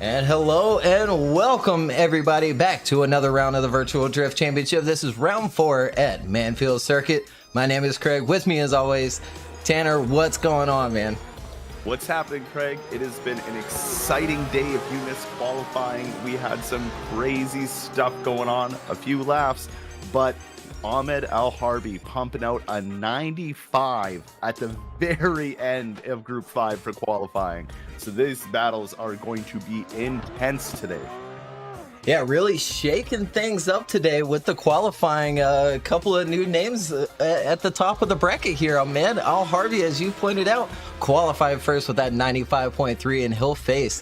And hello and welcome everybody back to another round of the Virtual Drift Championship. This is round 4 at Manfeild Circuit. My name is Craig. With me as always, Tanner. What's going on, man? What's happening, Craig? It has been an exciting day of Elunis qualifying. We had some crazy stuff going on, a few laughs, but Ahmed Al-Harvey pumping out a 95 at the very end of Group 5 for qualifying. So these battles are going to be intense today. Yeah, really shaking things up today with the qualifying. A couple of new names at the top of the bracket here. Ahmed Al-Harvey, as you pointed out, qualified first with that 95.3, and he'll face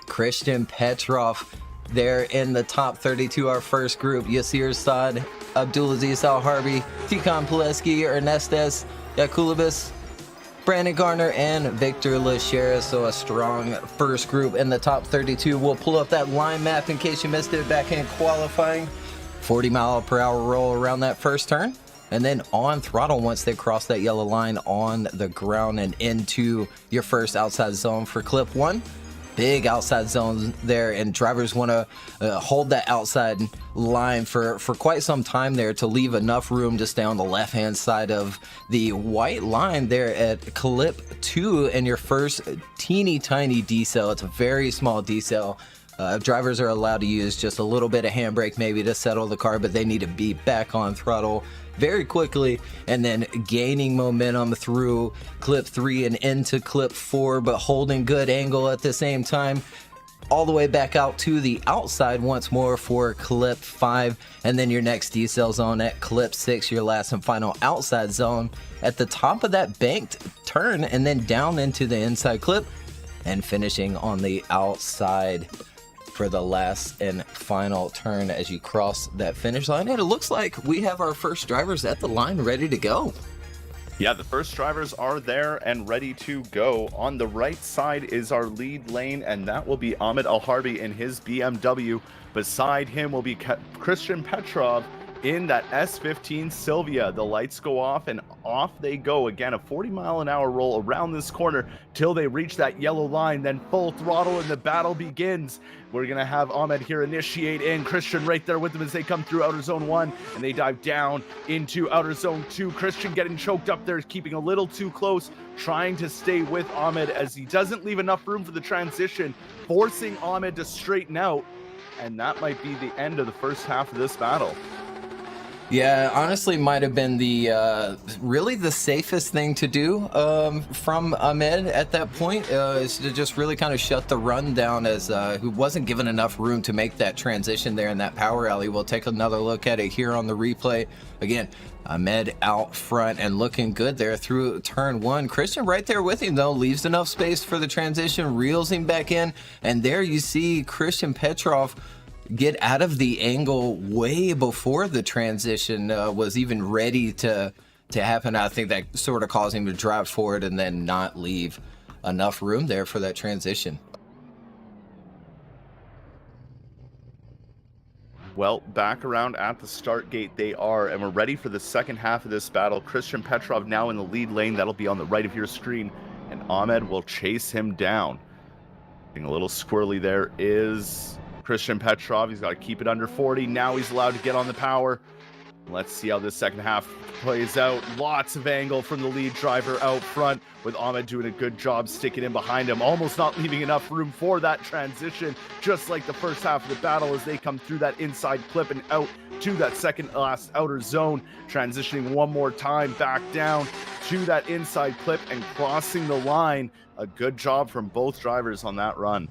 Christian Petrov there in the top 32, our first group. Yasir Saad, Abdulaziz Al-Harvey, Tikhon Poleski, Ernestes, Yakubilis, Brandon Garner, and Victor Lacharis. So a strong first group in the top 32. We'll pull up that line map in case you missed it back in qualifying. 40-mile-per-hour roll around that first turn, and then on throttle once they cross that yellow line on the ground and into your first outside zone for clip 1. Big outside zone there, and drivers want to hold that outside line for quite some time there to leave enough room to stay on the left hand side of the white line there at clip 2 and your first teeny tiny decel. It's a very small decel. Drivers are allowed to use just a little bit of handbrake maybe to settle the car, but they need to be back on throttle very quickly and then gaining momentum through clip 3 and into clip 4, but holding good angle at the same time all the way back out to the outside once more for clip 5, and then your next decel zone at clip 6, your last and final outside zone at the top of that banked turn, and then down into the inside clip and finishing on the outside for the last and final turn as you cross that finish line. And it looks like we have our first drivers at the line ready to go. Yeah, the first drivers are there and ready to go. On the right side is our lead lane, and that will be Ahmed Al-Harvey in his BMW. Beside him will be Christian Petrov in that S15 Silvia. The lights go off and off they go. Again, a 40-mile-an-hour roll around this corner till they reach that yellow line, then full throttle and the battle begins. We're gonna have Ahmed here initiate in, Christian right there with them as they come through outer zone 1 and they dive down into outer zone 2. Christian getting choked up there, keeping a little too close, trying to stay with Ahmed as he doesn't leave enough room for the transition, forcing Ahmed to straighten out, and that might be the end of the first half of this battle. Yeah, honestly might have been the really the safest thing to do from Ahmed at that point, is to just really kind of shut the run down, as who wasn't given enough room to make that transition there in that power alley. We'll take another look at it here on the replay. Again, Ahmed out front and looking good there through turn 1. Christian right there with him though, leaves enough space for the transition, reels him back in, and there you see Christian Petrov get out of the angle way before the transition was even ready to happen. I think that sort of caused him to drive forward and then not leave enough room there for that transition. Well, back around at the start gate they are, and we're ready for the second half of this battle. Christian Petrov now in the lead lane. That'll be on the right of your screen, and Ahmed will chase him down. Being a little squirrely there is Christian Petrov. He's got to keep it under 40. Now he's allowed to get on the power. Let's see how this second half plays out. Lots of angle from the lead driver out front, with Ahmed doing a good job sticking in behind him, almost not leaving enough room for that transition, just like the first half of the battle as they come through that inside clip and out to that second last outer zone, transitioning one more time back down to that inside clip and crossing the line. A good job from both drivers on that run.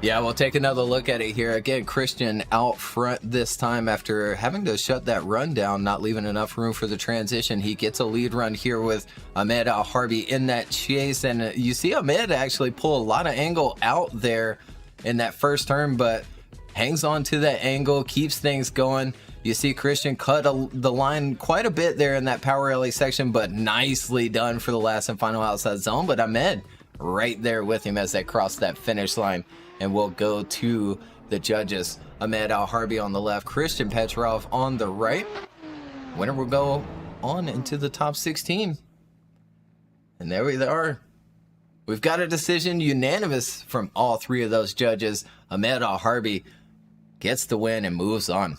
Yeah, we'll take another look at it here. Again, Christian out front this time after having to shut that run down, not leaving enough room for the transition. He gets a lead run here with Ahmed Al-Harvey in that chase, and you see Ahmed actually pull a lot of angle out there in that first turn, but hangs on to that angle, keeps things going. You see Christian cut the line quite a bit there in that power alley section, but nicely done for the last and final outside zone. But Ahmed right there with him as they cross that finish line. And we'll go to the judges. Ahmed Al-Harvey on the left, Christian Petrov on the right. Winner will go on into the top 16. And there we are. We've got a decision unanimous from all three of those judges. Ahmed Al-Harvey gets the win and moves on.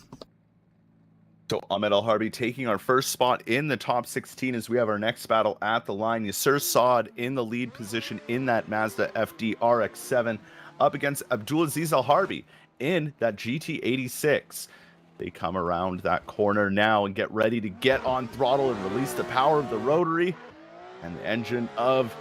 So Ahmed Al-Harvey taking our first spot in the top 16 as we have our next battle at the line. Yasser Sawad in the lead position in that Mazda FD RX-7 up against Abdulaziz Al-Harvey in that GT86. They come around that corner now and get ready to get on throttle and release the power of the rotary and the engine of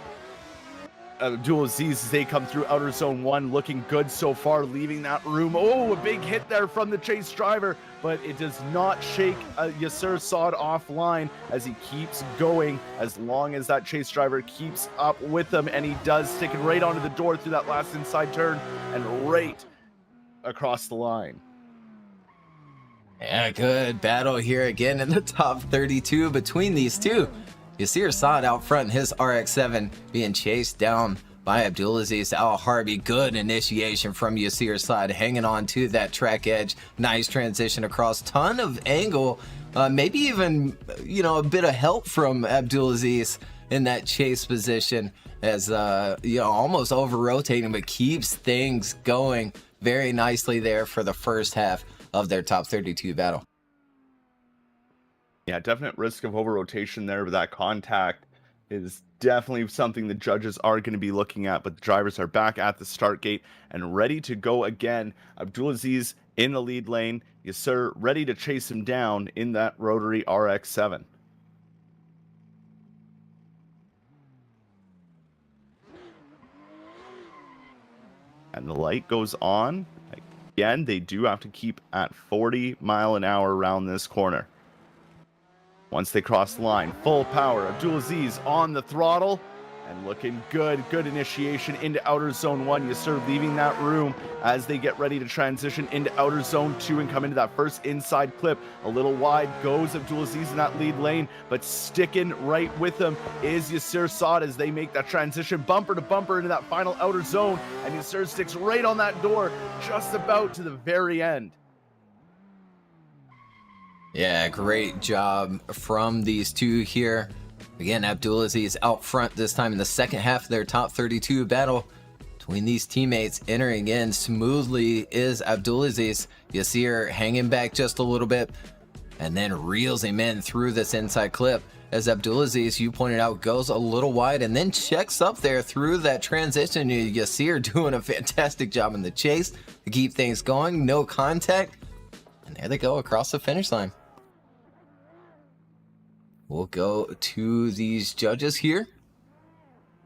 Abdulaziz as they come through outer zone 1, looking good so far, leaving that room. Oh, a big hit there from the chase driver, but it does not shake Yasser Sawad offline as he keeps going as long as that chase driver keeps up with him, and he does stick it right onto the door through that last inside turn and right across the line. Yeah, good battle here again in the top 32 between these two. Yasser Sawad out front in his RX-7 being chased down by Abdulaziz Al-Harvey. Good initiation from Yasser Sawad, hanging on to that track edge. Nice transition across, ton of angle, maybe even, a bit of help from Abdulaziz in that chase position as, almost over-rotating, but keeps things going very nicely there for the first half of their top 32 battle. Yeah, definite risk of over-rotation there, but that contact is definitely something the judges are going to be looking at, but the drivers are back at the start gate and ready to go again. Abdulaziz in the lead lane, Yasser ready to chase him down in that rotary RX-7. And the light goes on. Again, they do have to keep at 40 mile an hour around this corner. Once they cross the line, full power, Abdulaziz on the throttle and looking good. Good initiation into outer zone 1. Yasser leaving that room as they get ready to transition into outer zone 2 and come into that first inside clip. A little wide goes Abdulaziz in that lead lane, but sticking right with them is Yasser Sawad as they make that transition bumper to bumper into that final outer zone, and Yasser sticks right on that door just about to the very end. Yeah, great job from these two here. Again, Abdulaziz out front this time in the second half of their top 32 battle. Between these teammates, entering in smoothly is Abdulaziz. Yasser hanging back just a little bit and then reels him in through this inside clip as Abdulaziz, you pointed out, goes a little wide and then checks up there through that transition. Yasser doing a fantastic job in the chase to keep things going. No contact. And there they go across the finish line. We'll go to these judges here.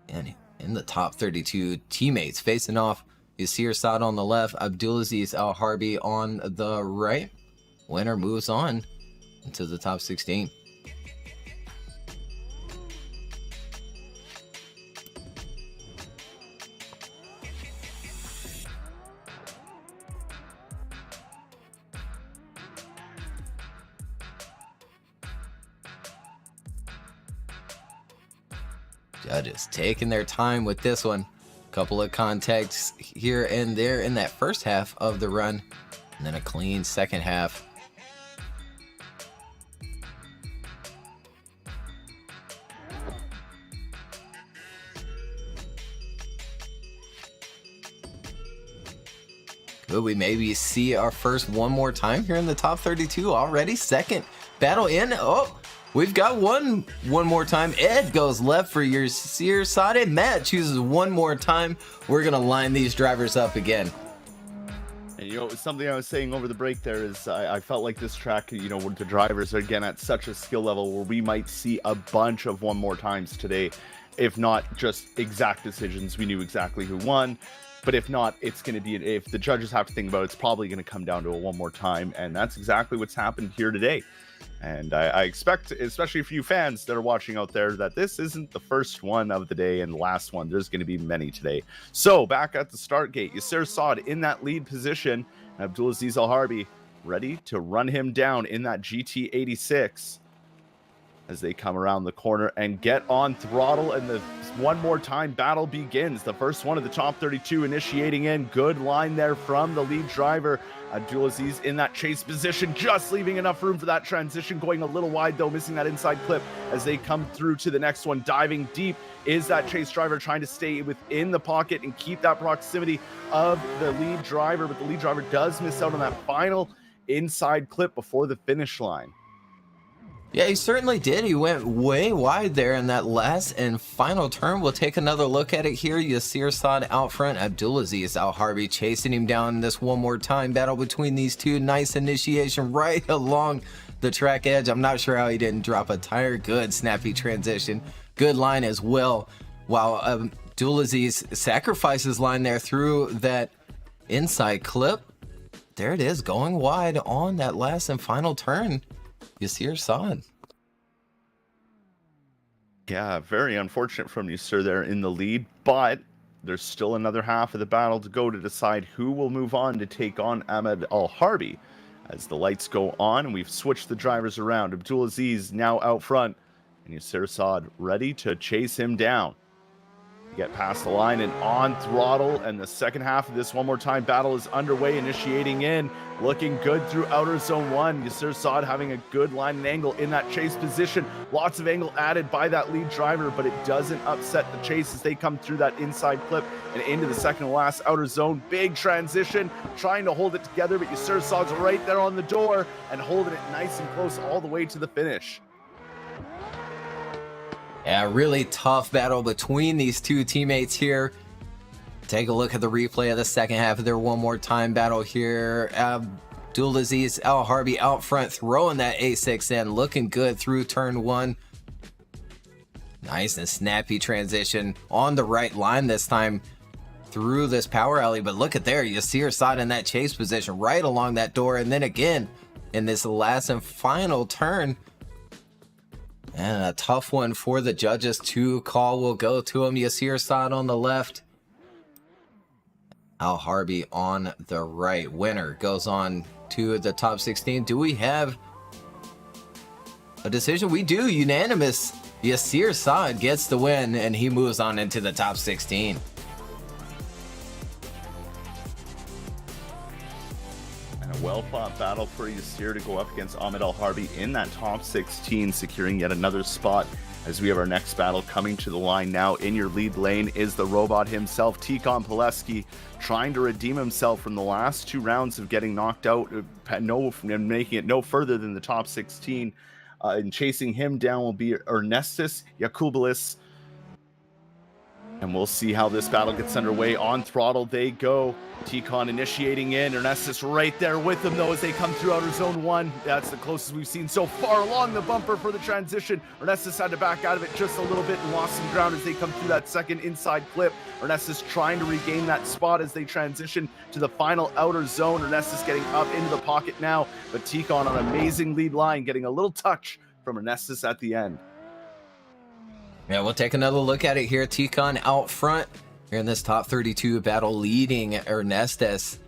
And in the top 32, teammates facing off. Yasser Sawad on the left, Abdulaziz Al-Harvey on the right. Winner moves on into the top 16. Judges taking their time with this one. Couple of contacts here and there in that first half of the run, and then a clean second half. Could we maybe see our first one more time here in the top 32 already? Second battle in. Oh, we've got one more time. Ed goes left for Yasser Sawad. Matt chooses one more time. We're going to line these drivers up again. And something I was saying over the break there is I felt like this track, with the drivers are again at such a skill level where we might see a bunch of one more times today. If not just exact decisions, we knew exactly who won. But if not, it's going to be, if the judges have to think about it, it's probably going to come down to a one more time. And that's exactly what's happened here today. And I expect, especially for you fans that are watching out there, that this isn't the first one of the day and the last one. There's going to be many today. So back at the start gate, Yasser Sawad in that lead position. Abdulaziz Al-Harvey ready to run him down in that GT86. as they come around the corner and get on throttle, and the one more time battle begins. The first one of the top 32 initiating in. Good line there from the lead driver. Abdulaziz in that chase position, just leaving enough room for that transition, going a little wide though, missing that inside clip as they come through to the next one. Diving deep is that chase driver, trying to stay within the pocket and keep that proximity of the lead driver, but the lead driver does miss out on that final inside clip before the finish line. Yeah, he certainly did. He went way wide there in that last and final turn. We'll take another look at it here. Yasir Saad out front. Abdulaziz Harvey chasing him down in this one more time battle between these two. Nice initiation right along the track edge. I'm not sure how he didn't drop a tire. Good snappy transition. Good line as well. While Abdulaziz sacrifices line there through that inside clip. There it is, going wide on that last and final turn. Yasir Saad. Yeah, very unfortunate from Yasir there in the lead, but there's still another half of the battle to go to decide who will move on to take on Ahmed Al-Harbi. As the lights go on, we've switched the drivers around. Abdulaziz now out front, and Yasir Saad ready to chase him down. Get past the line and on throttle, and the second half of this one more time battle is underway, initiating in, looking good through outer zone 1. Yasir Saad having a good line and angle in that chase position. Lots of angle added by that lead driver, but it doesn't upset the chase as they come through that inside clip and into the second to last outer zone. Big transition, trying to hold it together, but Yasir Saad's right there on the door and holding it nice and close all the way to the finish. Yeah, really tough battle between these two teammates here. Take a look at the replay of the second half of their one more time battle here. Abdulaziz Al-Harbi out front, throwing that A6 in, looking good through turn 1. Nice and snappy transition on the right line this time through this power alley. But look at there, Yasir Saad in that chase position right along that door. And then again, in this last and final turn, and a tough one for the judges to call will go to him. Yasir Saad on the left. Al-Harbi on the right. Winner goes on to the top 16. Do we have a decision? We do. Unanimous. Yasir Saad gets the win, and he moves on into the top 16. A well-fought battle for Yasir to go up against Ahmed Al-Harbi in that top 16, securing yet another spot as we have our next battle coming to the line now. In your lead lane is the robot himself, Tikon Poleski, trying to redeem himself from the last 2 rounds of getting knocked out, making it no further than the top 16. And chasing him down will be Ernestus Yakubilis. And we'll see how this battle gets underway. On throttle they go. Tikon initiating in. Ernestus right there with them though as they come through outer zone 1. That's the closest we've seen so far along the bumper for the transition. Ernestus had to back out of it just a little bit and lost some ground as they come through that second inside clip. Ernestus trying to regain that spot as they transition to the final outer zone. Ernestus getting up into the pocket now, but Tikon on an amazing lead line, getting a little touch from Ernestus at the end. Yeah, we'll take another look at it here. Tikon out front here in this top 32 battle, leading Ernestus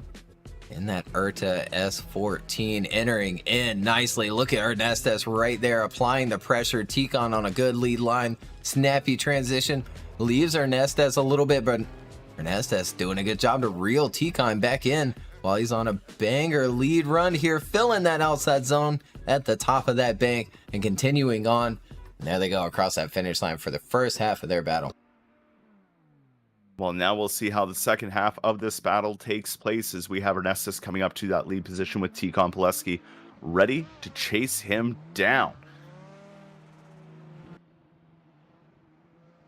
in that Erta S14, entering in nicely. Look at Ernestus right there, applying the pressure. Tikon on a good lead line. Snappy transition. Leaves Ernestus a little bit, but Ernestus doing a good job to reel Tikon back in while he's on a banger lead run here, filling that outside zone at the top of that bank and continuing on. There they go across that finish line for the first half of their battle. Well, now we'll see how the second half of this battle takes place as we have Ernestus coming up to that lead position with Tikon Poleski ready to chase him down.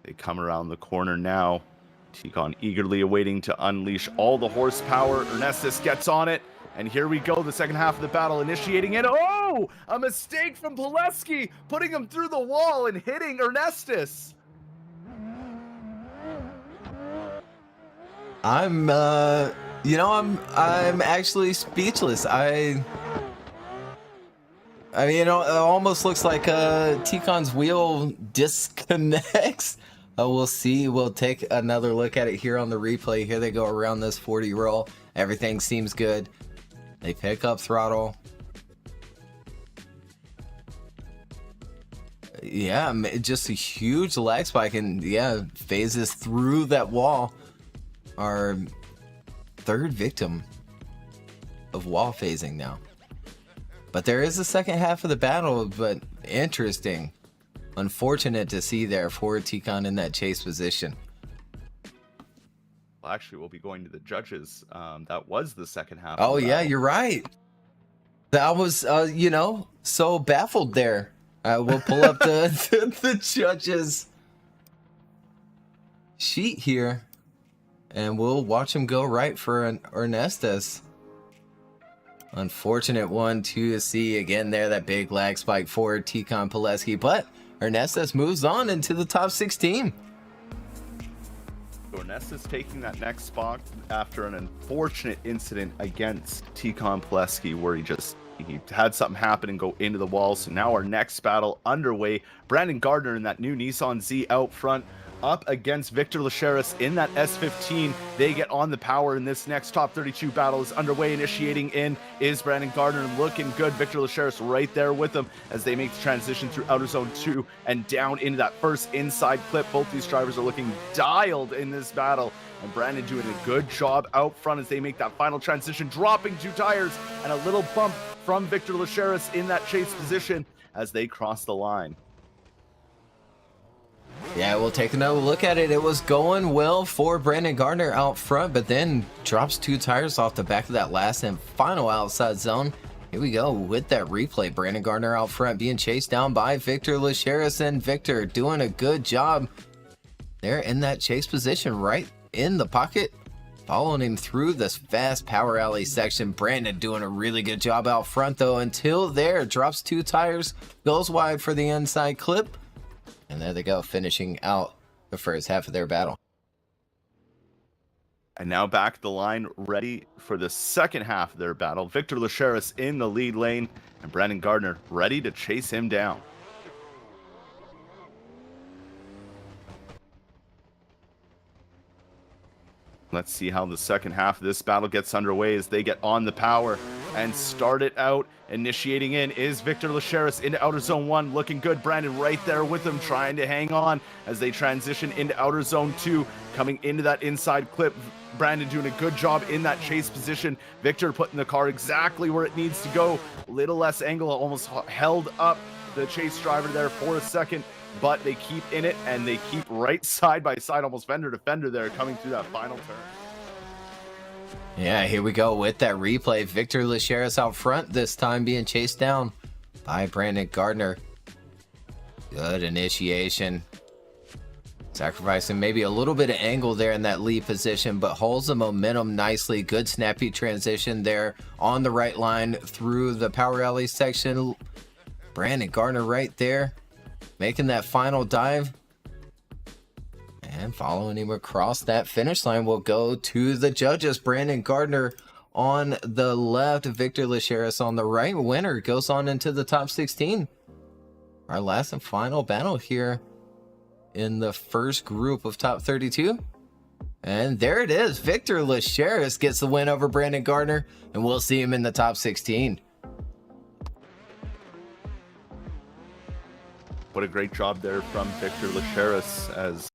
They come around the corner now. Tikon eagerly awaiting to unleash all the horsepower. Ernestus gets on it. And here we go, the second half of the battle, initiating it. Oh, a mistake from Poleski, putting him through the wall and hitting Ernestus. I'm actually speechless. I mean, it almost looks like Tikon's wheel disconnects. We'll see. We'll take another look at it here on the replay. Here they go around this 40 roll. Everything seems good. They pick up throttle. Yeah, just a huge lag spike, and yeah, phases through that wall. Our third victim of wall phasing now. But there is a second half of the battle, but interesting. Unfortunate to see there for Tikon in that chase position. Well, actually, we'll be going to the judges. That was the second half. Oh, yeah, you're right. I was, so baffled there. We'll pull up the judges sheet here, and we'll watch him go right for an Ernestus. Unfortunate one to see again there, that big lag spike for Tikon Poleski, but Ernestus moves on into the top 16. Ernestus taking that next spot after an unfortunate incident against Tikon Poleski, where he had something happen and go into the wall. So now our next battle underway. Brandon Gardner in that new Nissan Z out front, up against Victor Lacharis in that S15. They get on the power, and this next top 32 battle is underway. Initiating in is Brandon Gardner, looking good. Victor Lacharis right there with them as they make the transition through outer zone 2 and down into that first inside clip. Both these drivers are looking dialed in this battle, and Brandon doing a good job out front as they make that final transition, dropping 2 tires and a little bump from Victor Lacharis in that chase position as they cross the line. Yeah, we'll take another look at it. It was going well for Brandon Gardner out front, but then drops 2 tires off the back of that last and final outside zone. Here we go with that replay. Brandon Gardner out front being chased down by Victor Lacharis, and Victor doing a good job there in that chase position, right in the pocket, following him through this fast power alley section. Brandon doing a really good job out front though, until there, drops 2 tires, goes wide for the inside clip. And there they go, finishing out the first half of their battle. And now back the line, ready for the second half of their battle. Victor Lacharis in the lead lane, and Brandon Gardner ready to chase him down. Let's see how the second half of this battle gets underway as they get on the power and start it out. Initiating in is Victor Lacharis into outer zone 1, looking good. Brandon right there with him, trying to hang on as they transition into outer zone 2, coming into that inside clip. Brandon doing a good job in that chase position. Victor putting the car exactly where it needs to go. Little less angle, almost held up the chase driver there for a second, but they keep in it and they keep right side by side, almost fender to fender there, coming through that final turn. Yeah, here we go with that replay. Victor Lacharis out front, this time being chased down by Brandon Gardner. Good initiation. Sacrificing maybe a little bit of angle there in that lead position, but holds the momentum nicely. Good snappy transition there on the right line through the power alley section. Brandon Gardner right there, making that final dive. And following him across that finish line will go to the judges. Brandon Gardner on the left, Victor Lacharis on the right. Winner goes on into the top 16. Our last and final battle here in the first group of top 32. And there it is. Victor Lacharis gets the win over Brandon Gardner, and we'll see him in the top 16. What a great job there from Victor Lacharis, as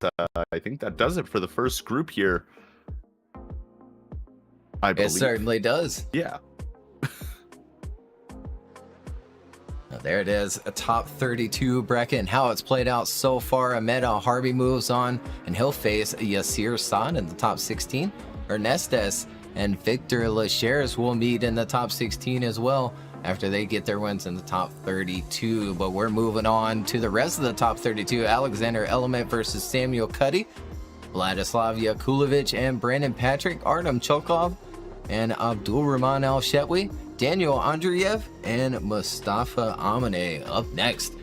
I think that does it for the first group here. I believe. It certainly does. Yeah. There it is, a top 32 bracket, and how it's played out so far. Harvey moves on, and he'll face Yasir Sawad in the top 16. Ernestus and Victor Lacharis will meet in the top 16 as well, after they get their wins in the top 32. But we're moving on to the rest of the top 32. Alexander Element versus Samuel Cuddy, Vladislav Yakubilis and Brandon Patrick, Artem Chokov and Abdulrahman Al-Shetwe, Daniel Andreev and Mustafa Amane up next.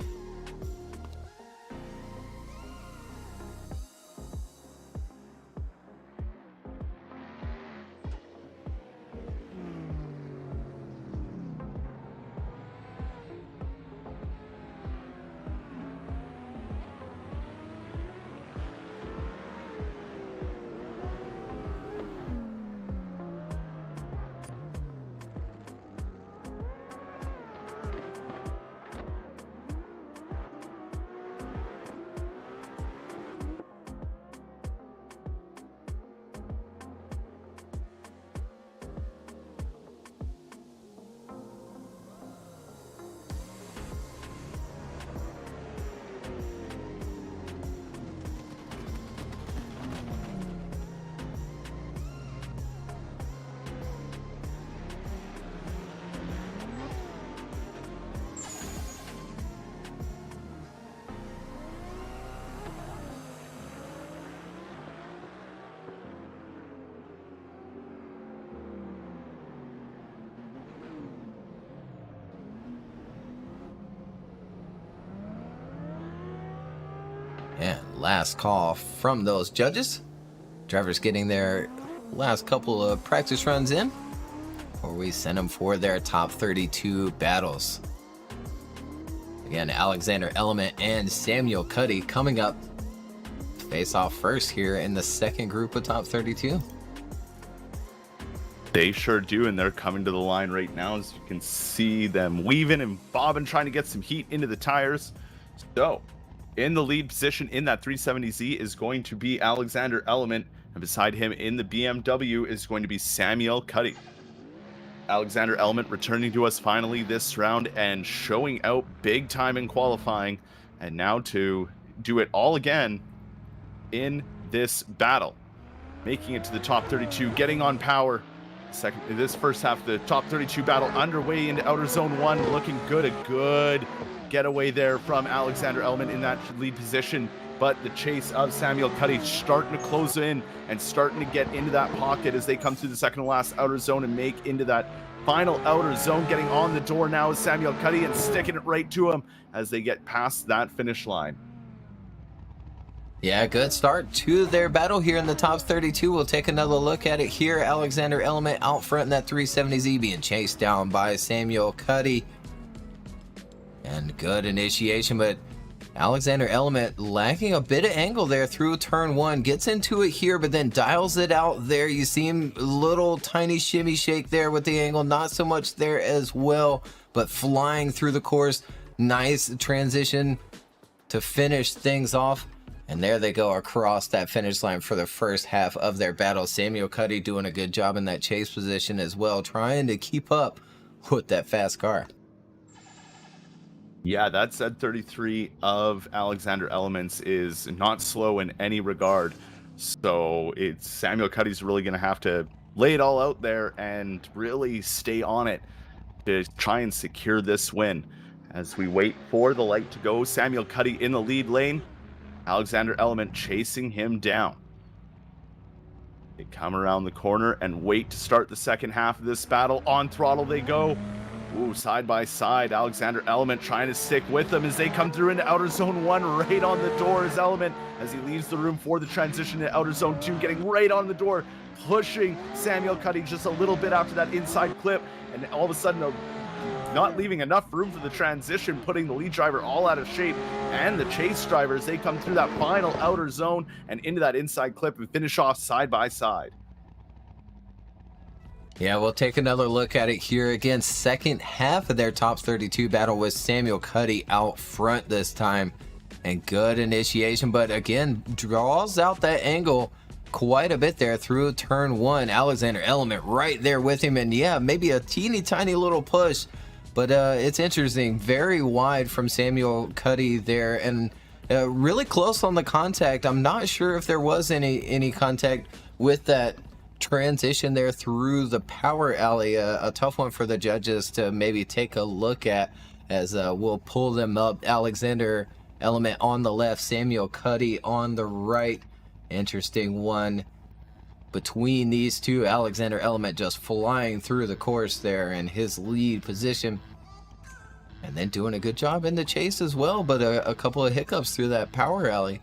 And last call from those judges. Drivers getting their last couple of practice runs in, or we send them for their top 32 battles. Again, Alexander Element and Samuel Cuddy coming up to face off first here in the second group of top 32. They sure do, and they're coming to the line right now. As you can see them weaving and bobbing, trying to get some heat into the tires. So, in the lead position in that 370Z is going to be Alexander Element, and beside him in the BMW is going to be Samuel Cuddy. Alexander Element returning to us finally this round and showing out big time in qualifying, and now to do it all again in this battle. Making it to the top 32, getting on power. This first half of the top 32 battle underway into outer zone 1, looking good. A good getaway there from Alexander Element in that lead position, but the chase of Samuel Cuddy starting to close in and starting to get into that pocket as they come through the second to last outer zone and make into that final outer zone. Getting on the door now is Samuel Cuddy and sticking it right to him as they get past that finish line. Yeah, good start to their battle here in the top 32. We'll take another look at it here. Alexander Element out front in that 370Z being chased down by Samuel Cuddy. And good initiation, but Alexander Element lacking a bit of angle there through turn 1. Gets into it here, but then dials it out there. You see him little tiny shimmy shake there with the angle. Not so much there as well, but flying through the course. Nice transition to finish things off. And there they go across that finish line for the first half of their battle. Samuel Cuddy doing a good job in that chase position as well, trying to keep up with that fast car. Yeah, that Z33 of Alexander Elements is not slow in any regard. So it's Samuel Cuddy's really going to have to lay it all out there and really stay on it to try and secure this win. As we wait for the light to go, Samuel Cuddy in the lead lane. Alexander Element chasing him down. They come around the corner and wait to start the second half of this battle. On throttle they go. Ooh, side by side. Alexander Element trying to stick with them as they come through into outer zone 1. Right on the door is Element as he leaves the room for the transition to outer zone 2. Getting right on the door, pushing Samuel Cuddy just a little bit after that inside clip. And all of a sudden, not leaving enough room for the transition, putting the lead driver all out of shape. And the chase drivers, they come through that final outer zone and into that inside clip and finish off side by side. Yeah, we'll take another look at it here. Again, second half of their top 32 battle with Samuel Cuddy out front this time. And good initiation, but again, draws out that angle quite a bit there through turn 1. Alexander Element right there with him. And yeah, maybe a teeny tiny little push, but it's interesting. Very wide from Samuel Cuddy there, and really close on the contact. I'm not sure if there was any contact with that transition there through the power alley. A tough one for the judges to maybe take a look at, as we'll pull them up. Alexander Element on the left, Samuel Cuddy on the right. Interesting one between these two. Alexander Element just flying through the course there in his lead position, and then doing a good job in the chase as well, but a couple of hiccups through that power alley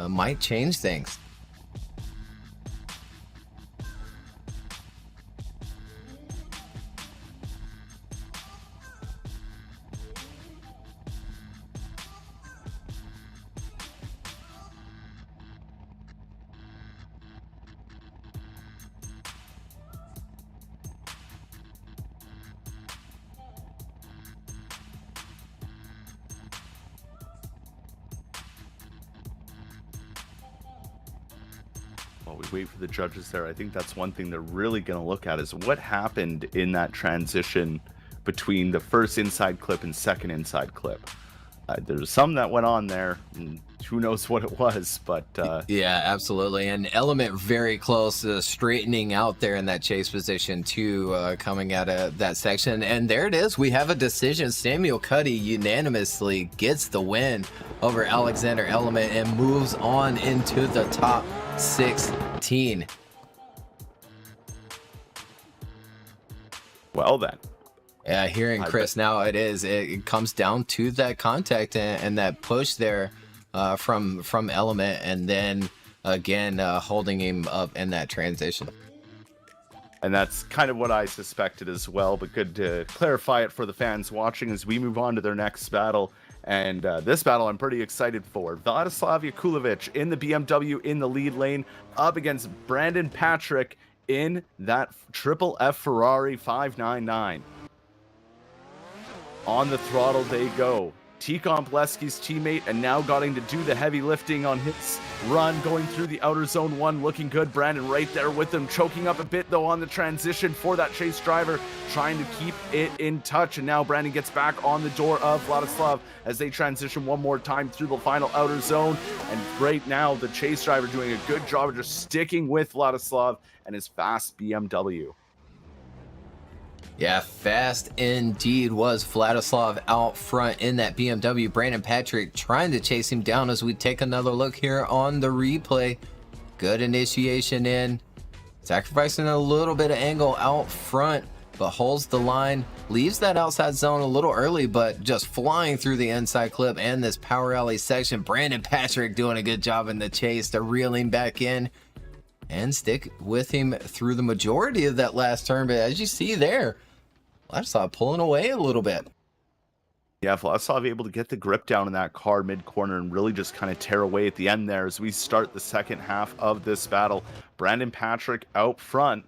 might change things. While we wait for the judges there, I think that's one thing they're really going to look at is what happened in that transition between the first inside clip and second inside clip. There's some that went on there, and who knows what it was, but yeah, absolutely. And Element very close to straightening out there in that chase position too, coming out of that section. And there it is, we have a decision. Samuel Cuddy unanimously gets the win over Alexander Element and moves on into the top 16. Well then. Yeah, hearing Chris now, it comes down to that contact and that push there from Element, and then again holding him up in that transition. And that's kind of what I suspected as well, but good to clarify it for the fans watching as we move on to their next battle. And this battle I'm pretty excited for. Vladislav Yakubilis in the BMW in the lead lane up against Brandon Patrick in that Triple F Ferrari 599. On the throttle they go. Tikon Poleski's teammate, and now getting to do the heavy lifting on his run, going through the outer zone one, looking good. Brandon right there with him, choking up a bit though on the transition for that chase driver, trying to keep it in touch. And now Brandon gets back on the door of Vladislav as they transition one more time through the final outer zone. And right now the chase driver doing a good job of just sticking with Vladislav and his fast BMW. Yeah, fast indeed was Vladislav out front in that BMW. Brandon Patrick trying to chase him down as we take another look here on the replay. Good initiation in. Sacrificing a little bit of angle out front, but holds the line. Leaves that outside zone a little early, but just flying through the inside clip and this power alley section. Brandon Patrick doing a good job in the chase to reel him back in and stick with him through the majority of that last turn. But as you see there, Vladislav pulling away a little bit. Yeah, Vladislav able to get the grip down in that car mid-corner and really just kind of tear away at the end there as we start the second half of this battle. Brandon Patrick out front.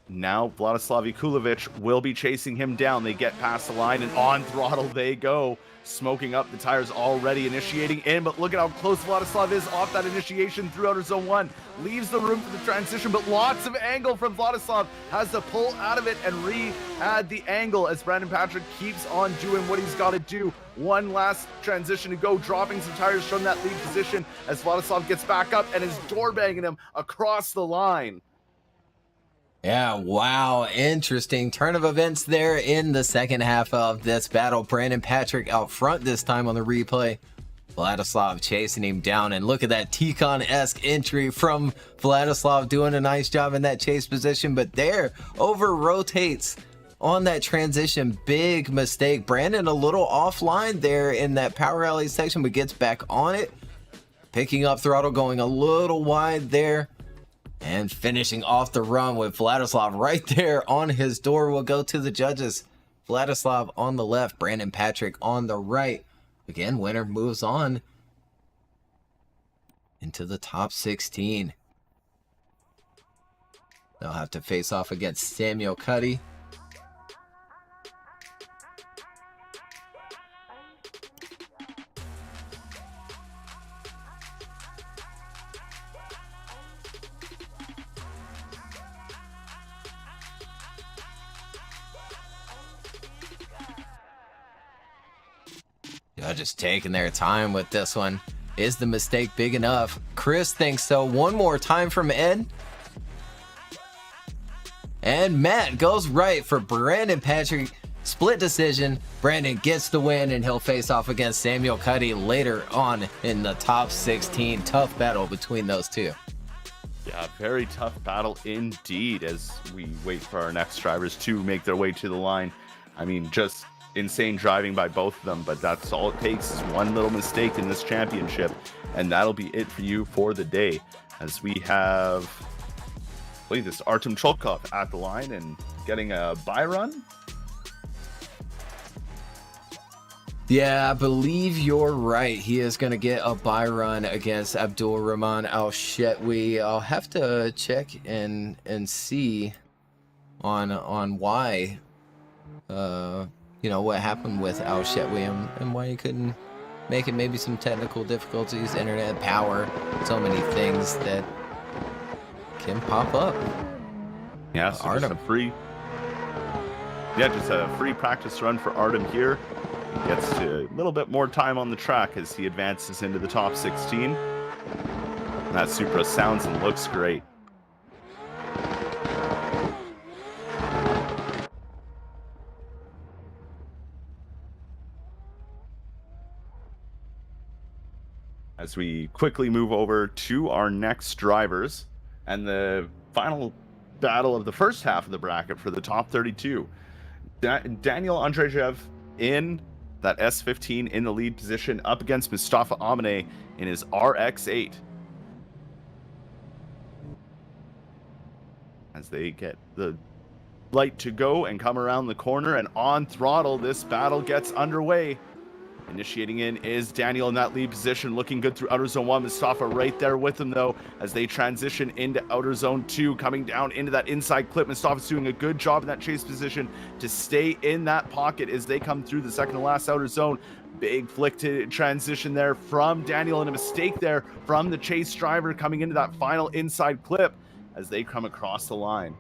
Now Vladislav Kulovich will be chasing him down. They get past the line and on throttle they go. Smoking up, the tires already initiating in, but look at how close Vladislav is off that initiation through outer zone one. Leaves the room for the transition, but lots of angle from Vladislav. Has to pull out of it and re-add the angle as Brandon Patrick keeps on doing what he's got to do. One last transition to go, dropping some tires from that lead position as Vladislav gets back up and is door banging him across the line. Yeah, wow, interesting turn of events there in the second half of this battle. Brandon Patrick out front this time on the replay. Vladislav chasing him down, and look at that Tikon-esque entry from Vladislav, doing a nice job in that chase position, but there over rotates on that transition. Big mistake. Brandon a little offline there in that power alley section, but gets back on it, picking up throttle, going a little wide there. And finishing off the run with Vladislav right there on his door. Will go to the judges. Vladislav on the left, Brandon Patrick on the right. Again, winner moves on into the top 16. They'll have to face off against Samuel Cuddy. Just taking their time with this one. Is the mistake big enough? Chris thinks so. One more time from Ed. And Matt goes right for Brandon Patrick. Split decision. Brandon gets the win, and he'll face off against Samuel Cuddy later on in the top 16. Tough battle between those two. Yeah, very tough battle indeed as we wait for our next drivers to make their way to the line. I mean, just insane driving by both of them, but that's all it takes is one little mistake in this championship, and that'll be it for you for the day. As we have, I believe this Artem Chokov at the line and getting a bye run. Yeah, I believe you're right. He is going to get a bye run against Abdul Rahman Al-Shetwe. I'll have to check and see on why you know, what happened with Al-Shetwe and why he couldn't make it. Maybe some technical difficulties, internet, power, so many things that can pop up. Yeah, so just a free practice run for Artem here. Gets a little bit more time on the track as he advances into the top 16. And that Supra sounds and looks great. As we quickly move over to our next drivers and the final battle of the first half of the bracket for the top 32. Daniel Andreev in That S15 in the lead position up against Mustafa Amane in his RX-8. As they get the light to go and come around the corner and on throttle, this battle gets underway. Initiating in is Daniel in that lead position, looking good through outer zone 1. Mustafa right there with him, though, as they transition into outer zone 2, coming down into that inside clip. Mustafa's doing a good job in that chase position to stay in that pocket as they come through the second to last outer zone. Big flick to transition there from Daniel, and a mistake there from the chase driver coming into that final inside clip as they come across the line.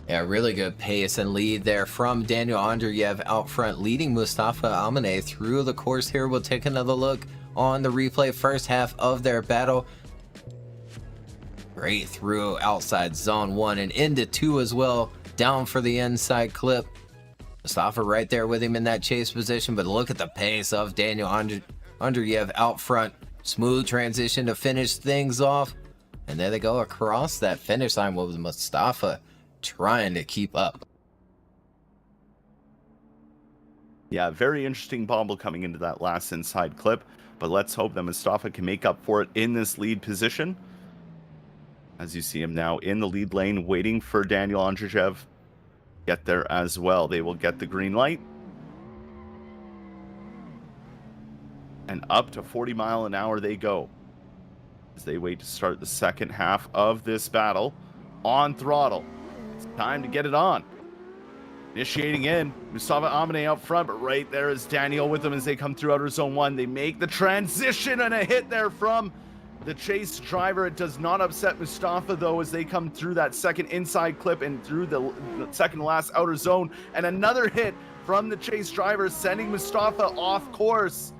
Yeah, really good pace and lead there from Daniel Andreev out front, leading Mustafa Amane through the course here. We'll take another look on the replay. First half of their battle. Right through outside zone 1 and into 2 as well. Down for the inside clip. Mustafa right there with him in that chase position, but look at the pace of Daniel Andreev out front. Smooth transition to finish things off. And there they go across that finish line with Mustafa trying to keep up. Yeah, very interesting bobble coming into that last inside clip, but let's hope that Mustafa can make up for it in this lead position. As you see him now in the lead lane, waiting for Daniel Andreev get there as well. They will get the green light. And up to 40 mile an hour they go as they wait to start the second half of this battle on throttle. It's time to get it on. Initiating in, Mustafa Amane out front, but right there is Daniel with them as they come through outer zone 1. They make the transition and a hit there from the chase driver. It does not upset Mustafa though as they come through that second inside clip and through the second last outer zone. And another hit from the chase driver, sending Mustafa off course.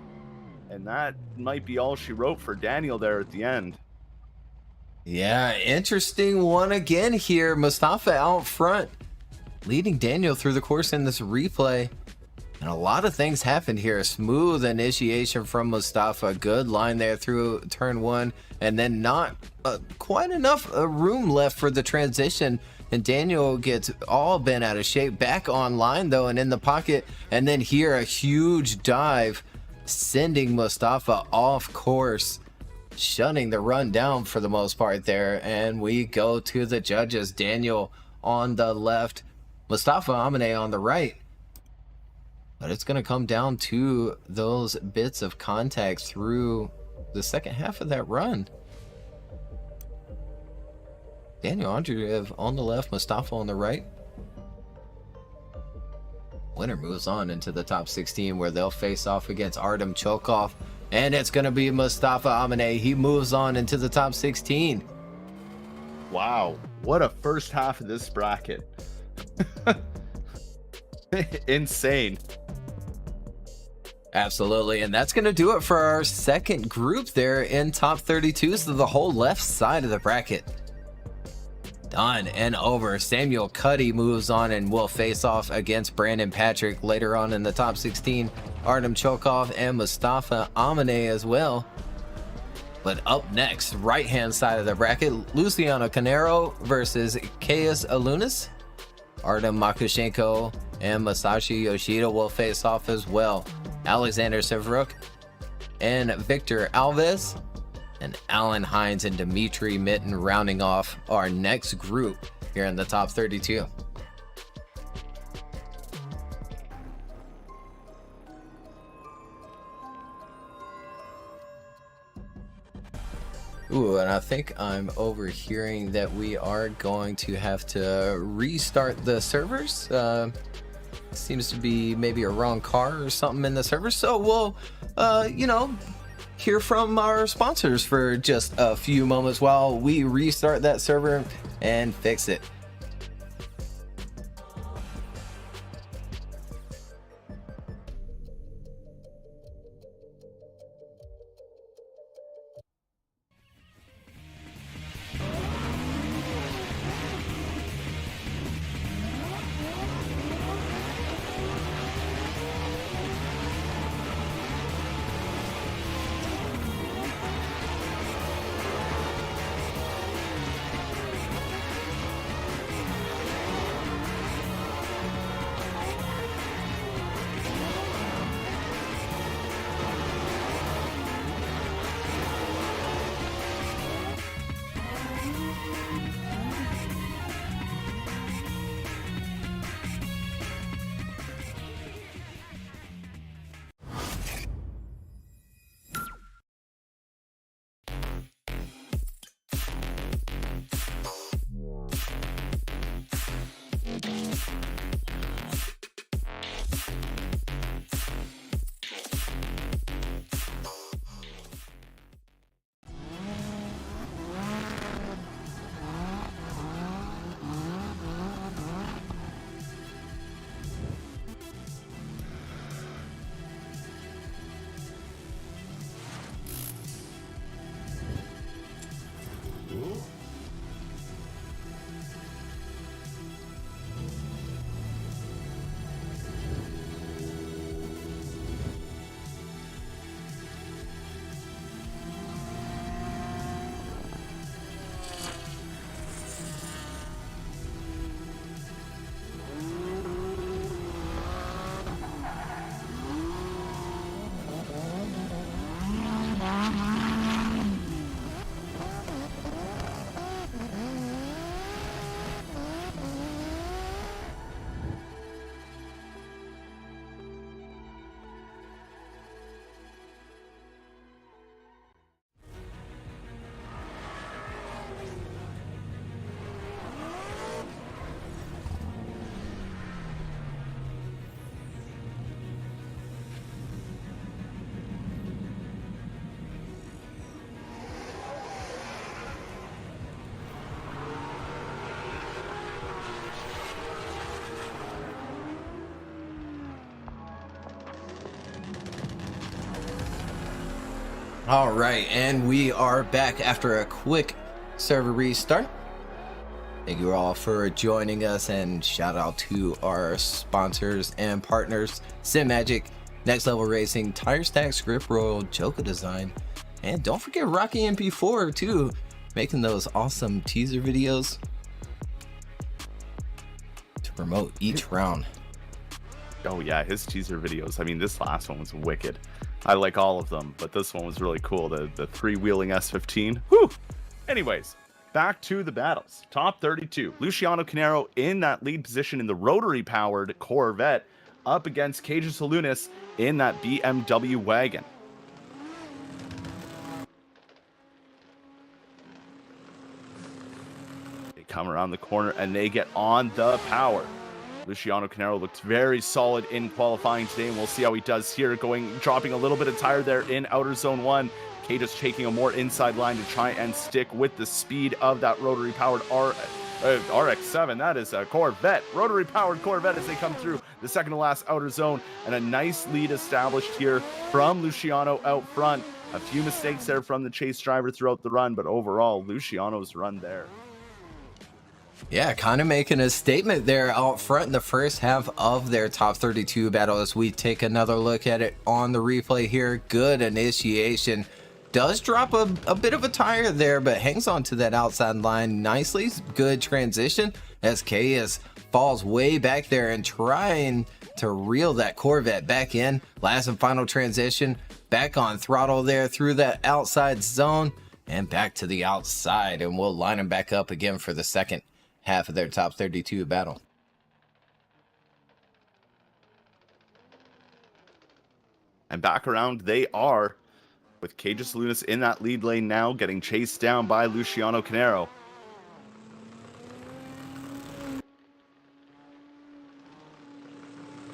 And that might be all she wrote for Daniel there at the end. Yeah, interesting one again here. Mustafa out front, leading Daniel through the course in this replay. And a lot of things happened here. Smooth initiation from Mustafa. Good line there through turn 1. And then not quite enough room left for the transition. And Daniel gets all bent out of shape. Back online though and in the pocket. And then here a huge dive, sending Mustafa off course, shutting the run down for the most part there. And we go to the judges. Daniel on the left, Mustafa Amane on the right. But it's going to come down to those bits of contact through the second half of that run. Daniel Andreev on the left, Mustafa on the right. Winner moves on into the top 16 where they'll face off against Artem Chokov. And it's going to be Mustafa Amane. He moves on into the top 16. Wow, what a first half of this bracket. Insane. Absolutely, and that's going to do it for our second group there in top 32. So the whole left side of the bracket done and over. Samuel Cuddy moves on and will face off against Brandon Patrick later on in the top 16. Artem Chokov and Mustafa Amane as well. But up next, right-hand side of the bracket, Luciano Canero versus Caius Elunis. Artem Makushenko and Masashi Yoshida will face off as well. Alexander Severook and Victor Alves, and Alan Hines and Dimitri Mitten rounding off our next group here in the top 32. Ooh, and I think I'm overhearing that we are going to have to restart the servers. Seems to be maybe a wrong car or something in the server. So we'll, hear from our sponsors for just a few moments while we restart that server and fix it. All right, and we are back after a quick server restart. Thank you all for joining us, and shout out to our sponsors and partners: Sim Magic, Next Level Racing, Tire Stacks, Grip Royal, Joka Design, and don't forget Rocky MP4 too, making those awesome teaser videos to promote each round. Oh yeah, his teaser videos. I mean, this last one was wicked. I like all of them, but this one was really cool. The three-wheeling S15. Whew! Anyways, back to the battles. Top 32. Luciano Canero in that lead position in the rotary-powered Corvette up against Cages Elunis in that BMW wagon. They come around the corner and they get on the power. Luciano Canero looked very solid in qualifying today, and we'll see how he does here, dropping a little bit of tire there in outer zone 1. K just taking a more inside line to try and stick with the speed of that rotary-powered RX-7. That is a Corvette, rotary-powered Corvette as they come through the second to last outer zone, and a nice lead established here from Luciano out front. A few mistakes there from the chase driver throughout the run, but overall, Luciano's run there. Yeah, kind of making a statement there out front in the first half of their top 32 battle. As we take another look at it on the replay here, good initiation. Does drop a bit of a tire there, but hangs on to that outside line nicely. Good transition as KS falls way back there and trying to reel that Corvette back in. Last and final transition, back on throttle there through that outside zone and back to the outside, and we'll line them back up again for the second half of their top 32 battle. And back around they are, with Cages Elunis in that lead lane now, getting chased down by Luciano Canero.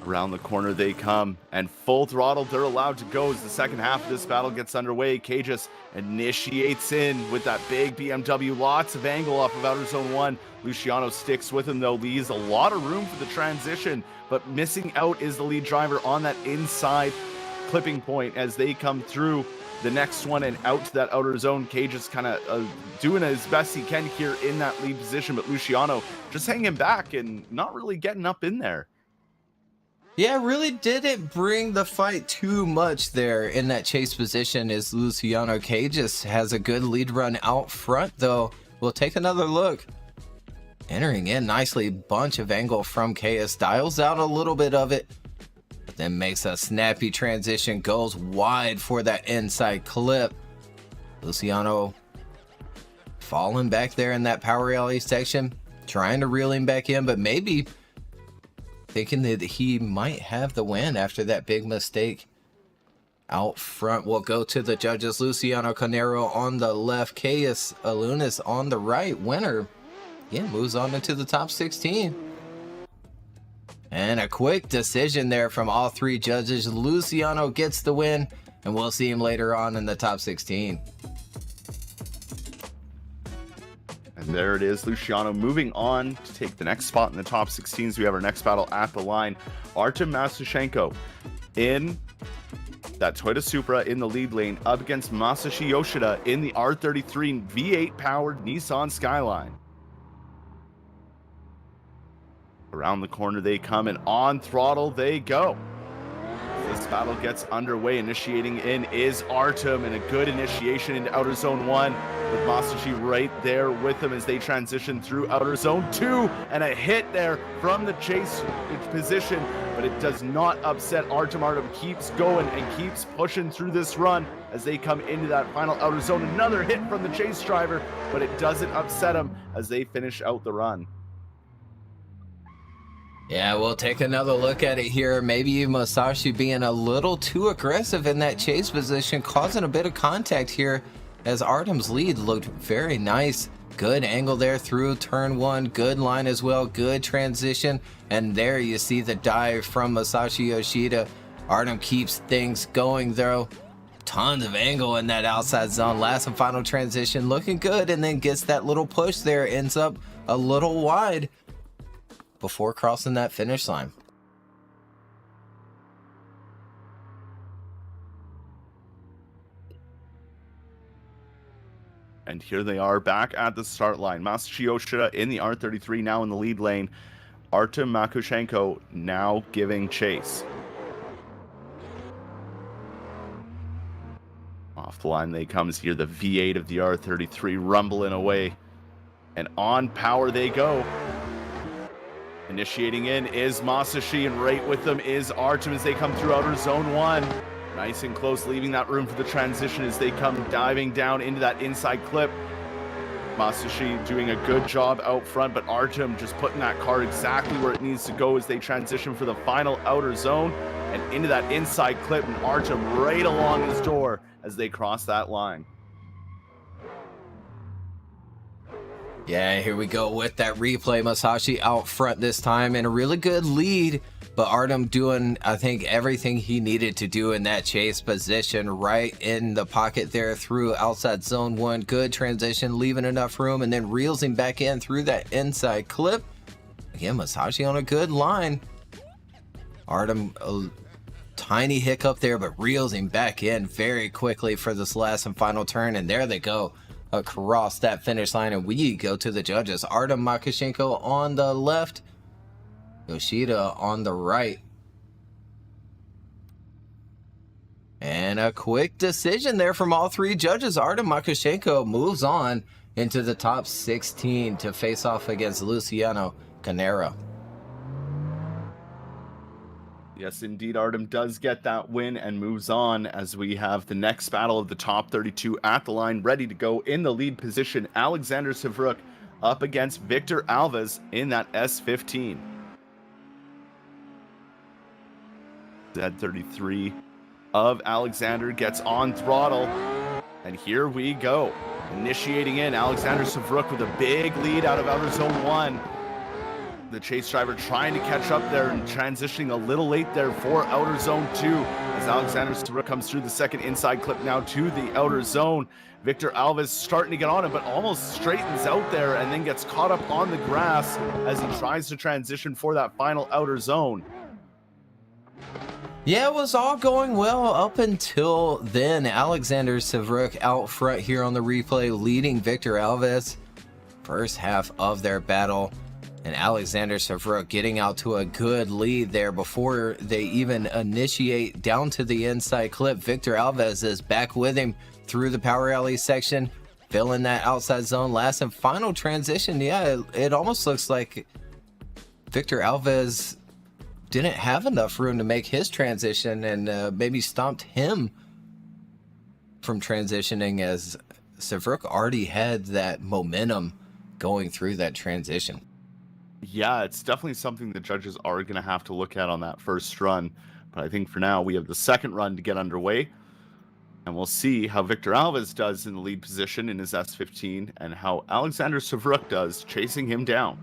Around the corner they come, and full throttle they're allowed to go as the second half of this battle gets underway. Cages initiates in with that big BMW, lots of angle off of outer zone 1. Luciano sticks with him though, leaves a lot of room for the transition, but missing out is the lead driver on that inside clipping point as they come through the next one and out to that outer zone. Cages kind of doing as best he can here in that lead position, but Luciano just hanging back and not really getting up in there. Yeah, really didn't bring the fight too much there in that chase position as Luciano Cages has a good lead run out front though. We'll take another look. Entering in nicely, bunch of angle from KS, dials out a little bit of it, but then makes a snappy transition, goes wide for that inside clip. Luciano falling back there in that power alley section, trying to reel him back in, but maybe thinking that he might have the win after that big mistake. Out front, we'll go to the judges. Luciano Canero on the left, KS Elunis on the right. Winner, yeah, moves on into the top 16. And a quick decision there from all three judges. Luciano gets the win, and we'll see him later on in the top 16. And there it is, Luciano moving on to take the next spot in the top 16s. We have our next battle at the line. Artem Makushenko in that Toyota Supra in the lead lane up against Masashi Yoshida in the R33 V8 powered Nissan Skyline. Around the corner they come, and on throttle they go. This battle gets underway. Initiating in is Artem, and a good initiation into outer zone 1 with Masashi right there with him as they transition through outer zone 2, and a hit there from the chase position, but it does not upset Artem. Artem keeps going and keeps pushing through this run as they come into that final outer zone. Another hit from the chase driver, but it doesn't upset him as they finish out the run. Yeah, we'll take another look at it here. Maybe Masashi being a little too aggressive in that chase position, causing a bit of contact here as Artem's lead looked very nice. Good angle there through turn 1, good line as well, good transition. And there you see the dive from Masashi Yoshida. Artem keeps things going though. Tons of angle in that outside zone. Last and final transition looking good, and then gets that little push there, ends up a little wide before crossing that finish line. And here they are back at the start line. Masashi Yoshida in the R33 now in the lead lane. Artem Makushenko now giving chase. Off the line they comes here, the V8 of the R33 rumbling away. And on power they go. Initiating in is Masashi, and right with them is Artem as they come through outer zone 1. Nice and close, leaving that room for the transition as they come diving down into that inside clip. Masashi doing a good job out front, but Artem just putting that car exactly where it needs to go as they transition for the final outer zone and into that inside clip, and Artem right along his door as they cross that line. Yeah, here we go with that replay. Masashi out front this time in a really good lead, but Artem doing, I think, everything he needed to do in that chase position, right in the pocket there through outside zone 1. Good transition, leaving enough room, and then reels him back in through that inside clip. Again, Masashi on a good line. Artem, a tiny hiccup there, but reels him back in very quickly for this last and final turn, and there they go across that finish line, and we go to the judges. Artem Makushenko on the left, Yoshida on the right. And a quick decision there from all three judges. Artem Makushenko moves on into the top 16 to face off against Luciano Canero. Yes, indeed, Artem does get that win and moves on as we have the next battle of the top 32 at the line, ready to go. In the lead position, Alexander Severook up against Victor Alves in that S15. Z33 of Alexander gets on throttle, and here we go. Initiating in, Alexander Severook with a big lead out of outer zone 1. The chase driver trying to catch up there and transitioning a little late there for outer zone 2 as Alexander Severook comes through the second inside clip now to the outer zone. Victor Alves starting to get on him, but almost straightens out there and then gets caught up on the grass as he tries to transition for that final outer zone. Yeah, it was all going well up until then. Alexander Severook out front here on the replay, leading Victor Alves first half of their battle. And Alexander Severook getting out to a good lead there before they even initiate down to the inside clip. Victor Alves is back with him through the power alley section, filling that outside zone last and final transition. Yeah, it almost looks like Victor Alves didn't have enough room to make his transition and maybe stopped him from transitioning as Severook already had that momentum going through that transition. Yeah, it's definitely something the judges are going to have to look at on that first run. But I think for now, we have the second run to get underway. And we'll see how Victor Alves does in the lead position in his S15 and how Alexander Severook does chasing him down.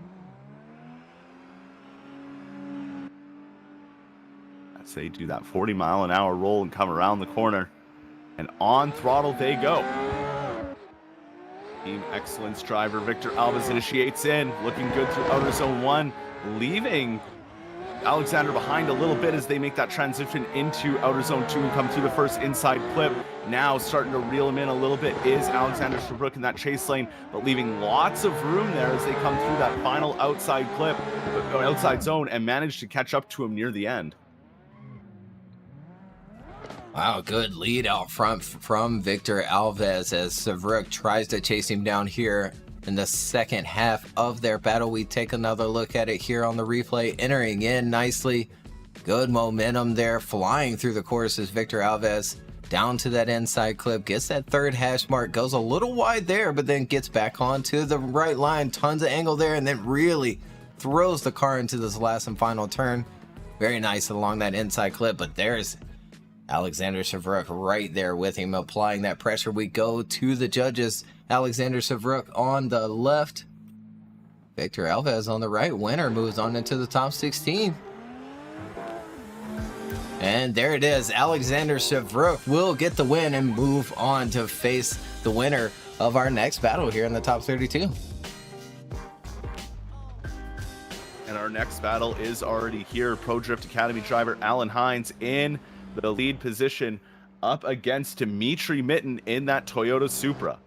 As they do that 40-mile-an-hour roll and come around the corner. And on throttle they go. Team excellence driver Victor Alves initiates in, looking good through outer zone 1, leaving Alexander behind a little bit as they make that transition into outer zone 2 and come through the first inside clip. Now starting to reel him in a little bit is Alexander Severook in that chase lane, but leaving lots of room there as they come through that final outside clip, outside zone, and manage to catch up to him near the end. Wow, good lead out front from Victor Alves as Severook tries to chase him down here in the second half of their battle. We take another look at it here on the replay, entering in nicely. Good momentum there, flying through the course as Victor Alves down to that inside clip, gets that third hash mark, goes a little wide there, but then gets back onto the right line, tons of angle there, and then really throws the car into this last and final turn. Very nice along that inside clip, but there's Alexander Severook right there with him, applying that pressure. We go to the judges. Alexander Severook on the left, Victor Alves on the right. Winner moves on into the top 16. And there it is. Alexander Severook will get the win and move on to face the winner of our next battle here in the top 32. And our next battle is already here. Pro Drift Academy driver Alan Hines in the lead position up against Dimitri Mitten in that Toyota Supra.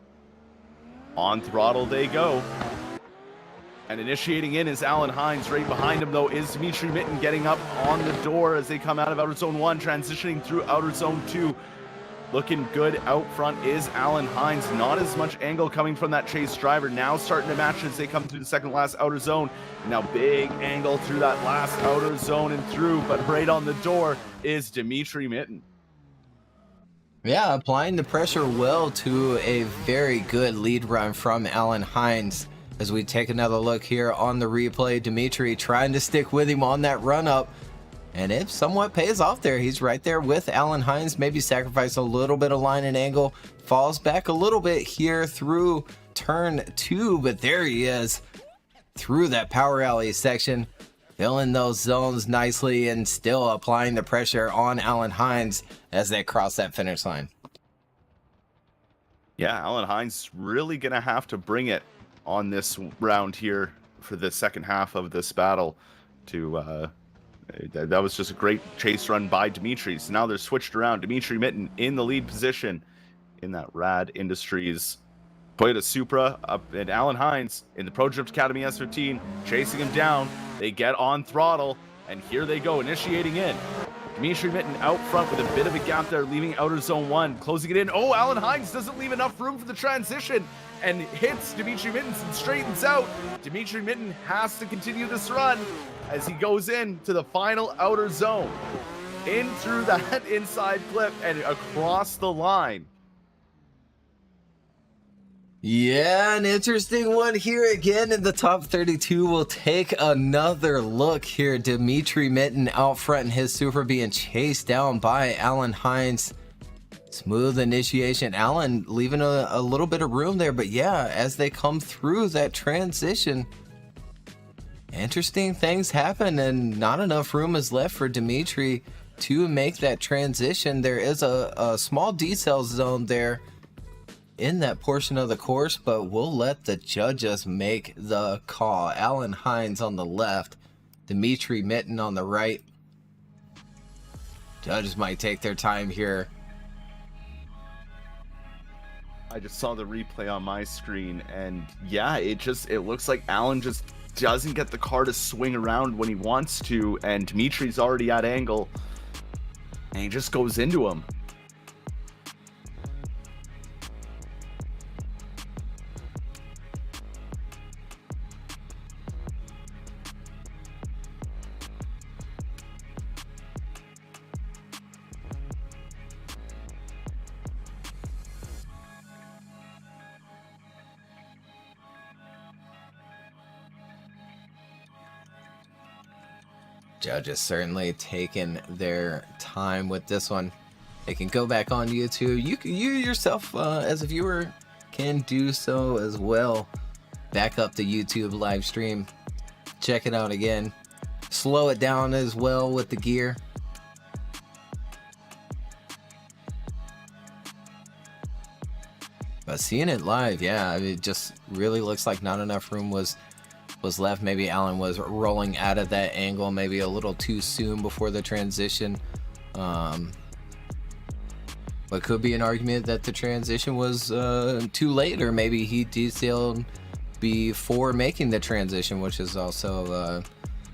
On throttle they go. And initiating in is Alan Hines. Right behind him, though, is Dimitri Mitten getting up on the door as they come out of Outer Zone 1, transitioning through Outer Zone 2. Looking good out front is Alan Hines. Not as much angle coming from that chase driver. Now starting to match as they come through the second last outer zone. Now big angle through that last outer zone and through, but right on the door is Dimitri Mitten. Yeah, applying the pressure well to a very good lead run from Alan Hines. As we take another look here on the replay, Dimitri trying to stick with him on that run up. And it somewhat pays off there. He's right there with Alan Hines. Maybe sacrifice a little bit of line and angle. Falls back a little bit here through turn 2. But there he is through that power alley section. Filling those zones nicely and still applying the pressure on Alan Hines as they cross that finish line. Yeah, Alan Hines really going to have to bring it on this round here for the second half of this battle to... that was just a great chase run by Dimitri. So now they're switched around. Dimitri Mitten in the lead position in that Rad Industries Toyota Supra up, and Alan Hines in the Pro Drift Academy S15 chasing him down. They get on throttle, and here they go, initiating in. Dimitri Mitten out front with a bit of a gap there, leaving Outer Zone 1, closing it in. Oh, Alan Hines doesn't leave enough room for the transition and hits Dimitri Mitten and straightens out. Dimitri Mitten has to continue this run as he goes in to the final outer zone. In through that inside clip and across the line. Yeah, an interesting one here again in the top 32. We'll take another look here. Dimitri Mitten out front in his Super being chased down by Alan Hines. Smooth initiation. Alan leaving a little bit of room there, but yeah, as they come through that transition, interesting things happen and not enough room is left for Dimitri to make that transition. There is a small decel zone there in that portion of the course, but we'll let the judges make the call. Alan Hines on the left, Dimitri Mitten on the right. Judges might take their time here. I just saw the replay on my screen, and yeah, it looks like Alan just doesn't get the car to swing around when he wants to, and Dimitri's already at angle, and he just goes into him. Judges certainly taking their time with this one. They can go back on YouTube. You yourself, as a viewer, can do so as well. Back up the YouTube live stream. Check it out again. Slow it down as well with the gear. But seeing it live, yeah, it just really looks like not enough room was left. Maybe Alan was rolling out of that angle maybe a little too soon before the transition. But could be an argument that the transition was too late, or maybe he detailed before making the transition, which is also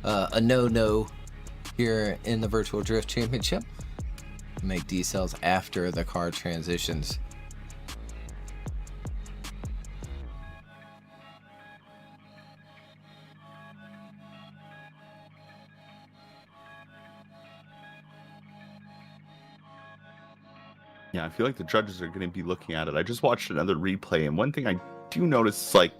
a no-no here in the Virtual Drift Championship. Make decels after the car transitions. Yeah, I feel like the judges are going to be looking at it. I just watched another replay, and one thing I do notice is, like,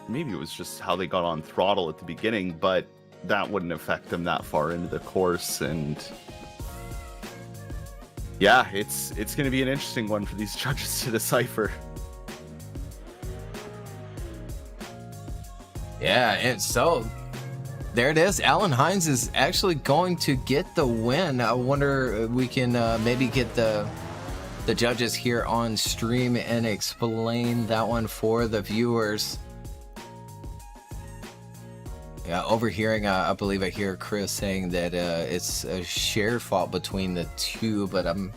maybe it was just how they got on throttle at the beginning, but that wouldn't affect them that far into the course. And yeah, it's going to be an interesting one for these judges to decipher. Yeah, and so there it is. Alan Hines is actually going to get the win. I wonder if we can maybe get the judges here on stream and explain that one for the viewers. Yeah, overhearing, I believe I hear Chris saying that it's a shared fault between the two, but I'm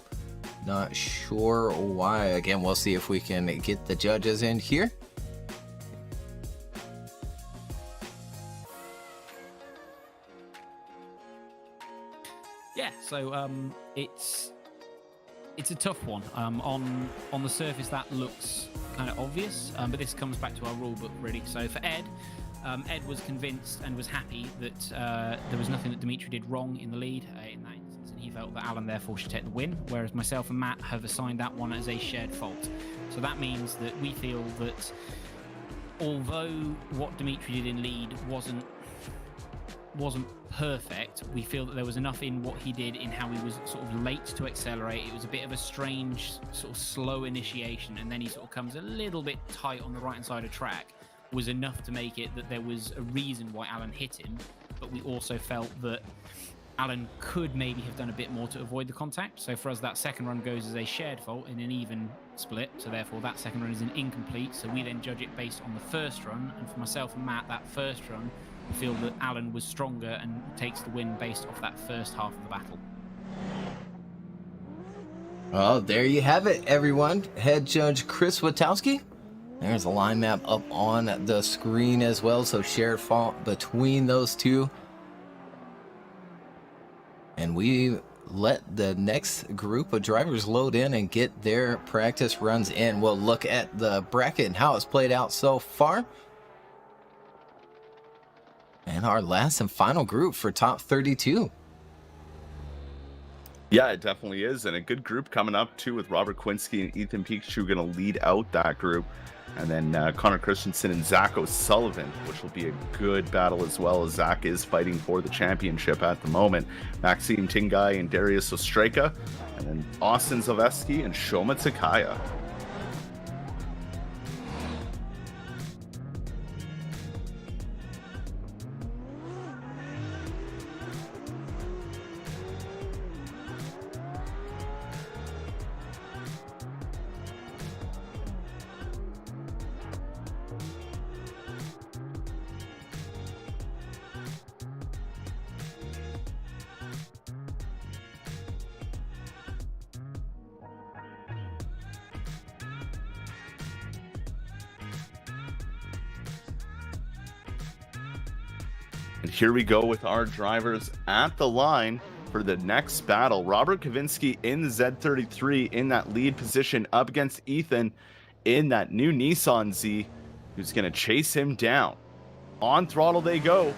Not sure why. Again, we'll see if we can get the judges in here. Yeah, so it's a tough one. On the surface, that looks kind of obvious, but this comes back to our rule book, really. So for Ed, Ed was convinced and was happy that there was nothing that Dimitri did wrong in the lead in that instance, and he felt that Alan therefore should take the win, whereas myself and Matt have assigned that one as a shared fault. So that means that we feel that although what Dimitri did in lead wasn't perfect, we feel that there was enough in what he did in how he was sort of late to accelerate. It was a bit of a strange sort of slow initiation, and then he sort of comes a little bit tight on the right hand side of track, was enough to make it that there was a reason why Alan hit him. But we also felt that Alan could maybe have done a bit more to avoid the contact. So for us, that second run goes as a shared fault in an even split, so therefore that second run is an incomplete. So we then judge it based on the first run, and for myself and Matt, that first run, we feel that Alan was stronger and takes the win based off that first half of the battle. Well, there you have it, everyone. Head judge Chris Witowski. There's a line map up on the screen as well, so shared fault between those two. And we let the next group of drivers load in and get their practice runs in. We'll look at the bracket and how it's played out so far. And our last and final group for top 32. Yeah, it definitely is. And a good group coming up, too, with Robert Quincy and Ethan Pikachu going to lead out that group. And then Connor Christensen and Zach O'Sullivan, which will be a good battle as well, as Zach is fighting for the championship at the moment. Maxime Tingai and Darius Ostreka. And then Austin Silvestri and Shoma Takaya. And here we go with our drivers at the line for the next battle. Robert Kavinsky in the Z33 in that lead position up against Ethan in that new Nissan Z, who's going to chase him down. On throttle they go.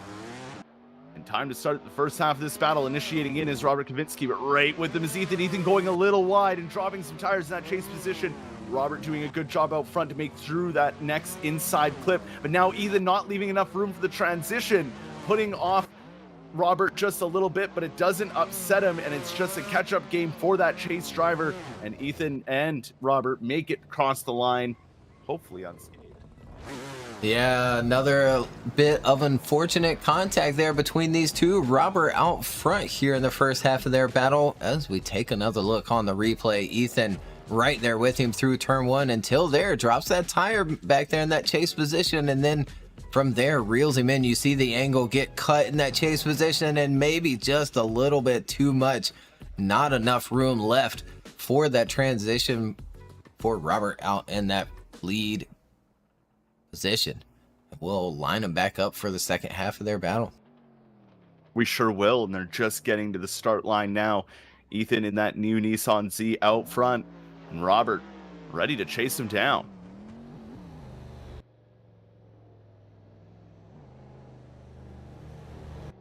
And time to start the first half of this battle. Initiating in is Robert Kavinsky, but right with him is Ethan. Ethan going a little wide and dropping some tires in that chase position. Robert doing a good job out front to make through that next inside clip. But now Ethan not leaving enough room for the transition, putting off Robert just a little bit, but it doesn't upset him, and it's just a catch-up game for that chase driver. And Ethan and Robert make it across the line, hopefully unscathed. Yeah, another bit of unfortunate contact there between these two. Robert out front here in the first half of their battle. As we take another look on the replay, Ethan right there with him through turn one until there, drops that tire back there in that chase position, and then from there reels him in. You see the angle get cut in that chase position, and maybe just a little bit too much. Not enough room left for that transition for Robert out in that lead position. We'll line them back up for the second half of their battle. We sure will, and they're just getting to the start line now. Ethan in that new Nissan Z out front, and Robert ready to chase him down.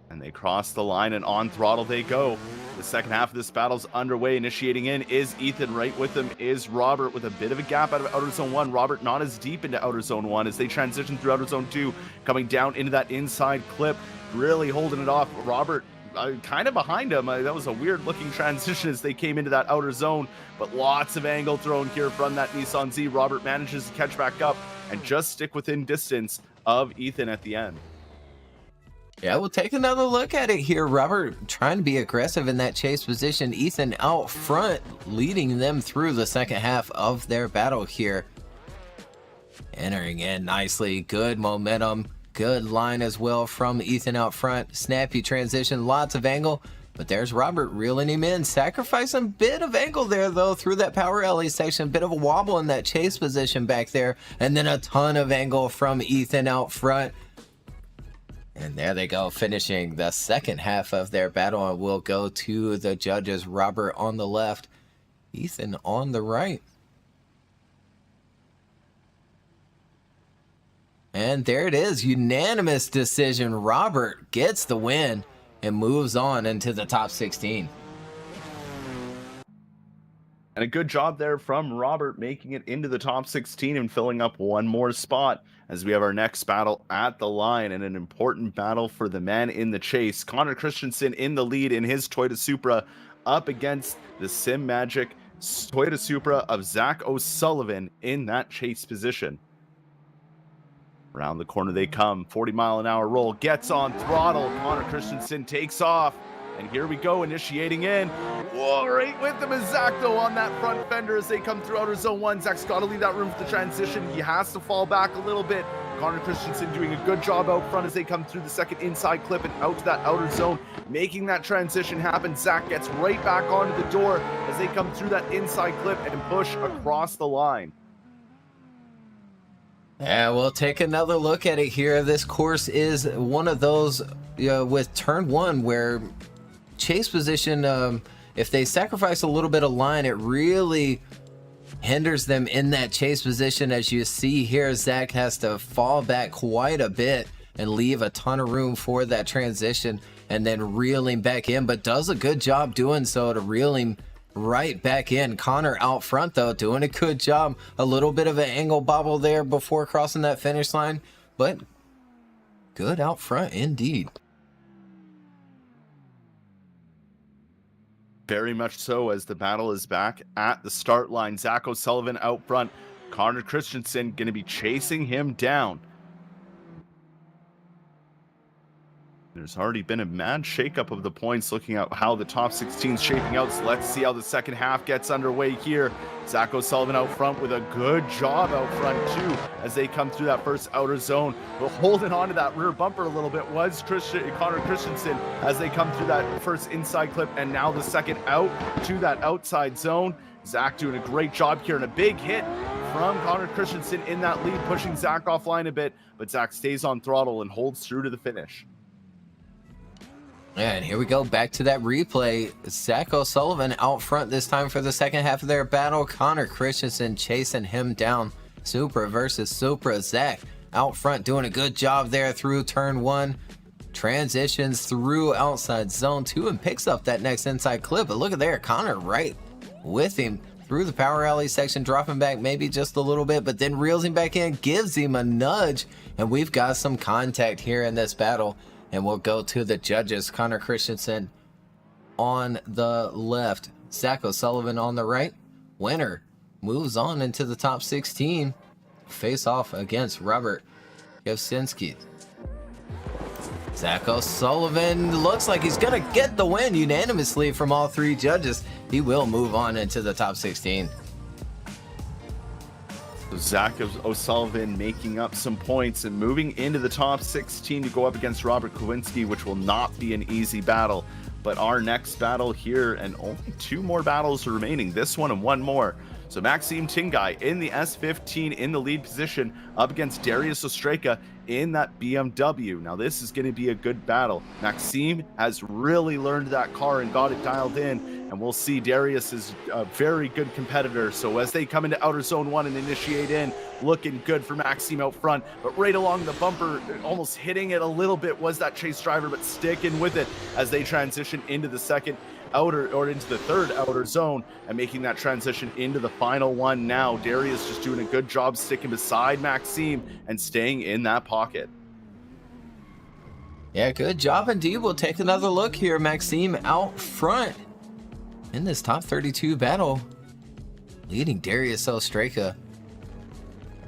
And they cross the line, and on throttle they go. The second half of this battle's underway. Initiating in is Ethan. Right with them is Robert, with a bit of a gap out of outer zone 1. Robert not as deep into outer zone 1 as they transition through outer zone 2, coming down into that inside clip, really holding it off. Robert kind of behind him. That was a weird looking transition as they came into that outer zone, but lots of angle thrown here from that Nissan Z. Robert manages to catch back up and just stick within distance of Ethan at the end. Yeah, we'll take another look at it here. Robert trying to be aggressive in that chase position. Ethan out front, leading them through the second half of their battle here. Entering in nicely. Good momentum. Good line as well from Ethan out front. Snappy transition. Lots of angle. But there's Robert reeling him in, sacrificing a bit of angle there though through that power alley section, bit of a wobble in that chase position back there, and then a ton of angle from Ethan out front. And there they go, finishing the second half of their battle, and we'll go to the judges. Robert on the left, Ethan on the right. And there it is, unanimous decision. Robert gets the win and moves on into the top 16. And a good job there from Robert, making it into the top 16 and filling up one more spot as we have our next battle at the line, and an important battle for the man in the chase. Connor Christensen in the lead in his Toyota Supra up against the Sim Magic Toyota Supra of Zach O'Sullivan in that chase position. Around the corner they come, 40-mile-an-hour roll, gets on throttle. Connor Christensen takes off. And here we go, initiating in. Whoa, right with them is Zach, though, on that front fender as they come through outer zone 1. Zach's got to leave that room for the transition. He has to fall back a little bit. Connor Christensen doing a good job out front as they come through the second inside clip and out to that outer zone, making that transition happen. Zach gets right back onto the door as they come through that inside clip and push across the line. Yeah, we'll take another look at it here. This course is one of those with turn 1 where chase position, if they sacrifice a little bit of line, it really hinders them in that chase position. As you see here, Zach has to fall back quite a bit and leave a ton of room for that transition and then reeling back in, but does a good job doing so to reel him right back in. Connor out front though, doing a good job. A little bit of an angle bobble there before crossing that finish line, but good out front indeed. Very much so, as the battle is back at the start line. Zach O'Sullivan out front. Connor Christensen going to be chasing him down. There's already been a mad shakeup of the points, looking at how the top 16 is shaping out. So let's see how the second half gets underway here. Zach O'Sullivan out front with a good job out front too as they come through that first outer zone. But holding on to that rear bumper a little bit was Connor Christensen as they come through that first inside clip and now the second out to that outside zone. Zach doing a great job here, and a big hit from Connor Christensen in that lead, pushing Zach offline a bit, but Zach stays on throttle and holds through to the finish. And here we go, back to that replay. Zach O'Sullivan out front this time for the second half of their battle. Connor Christensen chasing him down. Supra versus Supra. Zach out front doing a good job there through turn 1. Transitions through outside zone 2 and picks up that next inside clip. But look at there, Connor right with him through the power alley section, dropping back maybe just a little bit, but then reels him back in, gives him a nudge, and we've got some contact here in this battle. And we'll go to the judges. Connor Christensen on the left, Zach O'Sullivan on the right. Winner moves on into the top 16. Face off against Robert Kavinsky. Zach O'Sullivan looks like he's going to get the win unanimously from all 3 judges. He will move on into the top 16. Zach O'Sullivan making up some points and moving into the top 16 to go up against Robert Kavinsky, which will not be an easy battle. But our next battle here, and only 2 more battles remaining, this one and one more. So Maxime Tingai in the S15 in the lead position up against Darius Ostreka in that BMW. Now this is going to be a good battle. Maxime has really learned that car and got it dialed in, and we'll see Darius is a very good competitor. So as they come into outer zone 1 and initiate in, looking good for Maxime out front, but right along the bumper, almost hitting it a little bit was that chase driver, but sticking with it as they transition into the second outer, or into the third outer zone, and making that transition into the final one now. Darius just doing a good job sticking beside Maxime and staying in that pocket. Yeah, good job indeed. We'll take another look here. Maxime out front in this top 32 battle, leading Darius Ostreka.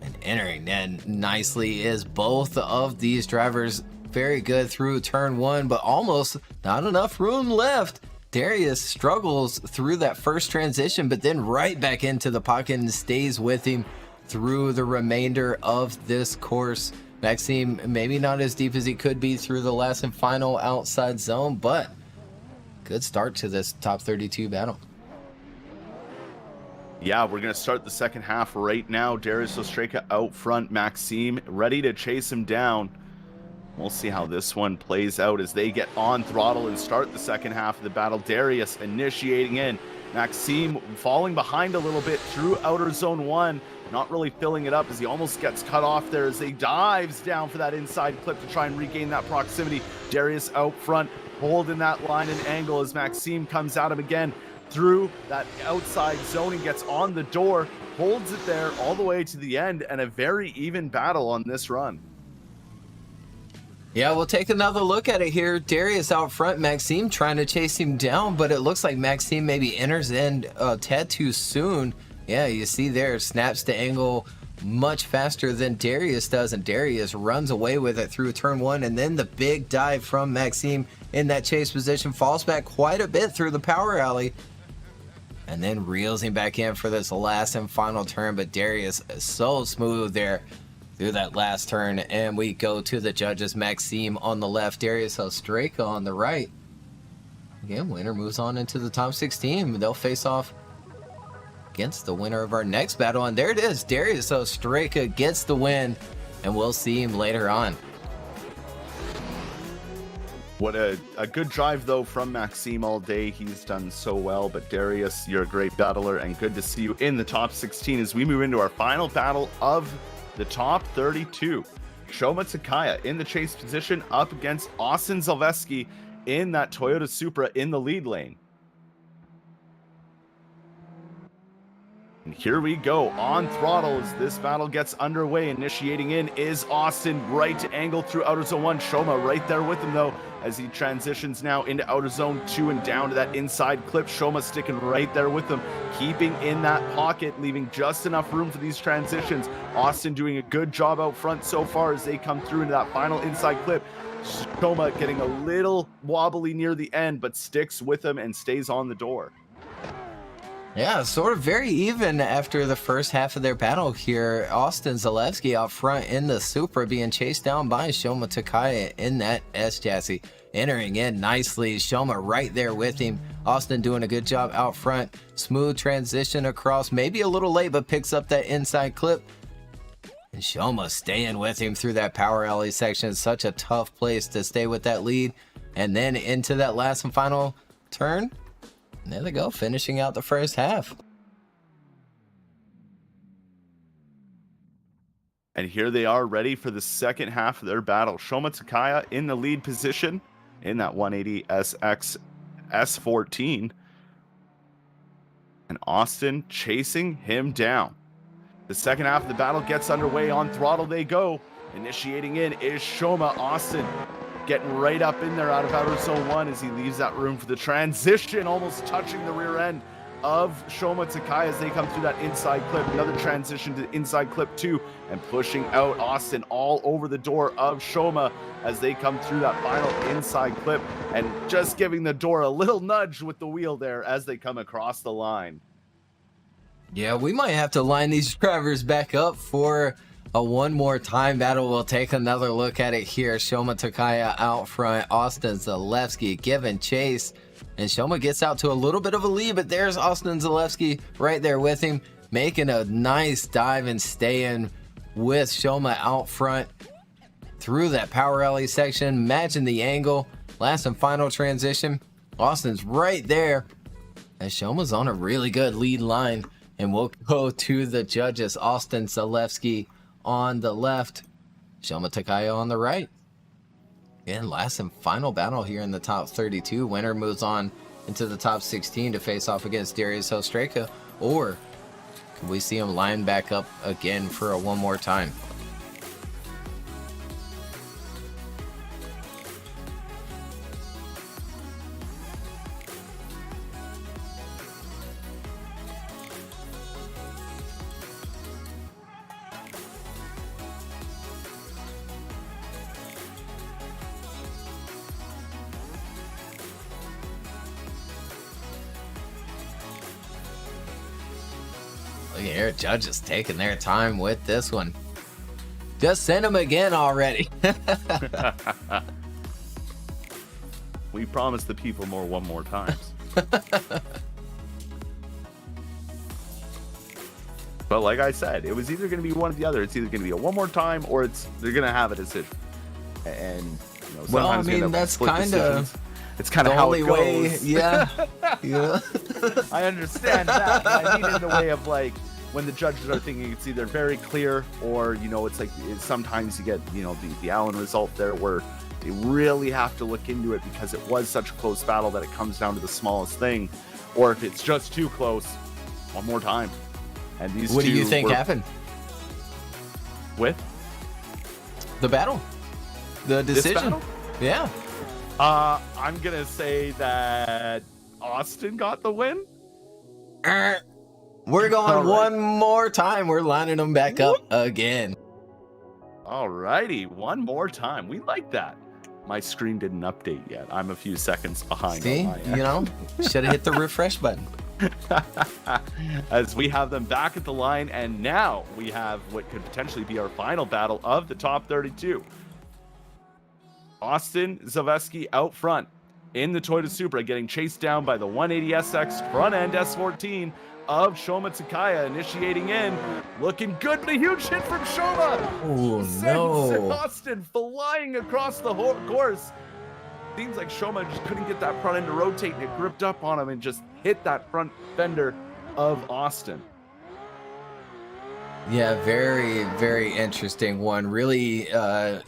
And entering in nicely is both of these drivers. Very good through turn 1, but almost not enough room left. Darius struggles through that first transition, but then right back into the pocket and stays with him through the remainder of this course. Maxime maybe not as deep as he could be through the last and final outside zone, but good start to this top 32 battle. Yeah, we're going to start the second half right now. Darius Ostreka out front. Maxime ready to chase him down. We'll see how this one plays out as they get on throttle and start the second half of the battle. Darius initiating in. Maxime falling behind a little bit through outer zone 1. Not really filling it up as he almost gets cut off there as he dives down for that inside clip to try and regain that proximity. Darius out front, holding that line and angle as Maxime comes at him again through that outside zone. He gets on the door, holds it there all the way to the end, and a very even battle on this run. Yeah, we'll take another look at it here. Darius out front, Maxime trying to chase him down, but it looks like Maxime maybe enters in a tad too soon. Yeah, you see there, snaps the angle much faster than Darius does, and Darius runs away with it through turn 1, and then the big dive from Maxime in that chase position, falls back quite a bit through the power alley, and then reels him back in for this last and final turn. But Darius is so smooth there through that last turn, and we go to the judges. Maxime on the left, Darius Ostreka on the right. Again, winner moves on into the top 16. They'll face off against the winner of our next battle, and there it is. Darius Ostreka gets the win, and we'll see him later on. What a good drive, though, from Maxime all day. He's done so well. But Darius, you're a great battler, and good to see you in the top 16 as we move into our final battle of the top 32. Shoma Takaya in the chase position up against Austin Silvestri in that Toyota Supra in the lead lane. And here we go on throttle as this battle gets underway. Initiating in is Austin, right to angle through outer zone 1. Shoma right there with him though as he transitions now into outer zone 2 and down to that inside clip. Shoma sticking right there with him, keeping in that pocket, leaving just enough room for these transitions. Austin doing a good job out front so far as they come through into that final inside clip. Shoma getting a little wobbly near the end, but sticks with him and stays on the door. Yeah, sort of very even after the first half of their battle here. Austin Zalewski out front in the Supra being chased down by Shoma Takaya in that S chassis. Entering in nicely, Shoma right there with him. Austin doing a good job out front. Smooth transition across, maybe a little late, but picks up that inside clip. And Shoma staying with him through that power alley section. Such a tough place to stay with that lead. And then into that last and final turn. There they go, finishing out the first half. And here they are ready for the second half of their battle. Shoma Takaya in the lead position in that 180 SX S14. And Austin chasing him down. The second half of the battle gets underway. On throttle they go. Initiating in is Shoma. Austin getting right up in there out of outer zone 1 as he leaves that room for the transition, almost touching the rear end of Shoma Takaya as they come through that inside clip. Another transition to inside clip 2 and pushing out Austin all over the door of Shoma as they come through that final inside clip and just giving the door a little nudge with the wheel there as they come across the line. Yeah, we might have to line these drivers back up for a one more time battle. We'll take another look at it here. Shoma Takaya out front, Austin Zalewski giving chase, and Shoma gets out to a little bit of a lead, but there's Austin Zalewski right there with him, making a nice dive and staying with Shoma out front through that power alley section, matching the angle. Last and final transition, Austin's right there, and Shoma's on a really good lead line. And we'll go to the judges. Austin Zalewski on the left, Shoma Takaya on the right. And last and final battle here in the top 32. Winner moves on into the top 16 to face off against Darius Ostreka, or can we see him line back up again for a one more time? Look at here, judges taking their time with this one. Just send him again already. We promised the people more one more times. But like I said, it was either going to be one or the other. It's either going to be a one more time or they're going to have a decision. And you know, Well, I sometimes mean, that's kind of it's kind of how it goes. Yeah. Yeah. I understand that. But I mean, in the way of like when the judges are thinking it's either very clear or, you know, it's like sometimes you get, you know, the Allen result there where they really have to look into it because it was such a close battle that it comes down to the smallest thing. Or if it's just too close, one more time. And these What do you think happened with the battle? The decision? Battle? Yeah. I'm gonna say that Austin got the win. We're going one more time. We're lining them back up again. Alrighty, one more time. We like that. My screen didn't update yet. I'm a few seconds behind. See, you know, should have hit the refresh button. As we have them back at the line, and now we have what could potentially be our final battle of the top 32. Austin Zaleski out front in the Toyota Supra, getting chased down by the 180SX front end S14 of Shoma Takaya, initiating in, looking good, but a huge hit from Shoma. Oh Sends no! Austin flying across the course. Seems like Shoma just couldn't get that front end to rotate, and it gripped up on him and just hit that front fender of Austin. Yeah, very, very interesting one. Really,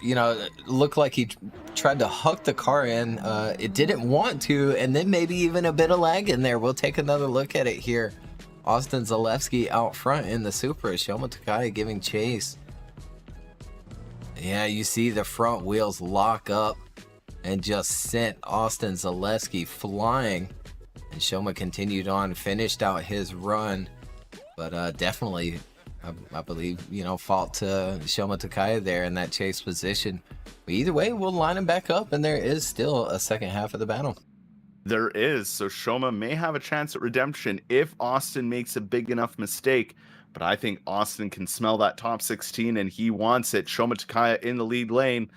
you know, looked like he tried to huck the car in. It didn't want to, and then maybe even a bit of lag in there. We'll take another look at it here. Austin Zaleski out front in the Supra. Shoma Takaya giving chase. Yeah, you see the front wheels lock up and just sent Austin Zaleski flying. And Shoma continued on, finished out his run. But definitely, I believe, you know, fault to Shoma Takaya there in that chase position. But either way, we'll line him back up, and there is still a second half of the battle. There is, so Shoma may have a chance at redemption if Austin makes a big enough mistake. But I think Austin can smell that top 16, and he wants it. Shoma Takaya in the lead lane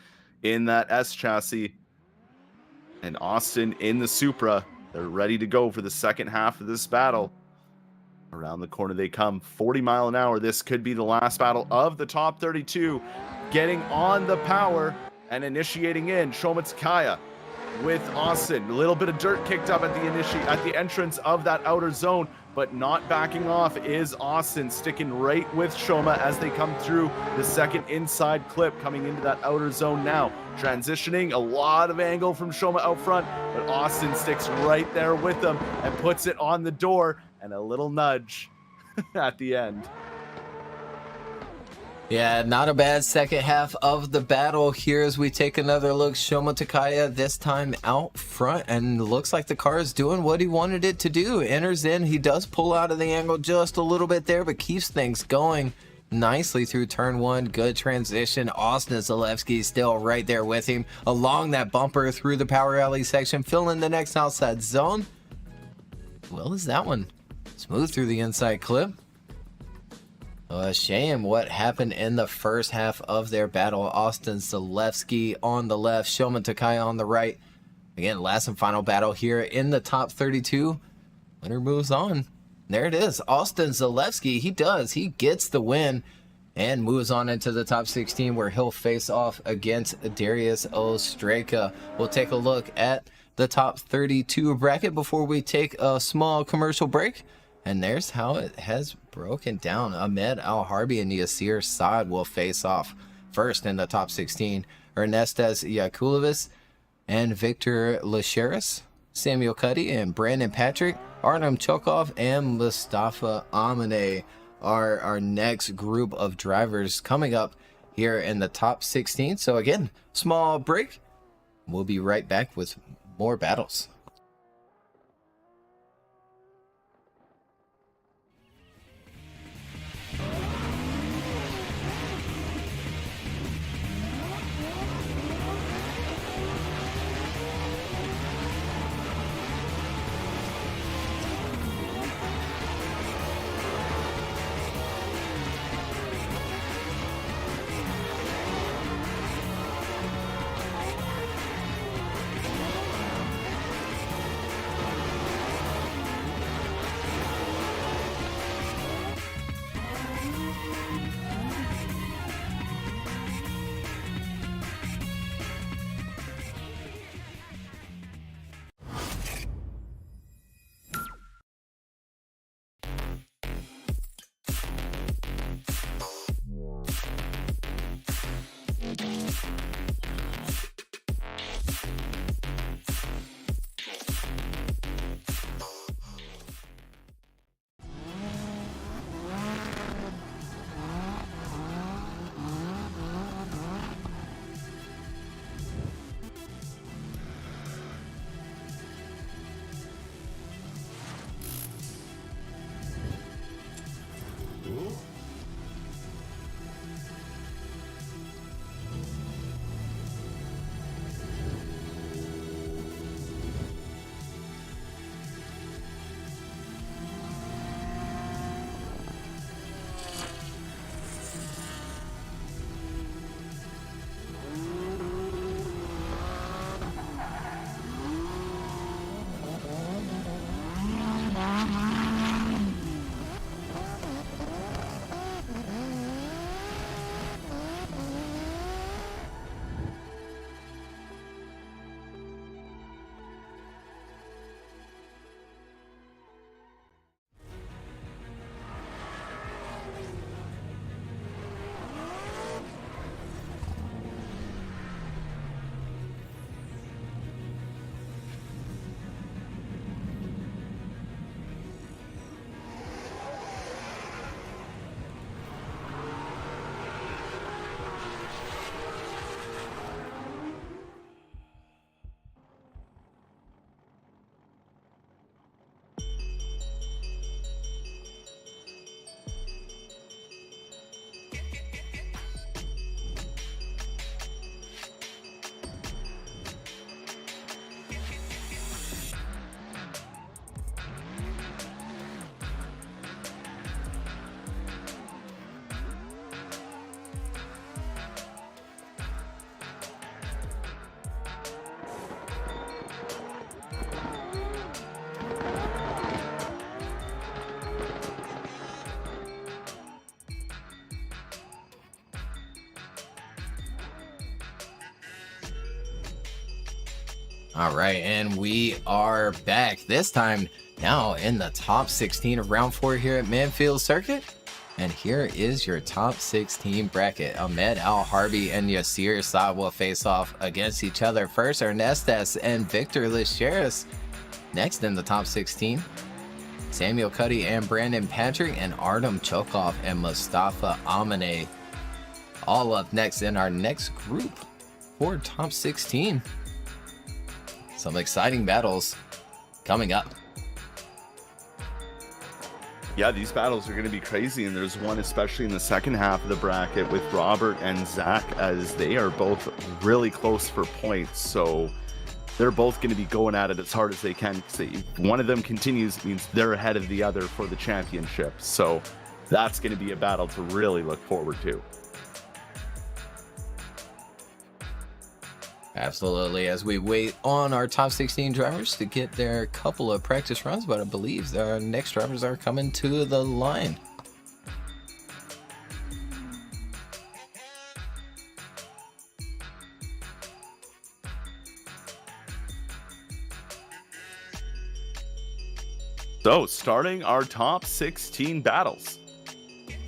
in that S chassis. And Austin in the Supra. They're ready to go for the second half of this battle. Around the corner they come, 40 mile an hour. This could be the last battle of the top 32. Getting on the power and initiating in, Shoma Takaya with Austin. A little bit of dirt kicked up at the entrance of that outer zone, but not backing off is Austin, sticking right with Shoma as they come through the second inside clip, coming into that outer zone now. Transitioning, a lot of angle from Shoma out front, but Austin sticks right there with them and puts it on the door, and a little nudge at the end. Yeah, not a bad second half of the battle here as we take another look. Shoma Takaya this time out front, and looks like the car is doing what he wanted it to do. Enters in, he does pull out of the angle just a little bit there, but keeps things going nicely through turn one. Good transition. Austin Zaleski still right there with him along that bumper through the power alley section, filling the next outside zone. Well, is that one smooth through the inside clip? A shame what happened in the first half of their battle. Austin Zaleski on the left, Shoma Takaya on the right. Again, last and final battle here in the top 32. Winner moves on. There it is. Austin Zaleski, he gets the win and moves on into the top 16 where he'll face off against Darius Ostreka. We'll take a look at the top 32 bracket before we take a small commercial break. And there's how it has broken down. Ahmed Al-Harvey and Yasir Sawad will face off first in the top 16. Ernestas Yakubilis and Victor Lacharis, Samuel Cuddy and Brandon Patrick, Artem Chokov and Mustafa Amane are our next group of drivers coming up here in the top 16. So again, small break. We'll be right back with more battles. All right, and we are back. This time now in the top 16 of round 4 here at Manfeild Circuit. And here is your top 16 bracket. Ahmed Al-Harvey and Yasir Saad will face off against each other. First, Ernestes and Victor Lacharis. Next in the top 16, Samuel Cuddy and Brandon Patrick, and Artem Chokov and Mustafa Amane. All up next in our next group for top 16. Some exciting battles coming up. Yeah, these battles are going to be crazy, and there's one especially in the second half of the bracket with Robert and Zach, as they are both really close for points. So they're both going to be going at it as hard as they can. If one of them continues, it means they're ahead of the other for the championship. So that's going to be a battle to really look forward to. Absolutely, as we wait on our top 16 drivers to get their couple of practice runs, but I believe our next drivers are coming to the line. So, starting our top 16 battles.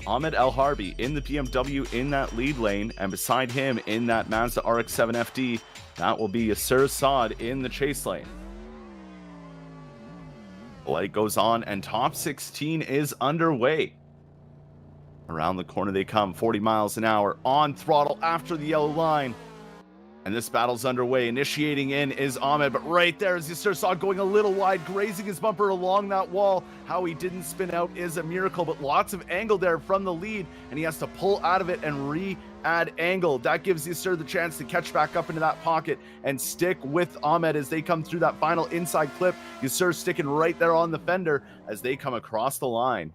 Ahmed Al-Harvey in the BMW in that lead lane, and beside him in that Mazda RX-7 FD, that will be Yasir Saad in the chase lane. The light goes on, and top 16 is underway. Around the corner they come, 40 miles an hour, on throttle after the yellow line. And this battle's underway. Initiating in is Ahmed, but right there is Yasir Saad going a little wide, grazing his bumper along that wall. How he didn't spin out is a miracle, but lots of angle there from the lead, and he has to pull out of it and re-add angle. That gives Yasir the chance to catch back up into that pocket and stick with Ahmed as they come through that final inside clip. Yasir sticking right there on the fender as they come across the line.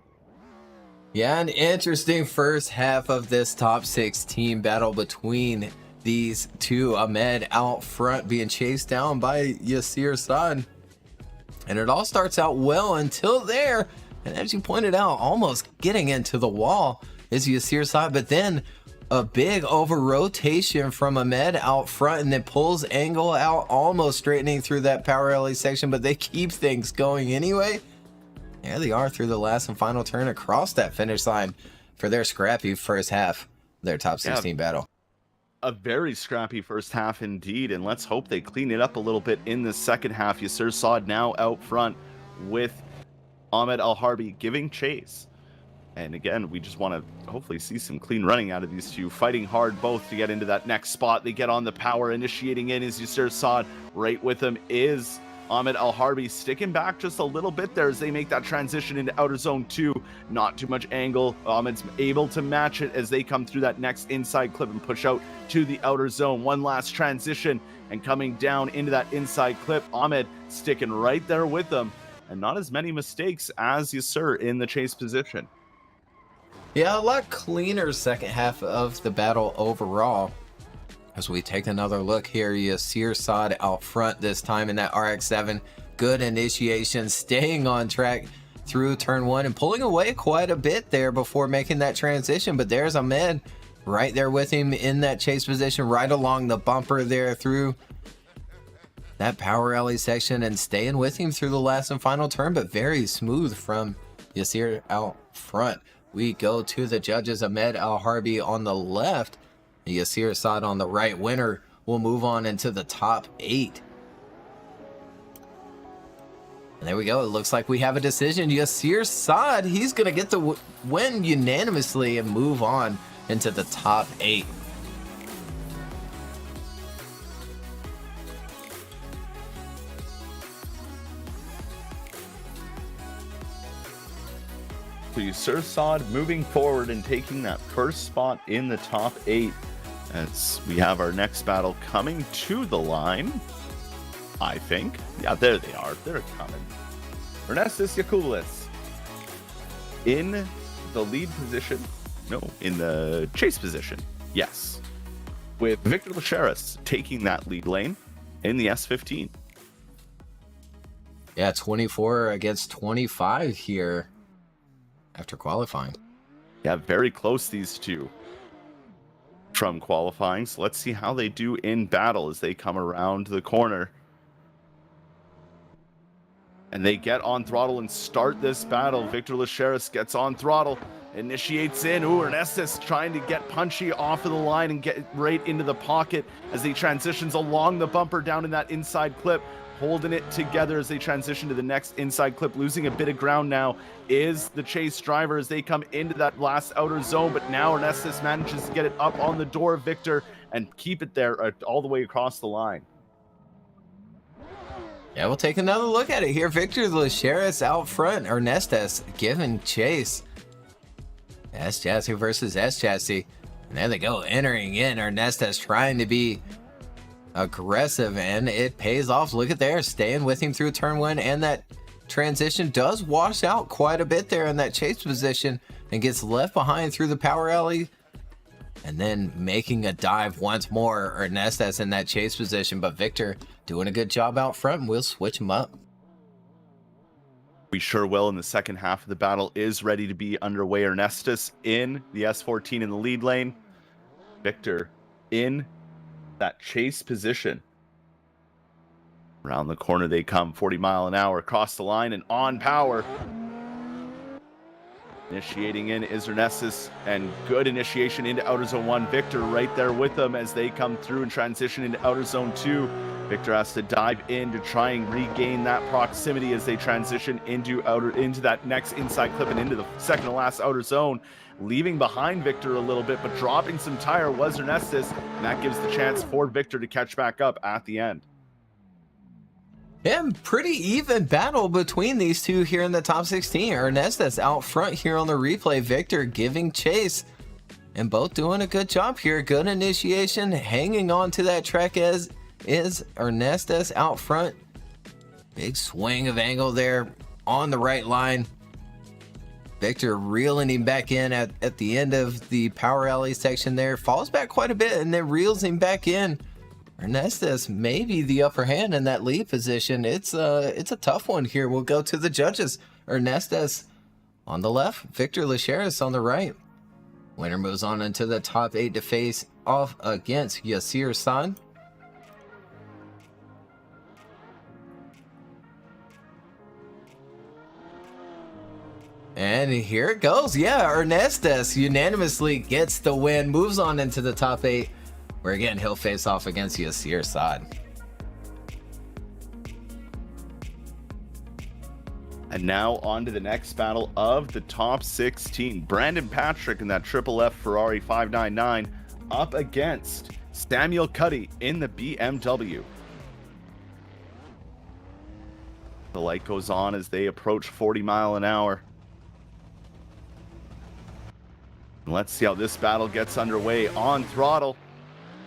Yeah, an interesting first half of this top 16 battle between these two. Ahmed out front being chased down by Yasir Saad. And it all starts out well until there. And as you pointed out, almost getting into the wall is Yasir Saad. But then a big over rotation from Ahmed out front, and then pulls angle out, almost straightening through that power alley section. But they keep things going anyway. There they are through the last and final turn across that finish line for their scrappy first half of their top 16 battle. A very scrappy first half indeed, and let's hope they clean it up a little bit in the second half. Yasir Saad now out front with Ahmed Al-Harvey giving chase. And again, we just want to hopefully see some clean running out of these two, fighting hard both to get into that next spot. They get on the power. Initiating in is Yasir Saad. Right with them is Ahmed Al-Harvey, sticking back just a little bit there as they make that transition into outer zone 2. Not too much angle. Ahmed's able to match it as they come through that next inside clip and push out to the outer zone. One last transition and coming down into that inside clip. Ahmed sticking right there with them, and not as many mistakes as Yasir in the chase position. Yeah, a lot cleaner second half of the battle overall. As we take another look here, Yasir Saad out front this time in that RX-7. Good initiation, staying on track through turn 1 and pulling away quite a bit there before making that transition. But there's Ahmed right there with him in that chase position, right along the bumper there through that power alley section, and staying with him through the last and final turn, but very smooth from Yasir out front. We go to the judges. Ahmed Al-Harvey on the left, Yasir Saad on the right. Winner will move on into the top 8. And there we go. It looks like we have a decision. Yasir Saad, he's going to get the win unanimously and move on into the top 8. So Yasir Saad moving forward and taking that first spot in the top 8. As we have our next battle coming to the line, I think. Yeah, there they are. They're coming. Ernestes Yakubilis in the lead position. No, in the chase position. Yes. With Victor Lacharis taking that lead lane in the S15. Yeah, 24 against 25 here after qualifying. Yeah, very close, these two from qualifying. So let's see how they do in battle as they come around the corner. And they get on throttle and start this battle. Victor Lacharis gets on throttle, initiates in. Ooh, Ernestus trying to get punchy off of the line and get right into the pocket as he transitions along the bumper down in that inside clip, holding it together as they transition to the next inside clip. Losing a bit of ground now is the chase driver as they come into that last outer zone, but now Ernestus manages to get it up on the door of Victor and keep it there all the way across the line. Yeah, we'll take another look at it here. Victor Lacharis out front. Ernestus giving chase. S-Chassis versus S-Chassis. And there they go, entering in. Ernestus trying to be aggressive, and it pays off. Look at there, staying with him through turn one, and that transition does wash out quite a bit there in that chase position and gets left behind through the power alley. And then making a dive once more. Ernestus in that chase position, but Victor doing a good job out front, and we'll switch him up. We sure will, and the second half of the battle is ready to be underway. Ernestus in the S14 in the lead lane. Victor in that chase position. Around the corner they come, 40 mile an hour across the line and on power. Initiating in is Ernestus, and good initiation into outer zone 1. Victor right there with them as they come through and transition into outer zone 2. Victor has to dive in to try and regain that proximity as they transition into that next inside clip and into the second to last outer zone. Leaving behind Victor a little bit, but dropping some tire was Ernestus, and that gives the chance for Victor to catch back up at the end. Yeah, pretty even battle between these two here in the top 16. Ernestus out front here on the replay. Victor giving chase, and both doing a good job here. Good initiation, hanging on to that track as is Ernestus out front. Big swing of angle there on the right line. Victor reeling him back in at the end of the power alley section there. Falls back quite a bit and then reels him back in. Ernestus maybe the upper hand in that lead position. It's a tough one here. We'll go to the judges. Ernestus on the left, Victor Lacharis on the right. Winner moves on into the top 8 to face off against Yasir San. And here it goes. Yeah, Ernestus unanimously gets the win, moves on into the top 8, where again he'll face off against Yasir Sawad. And now on to the next battle of the top 16. Brandon Patrick in that Triple F Ferrari 599 up against Samuel Cuddy in the BMW. The light goes on as they approach 40 mile an hour. And let's see how this battle gets underway. On throttle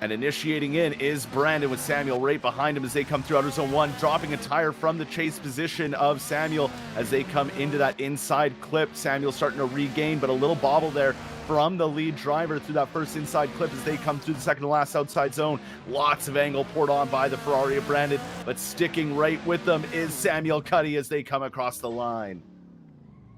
and initiating in is Brandon with Samuel right behind him as they come through outer zone 1, dropping a tire from the chase position of Samuel as they come into that inside clip. Samuel starting to regain, but a little bobble there from the lead driver through that first inside clip as they come through the second to last outside zone. Lots of angle poured on by the Ferrari of Brandon, but sticking right with them is Samuel Cuddy as they come across the line.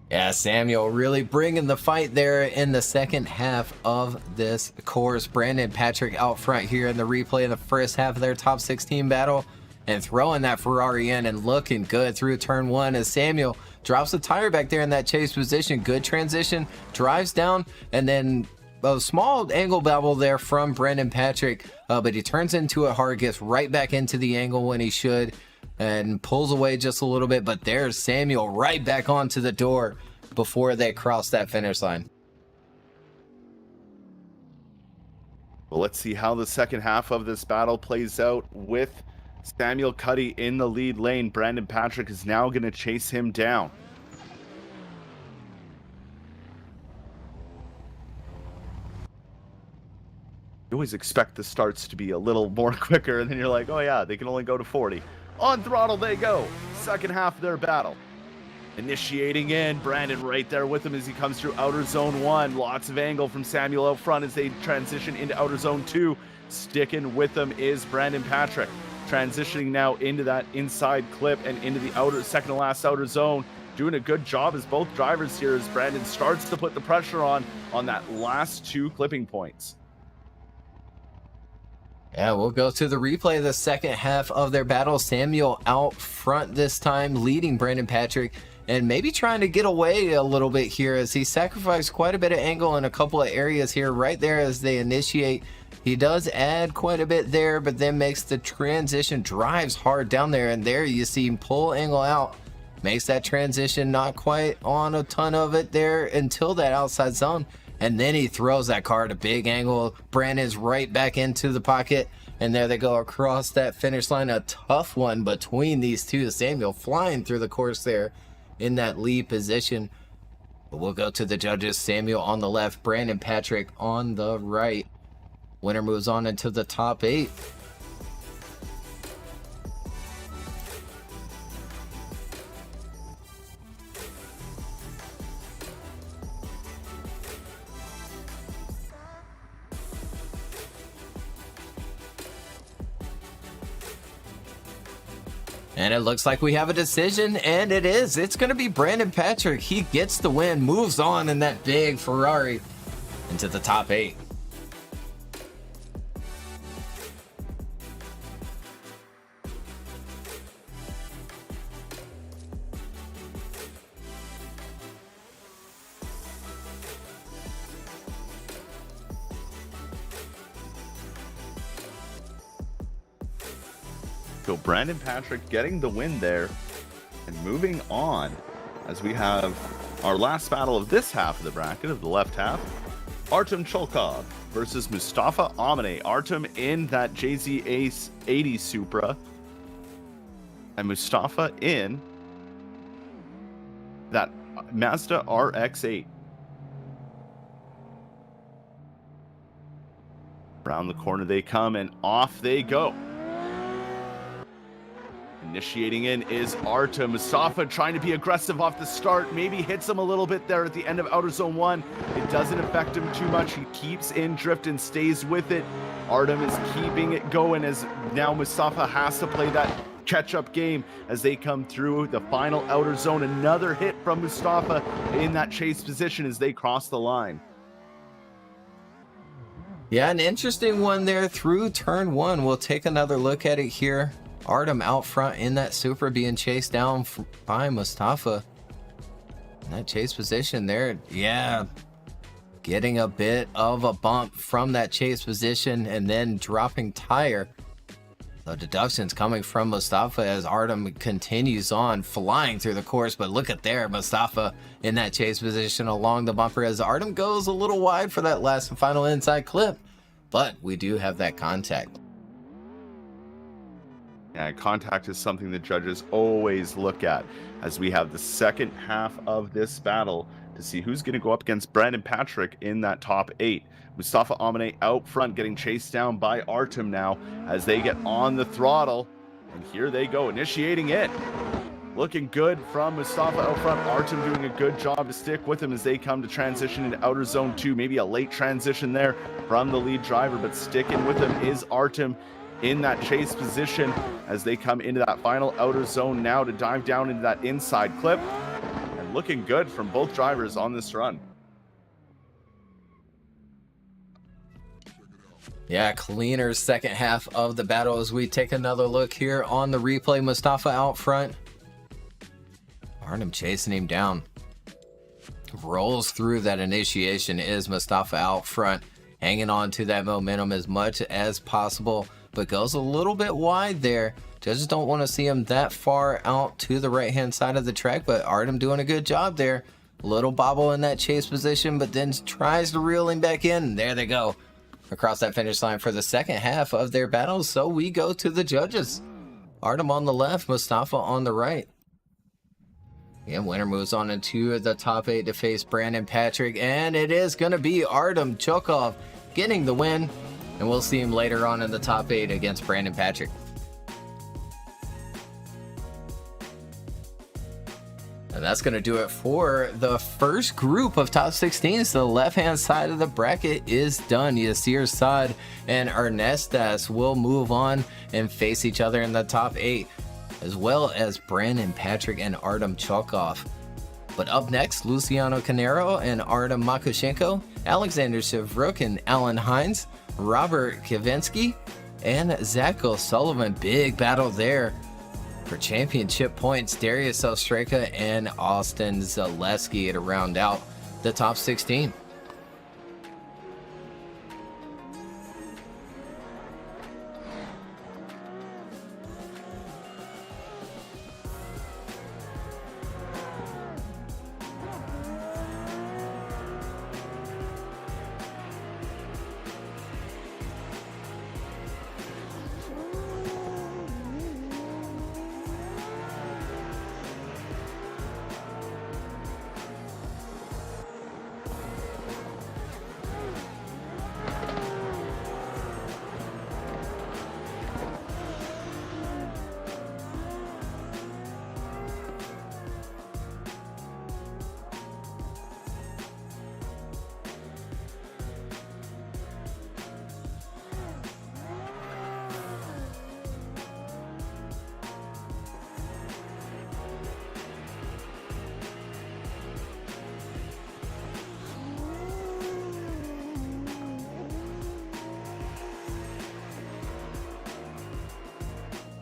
Yeah, Samuel really bringing the fight there in the second half of this course. Brandon Patrick out front here in the replay in the first half of their top 16 battle and throwing that Ferrari in and looking good through turn 1 as Samuel drops the tire back there in that chase position. Good transition, drives down, and then a small angle babble there from Brandon Patrick, but he turns into it hard, gets right back into the angle when he should, and pulls away just a little bit, but there's Samuel right back onto the door before they cross that finish line. Well, let's see how the second half of this battle plays out with Samuel Cuddy in the lead lane. Brandon Patrick is now going to chase him down. You always expect the starts to be a little more quicker, and then you're like, oh yeah, they can only go to 40. On throttle they go. Second half of their battle. Initiating in, Brandon right there with him as he comes through outer zone 1. Lots of angle from Samuel out front as they transition into outer zone 2. Sticking with them is Brandon Patrick. Transitioning now into that inside clip and into the outer second to last outer zone. Doing a good job as both drivers here as Brandon starts to put the pressure on that last 2 clipping points. Yeah, we'll go to the replay of the second half of their battle. Samuel out front this time, leading Brandon Patrick, and maybe trying to get away a little bit here as he sacrificed quite a bit of angle in a couple of areas here right there as they initiate. He does add quite a bit there, but then makes the transition, drives hard down there, and there you see him pull angle out, makes that transition, not quite on a ton of it there until that outside zone. And then he throws that car at a big angle. Brandon's right back into the pocket. And there they go across that finish line. A tough one between these two. Samuel flying through the course there in that lead position. But we'll go to the judges. Samuel on the left. Brandon Patrick on the right. Winner moves on into the top 8. And it looks like we have a decision, and it is. It's going to be Brandon Patrick. He gets the win, moves on in that big Ferrari into the top 8. So Brandon Patrick getting the win there and moving on as we have our last battle of this half of the bracket, of the left half. Artem Chokov versus Mustafa Amane. Artem in that JZ Ace 80 Supra and Mustafa in that Mazda RX-8. Around the corner they come and off they go. Initiating in is Artem. Mustafa trying to be aggressive off the start. Maybe hits him a little bit there at the end of outer zone 1. It doesn't affect him too much. He keeps in drift and stays with it. Artem is keeping it going as now Mustafa has to play that catch-up game as they come through the final outer zone. Another hit from Mustafa in that chase position as they cross the line. Yeah, an interesting one there through turn 1. We'll take another look at it here. Artem out front in that Supra being chased down by Mustafa. In that chase position there, yeah, getting a bit of a bump from that chase position and then dropping tire. The deductions coming from Mustafa as Artem continues on flying through the course, but look at there, Mustafa in that chase position along the bumper as Artem goes a little wide for that last and final inside clip, but we do have that contact. Yeah, contact is something the judges always look at as we have the second half of this battle to see who's going to go up against Brandon Patrick in that top 8. Mustafa Amane out front getting chased down by Artem now as they get on the throttle. And here they go, initiating it. Looking good from Mustafa out front. Artem doing a good job to stick with him as they come to transition into outer zone 2. Maybe a late transition there from the lead driver, but sticking with him is Artem in that chase position as they come into that final outer zone now to dive down into that inside clip. And looking good from both drivers on this run. Yeah, cleaner second half of the battle as we take another look here on the replay. Mustafa out front. Artem chasing him down. Rolls through that initiation is Mustafa out front, hanging on to that momentum as much as possible, but goes a little bit wide there. Judges don't want to see him that far out to the right-hand side of the track, but Artem doing a good job there. Little bobble in that chase position, but then tries to reel him back in. And there they go across that finish line for the second half of their battle. So we go to the judges. Artem on the left, Mustafa on the right. And winner moves on into the top 8 to face Brandon Patrick, and it is going to be Artem Chokov getting the win. And we'll see him later on in the top 8 against Brandon Patrick. And that's going to do it for the first group of top 16. So the left-hand side of the bracket is done. Yasir Saad and Ernestas will move on and face each other in the top 8, as well as Brandon Patrick and Artem Chokov. But up next, Luciano Canero and Artem Makushenko, Alexander Severook and Alan Hines, Robert Kavinsky, and Zachary Sullivan. Big battle there for championship points. Darius Ostreka and Austin Zaleski to round out the top 16.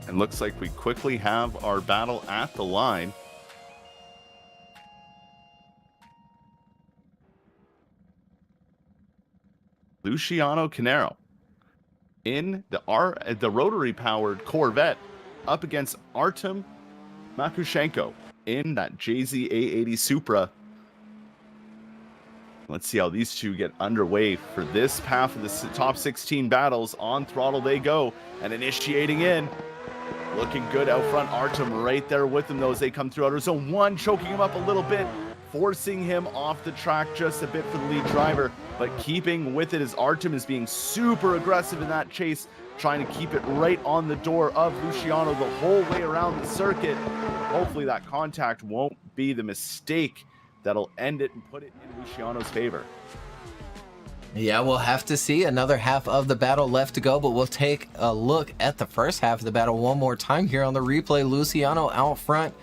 And looks like we quickly have our battle at the line. Luciano Canero in the rotary powered Corvette up against Artem Makushenko in that JZ A80 Supra. Let's see how these two get underway for this half of the top 16 battles. On throttle they go, and initiating in. Looking good out front. Artem right there with him, though, as they come through outer zone one, choking him up a little bit, forcing him off the track just a bit for the lead driver, but keeping with it as Artem is being super aggressive in that chase, trying to keep it right on the door of Luciano the whole way around the circuit. Hopefully that contact won't be the mistake that'll end it and put it in Luciano's favor. Yeah, we'll have to see. Another half of the battle left to go, but we'll take a look at the first half of the battle one more time here on the replay. Luciano out front,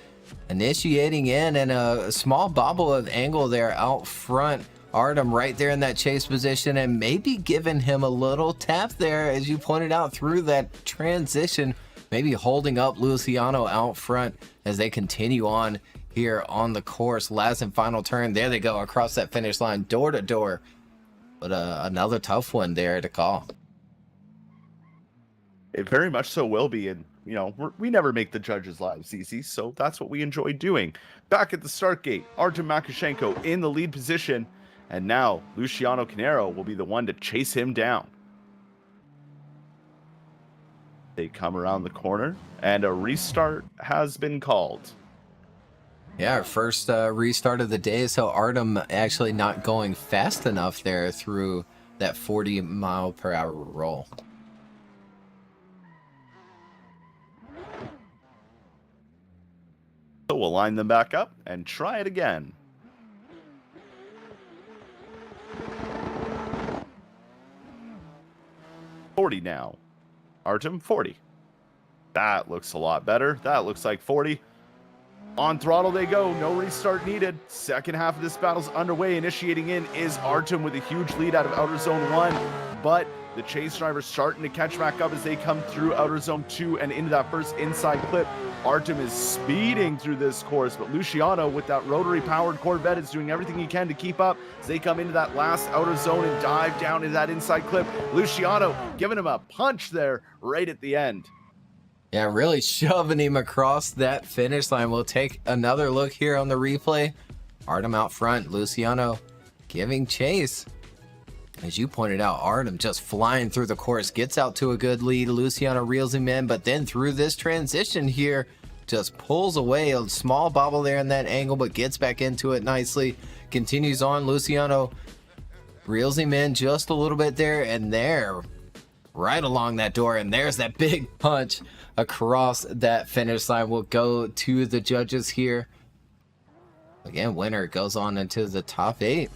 initiating in, and a small bobble of angle there out front. Artem right there in that chase position, and maybe giving him a little tap there, as you pointed out, through that transition, maybe holding up Luciano out front as they continue on here on the course. Last and final turn. There they go across that finish line, door to door. But another tough one there to call. It very much so will be, and you know, we never make the judges' lives easy, so that's what we enjoy doing. Back at the start gate, Artem Makushenko in the lead position, and now Luciano Canero will be the one to chase him down. They come around the corner, and a restart has been called. Yeah, our first restart of the day, so Artem actually not going fast enough there through that 40-mile-per-hour roll. So we'll line them back up and try it again. $40 now. Artem, 40. That looks a lot better. That looks like 40. On throttle they go, no restart needed. Second half of this battle's underway. Initiating in is Artem with a huge lead out of outer zone 1, but the chase driver starting to catch back up as they come through outer zone 2 and into that first inside clip. Artem is speeding through this course, but Luciano with that rotary powered Corvette is doing everything he can to keep up as they come into that last outer zone and dive down into that inside clip. Luciano giving him a punch there right at the end. Yeah, really shoving him across that finish line. We'll take another look here on the replay. Artem out front, Luciano giving chase. As you pointed out, Artem just flying through the course, gets out to a good lead. Luciano reels him in, but then through this transition here, just pulls away. A small bobble there in that angle, but gets back into it nicely. Continues on. Luciano reels him in just a little bit there, and there, right along that door, and there's that big punch across that finish line. Will go to the judges here. Again, winner goes on into the top 8.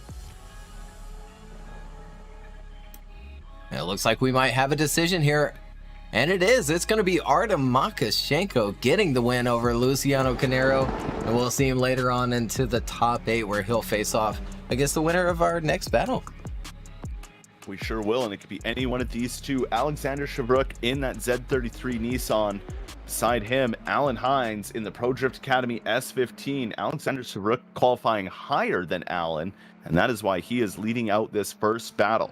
It looks like we might have a decision here, and it is. It's going to be Artem Makushenko getting the win over Luciano Canero, and we'll see him later on into the top 8 where he'll face off against the winner of our next battle. We sure will, and it could be any one of these two. Alexander Severook in that Z33 Nissan. Beside him, Alan Hines in the Pro Drift Academy S15. Alexander Severook qualifying higher than Alan, and that is why he is leading out this first battle.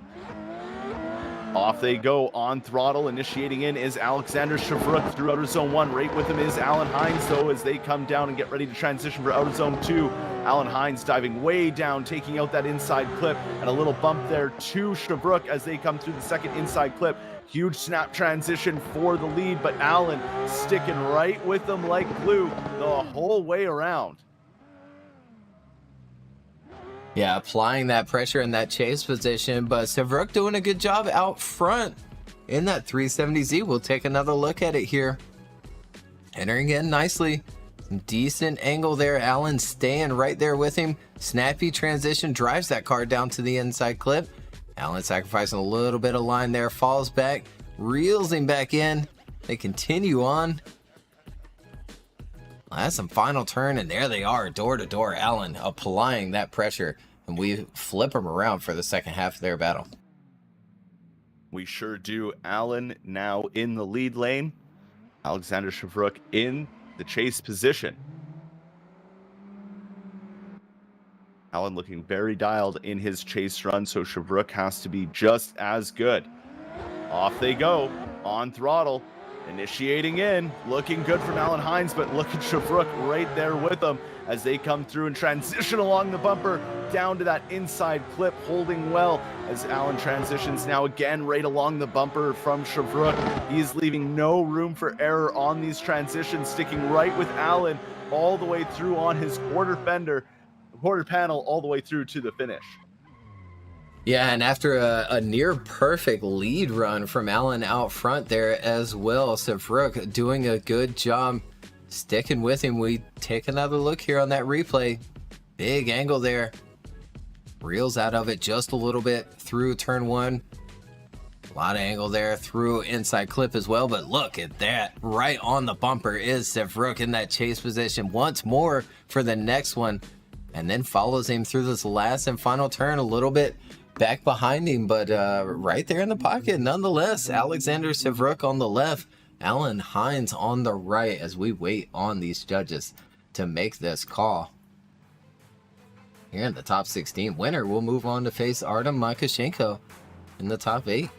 Off they go on throttle. Initiating in is Alexander Severook through outer zone 1. Right with him is Alan Hines, though, as they come down and get ready to transition for outer zone 2. Alan Hines diving way down, taking out that inside clip, and a little bump there to Severook as they come through the second inside clip. Huge snap transition for the lead, but Alan sticking right with them like glue the whole way around. Yeah, applying that pressure in that chase position, but Severook doing a good job out front in that 370Z. We'll take another look at it here. Entering in nicely. Decent angle there. Alan staying right there with him. Snappy transition, drives that car down to the inside clip. Alan sacrificing a little bit of line there, falls back, reels him back in. They continue on. That's some final turn, and there they are, door to door. Alan applying that pressure, and we flip them around for the second half of their battle. We sure do. Alan now in the lead lane. Alexander Severook in the chase position. Alan looking very dialed in his chase run, so Severook has to be just as good. Off they go on throttle. Initiating in, looking good from Alan Hines, but look at Severook right there with them as they come through and transition along the bumper down to that inside clip, holding well as Alan transitions now again right along the bumper from Severook. He's leaving no room for error on these transitions, sticking right with Alan all the way through on his quarter panel, all the way through to the finish. Yeah, and after a near perfect lead run from Alan out front there as well, Severook doing a good job sticking with him. We take another look here on that replay. Big angle there. Reels out of it just a little bit through turn 1. A lot of angle there through inside clip as well, but look at that. Right on the bumper is Severook in that chase position once more for the next one, and then follows him through this last and final turn a little bit back behind him, but right there in the pocket nonetheless. Alexander Severook on the left, Alan Hines on the right, as we wait on these judges to make this call. Here in the top 16, winner will move on to face Artem Makushenko in the top 8.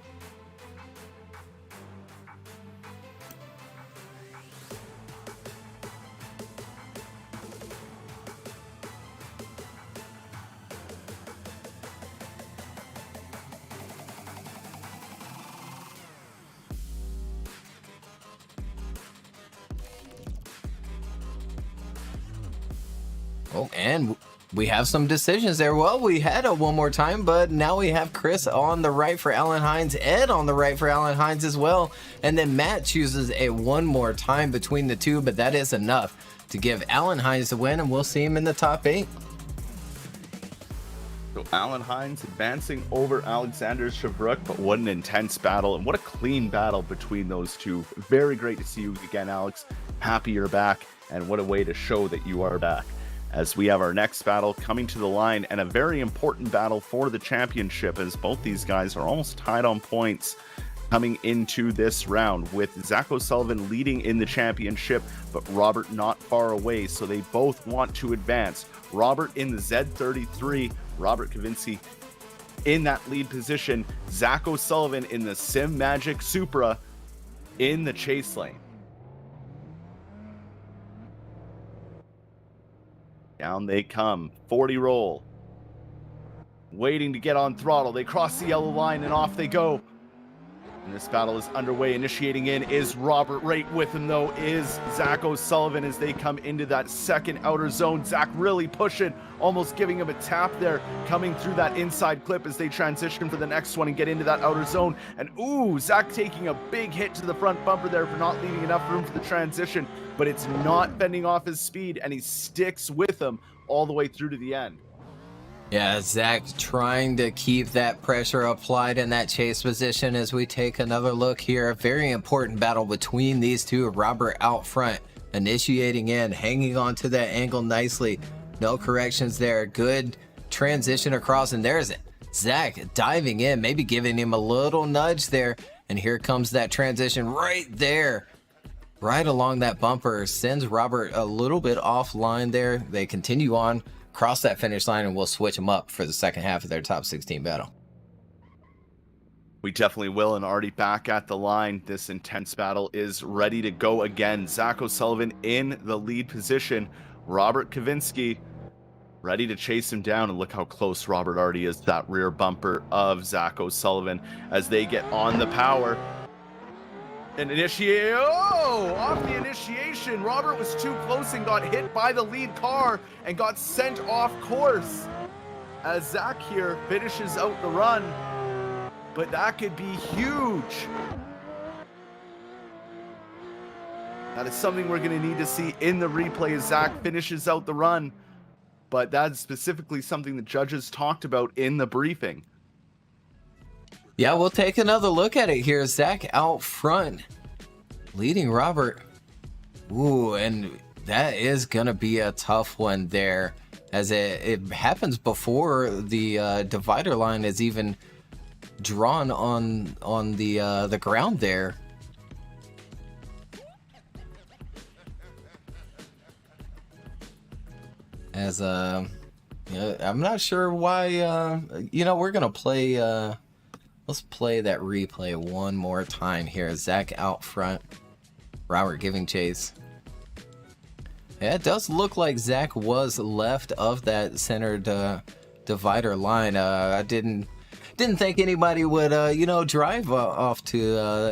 Oh, and we have some decisions there. Well, we had a one more time, but now we have Chris on the right for Alan Hines, Ed on the right for Alan Hines as well. And then Matt chooses a one more time between the two, but that is enough to give Alan Hines the win, and we'll see him in the top 8. So Alan Hines advancing over Alexander Severook, but what an intense battle, and what a clean battle between those two. Very great to see you again, Alex. Happy you're back, and what a way to show that you are back. As we have our next battle coming to the line, and a very important battle for the championship, as both these guys are almost tied on points coming into this round, with Zach O'Sullivan leading in the championship, but Robert not far away, so they both want to advance. Robert in the Z33, Robert Kavinsky in that lead position, Zach O'Sullivan in the Sim Magic Supra in the chase lane. Down they come, 40 roll. Waiting to get on throttle. They cross the yellow line and off they go. And this battle is underway. Initiating in is Robert. Right with him, though, is Zach O'Sullivan as they come into that second outer zone. Zach really pushing, almost giving him a tap there, coming through that inside clip as they transition for the next one and get into that outer zone. And ooh, Zach taking a big hit to the front bumper there for not leaving enough room for the transition, but it's not fending off his speed, and he sticks with him all the way through to the end. Yeah, Zach trying to keep that pressure applied in that chase position as we take another look here. A very important battle between these two. Robert out front, initiating in, hanging on to that angle nicely. No corrections there. Good transition across, and there's Zach diving in, maybe giving him a little nudge there. And here comes that transition right there. Right along that bumper, sends Robert a little bit offline there. They continue on, cross that finish line, and we'll switch them up for the second half of their top 16 battle. We definitely will, and already back at the line. This intense battle is ready to go again. Zach O'Sullivan in the lead position. Robert Kavinsky ready to chase him down, and look how close Robert already is to that rear bumper of Zach O'Sullivan as they get on the power. And initiate, off the initiation. Robert was too close and got hit by the lead car and got sent off course as Zach here finishes out the run. But that could be huge. That is something we're going to need to see in the replay as Zach finishes out the run. But that's specifically something the judges talked about in the briefing. Yeah, we'll take another look at it here. Zach out front, leading Robert. Ooh, and that is going to be a tough one there, as it happens before the divider line is even drawn on the ground there. As I'm not sure why we're gonna play let's play that replay one more time here. Zach out front, Robert giving chase. Yeah, it does look like Zach was left of that centered divider line. I didn't think anybody would drive off to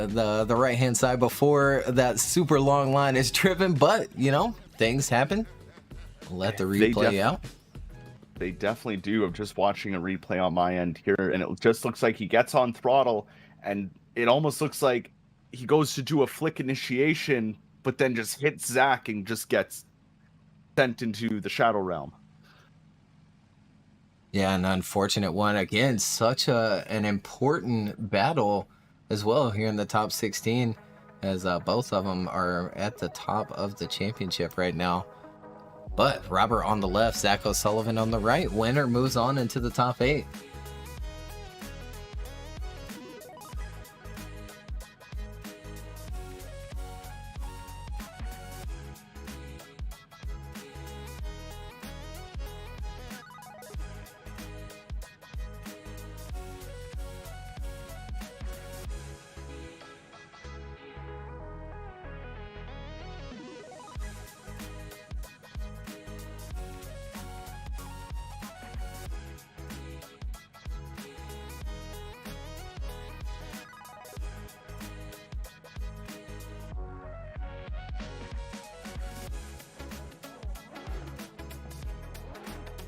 the right hand side before that super long line is driven, but things happen. Let the replay out. They definitely do. I'm just watching a replay on my end here, and it just looks like he gets on throttle, and it almost looks like he goes to do a flick initiation, but then just hits Zach and just gets sent into the Shadow Realm. Yeah, an unfortunate one. Again, such an important battle as well here in the top 16, as both of them are at the top of the championship right now. But Robert on the left, Zach O'Sullivan on the right. Winner moves on into the top 8.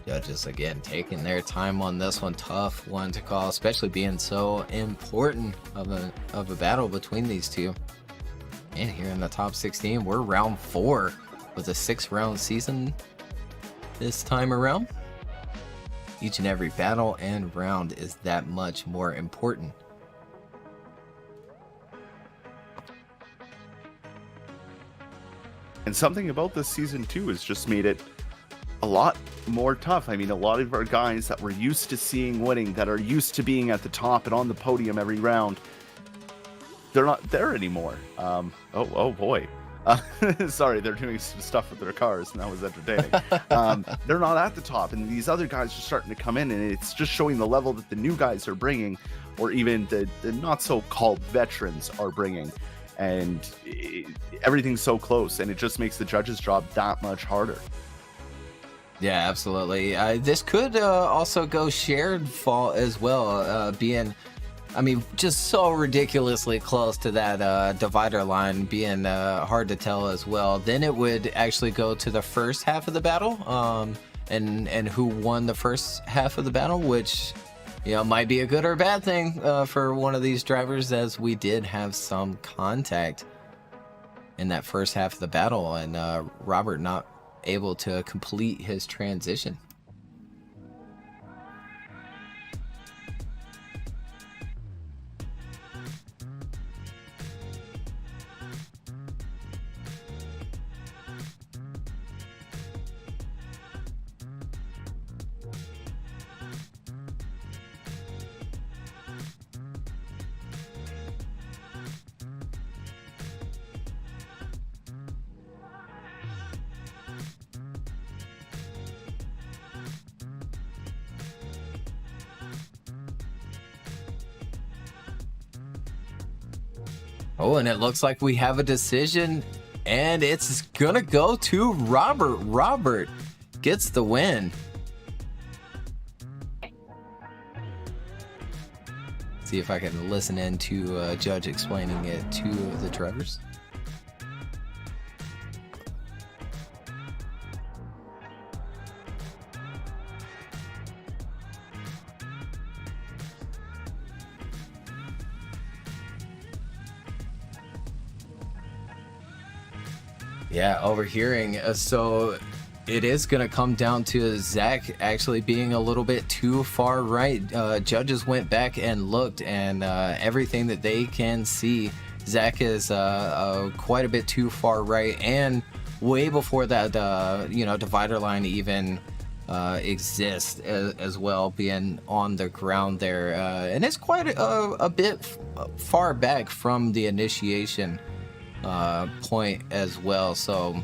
Judges again taking their time on this one. Tough one to call, especially being so important of a battle between these two. And here in the top 16, we're round 4 with a 6-round season this time around. Each and every battle and round is that much more important. And something about this season too has just made it a lot more tough. I mean, a lot of our guys that we're used to seeing winning, that are used to being at the top and on the podium every round, they're not there anymore. Oh boy. Sorry, they're doing some stuff with their cars, and that was entertaining. They're not at the top, and these other guys are starting to come in, and it's just showing the level that the new guys are bringing, or even the not so-called veterans are bringing. And everything's so close, and it just makes the judges' job that much harder. Yeah, absolutely. This could also go shared fault as well, being, I mean, just so ridiculously close to that divider line, being hard to tell as well. Then it would actually go to the first half of the battle, and who won the first half of the battle, which might be a good or bad thing for one of these drivers, as we did have some contact in that first half of the battle, and Robert not able to complete his transition. Oh, and it looks like we have a decision, and it's gonna go to Robert. Robert gets the win. See if I can listen in to Judge explaining it to the drivers. Yeah, overhearing. So it is going to come down to Zach actually being a little bit too far right. Judges went back and looked, and everything that they can see, Zach is quite a bit too far right, and way before that, divider line even exists as well, being on the ground there. And it's quite a bit far back from the initiation point as well. So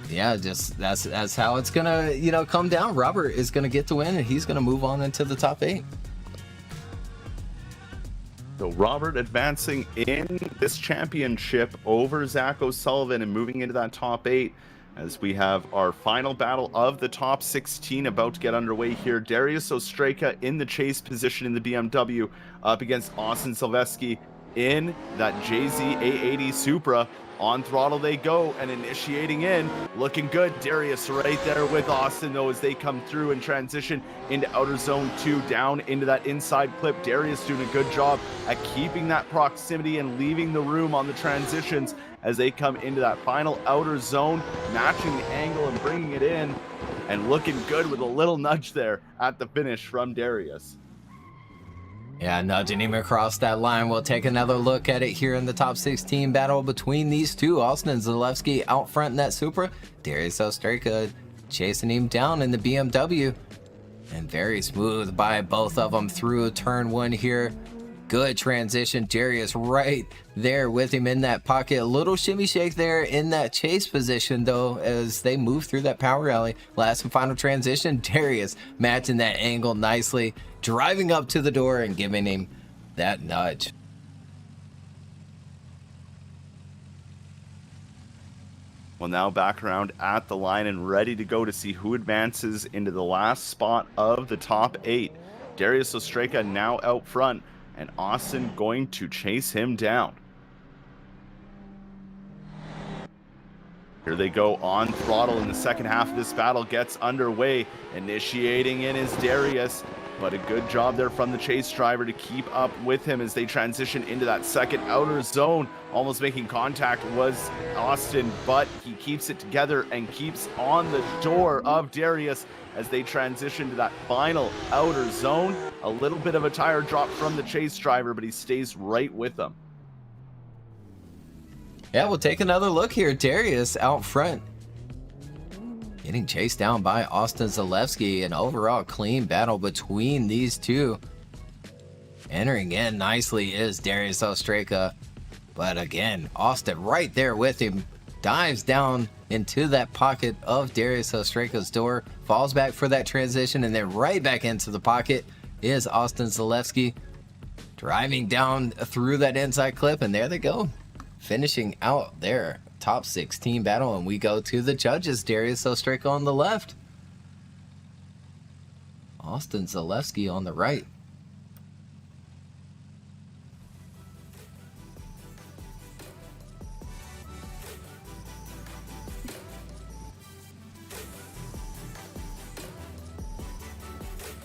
yeah, just that's how it's gonna come down. Robert is gonna get the win, and he's gonna move on into the top 8. So Robert advancing in this championship over Zach O'Sullivan and moving into that top 8, as we have our final battle of the top 16 about to get underway here. Darius Ostreka in the chase position in the BMW up against Austin Silvestri in that JZ A80 Supra. On throttle they go, and initiating in, looking good. Darius right there with Austin, though, as they come through and transition into outer zone 2, down into that inside clip. Darius doing a good job at keeping that proximity and leaving the room on the transitions as they come into that final outer zone, matching the angle and bringing it in, and looking good with a little nudge there at the finish from Darius. Yeah, nudging him across that line. We'll take another look at it here in the top 16 battle between these two. Austin Zalewski out front in that Supra. Darius Ostreka chasing him down in the BMW. And very smooth by both of them through turn 1 here. Good transition. Darius right there with him in that pocket. A little shimmy shake there in that chase position, though, as they move through that power rally. Last and final transition. Darius matching that angle nicely, driving up to the door and giving him that nudge. Well, now back around at the line and ready to go to see who advances into the last spot of the top 8. Darius Ostreka now out front, and Austin going to chase him down. Here they go on throttle in the second half of this battle gets underway. Initiating in is Darius, but a good job there from the chase driver to keep up with him as they transition into that second outer zone. Almost making contact was Austin, but he keeps it together and keeps on the door of Darius as they transition to that final outer zone. A little bit of a tire drop from the chase driver, but he stays right with them. Yeah, we'll take another look here. Darius out front, getting chased down by Austin Zalewski. An overall clean battle between these two. Entering in nicely is Darius Ostreka, but again, Austin right there with him. Dives down into that pocket of Darius Ostreka's door, falls back for that transition, and then right back into the pocket is Austin Zalewski, driving down through that inside clip, and there they go, finishing out their top 16 battle. And we go to the judges. Darius Ostreka on the left, Austin Zalewski on the right.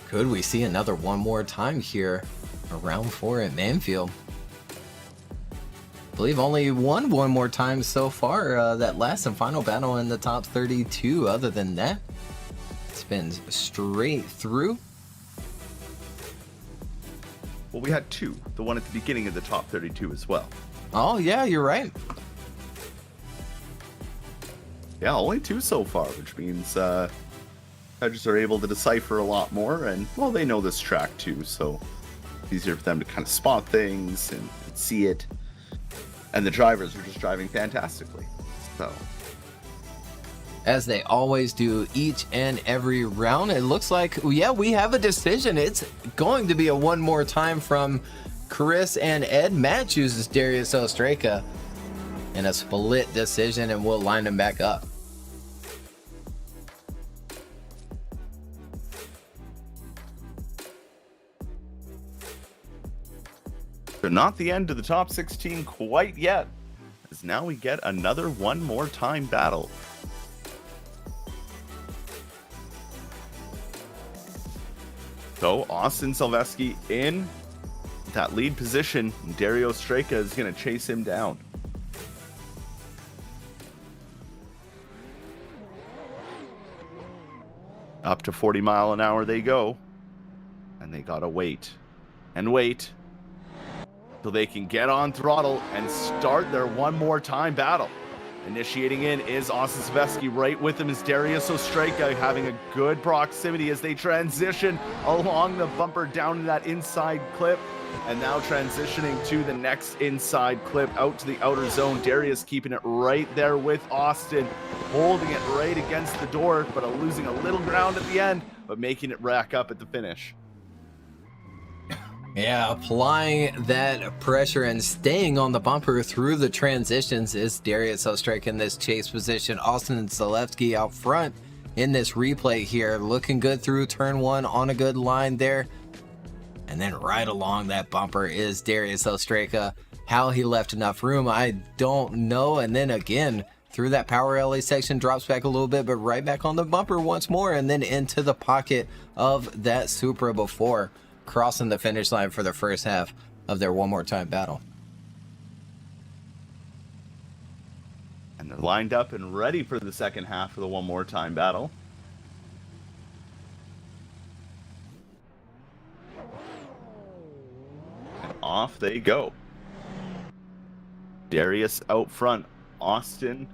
Could we see another one more time here around 4 at Manfeild? I believe only one more time so far. That last and final battle in the top 32. Other than that, it's been straight through. Well, we had 2. The one at the beginning of the top 32 as well. Oh, yeah, you're right. Yeah, only 2 so far, which means judges are able to decipher a lot more, and well, they know this track too, so it's easier for them to kind of spot things and see it. And the drivers are just driving fantastically. So, as they always do each and every round, it looks like, yeah, we have a decision. It's going to be a one more time from Chris and Ed. Matt chooses Darius Ostreka in a split decision, and we'll line them back up. They're not the end of the top 16 quite yet, as now we get another one more time battle. So Austin Silvestri in that lead position. Darius Ostreka is going to chase him down. Up to 40 mile an hour they go. And they got to wait and wait so they can get on throttle and start their one more time battle. Initiating in is Austin Silvestri. Right with him is Darius Ostreka, having a good proximity as they transition along the bumper down to that inside clip. And now transitioning to the next inside clip out to the outer zone. Darius keeping it right there with Austin, holding it right against the door, but losing a little ground at the end, but making it rack up at the finish. Yeah, applying that pressure and staying on the bumper through the transitions is Darius Ostreka in this chase position. Austin Silvestri out front in this replay here, looking good through turn one on a good line there. And then right along that bumper is Darius Ostreka. How he left enough room, I don't know. And then again, through that power alley section, drops back a little bit, but right back on the bumper once more, and then into the pocket of that Supra before crossing the finish line for the first half of their one more time battle. And they're lined up and ready for the second half of the one more time battle. And off they go. Darius out front, Austin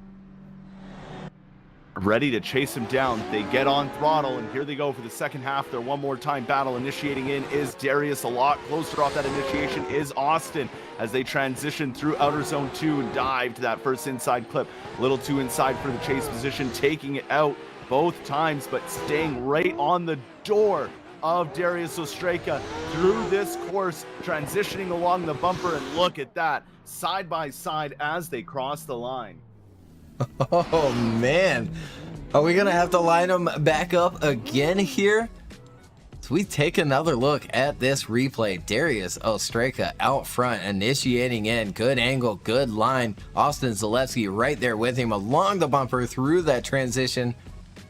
ready to chase him down. They get on throttle, and here they go for the second half. Their one more time battle. Initiating in is Darius. A lot closer off that initiation is Austin as they transition through outer zone 2 and dive to that first inside clip. A little too inside for the chase position, taking it out both times, but staying right on the door of Darius Ostreka through this course, transitioning along the bumper. And look at that, side by side as they cross the line. Oh man, are we gonna have to line them back up again here? So we take another look at this replay. Darius Ostreka out front, initiating in, good angle, good line. Austin Silvestri right there with him along the bumper through that transition,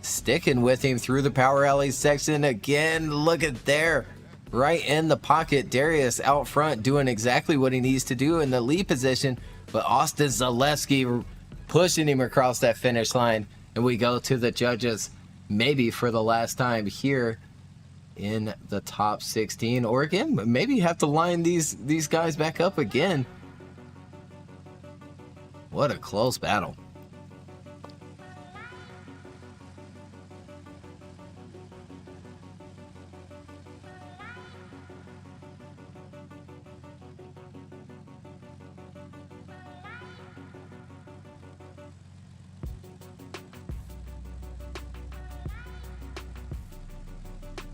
sticking with him through the power alley section again. Look at there, right in the pocket. Darius out front doing exactly what he needs to do in the lead position, but Austin Silvestri pushing him across that finish line. And we go to the judges, maybe for the last time here in the top 16, or again, maybe have to line these guys back up again. What a close battle.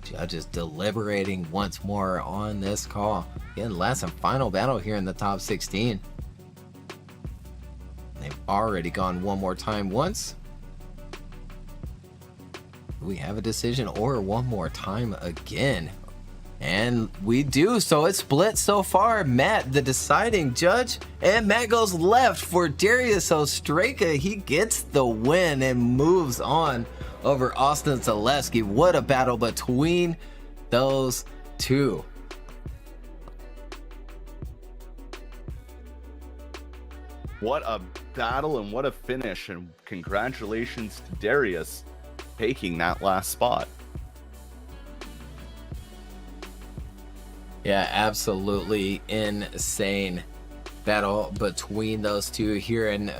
Judges deliberating once more on this call. Again, last and final battle here in the top 16. They've already gone one more time once. We have a decision or one more time again. And we do, so it's split so far. Matt, the deciding judge, and Matt goes left for Darius Ostreka. He gets the win and moves on over Austin Silvestri. What a battle between those two. What a battle and what a finish, and congratulations to Darius taking that last spot. Yeah, absolutely insane battle between those two here, and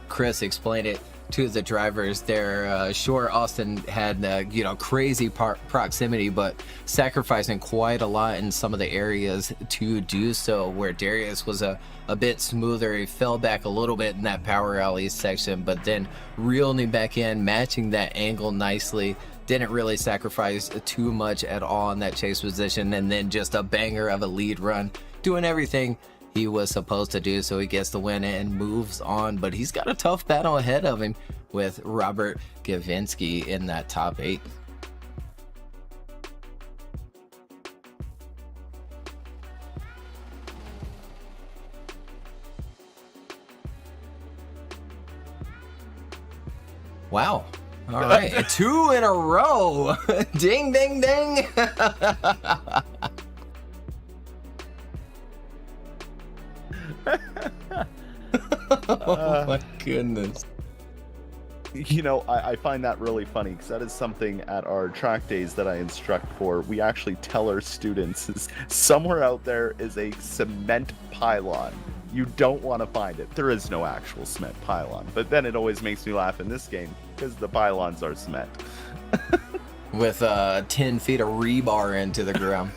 Chris explained it to the drivers there. Sure, Austin had crazy proximity, but sacrificing quite a lot in some of the areas to do so, where Darius was a bit smoother. He fell back a little bit in that power alley section, but then reeling back in, matching that angle nicely. Didn't really sacrifice too much at all in that chase position, and then just a banger of a lead run doing everything he was supposed to do, so he gets the win and moves on. But he's got a tough battle ahead of him with Robert Kavinsky in that top 8. Wow. All right. 2 in a row. Ding, ding, ding. Oh my goodness. You know, I find that really funny because that is something at our track days that I instruct for. We actually tell our students is somewhere out there is a cement pylon. You don't want to find it. There is no actual cement pylon. But then it always makes me laugh in this game because the pylons are cement. With 10 feet of rebar into the ground.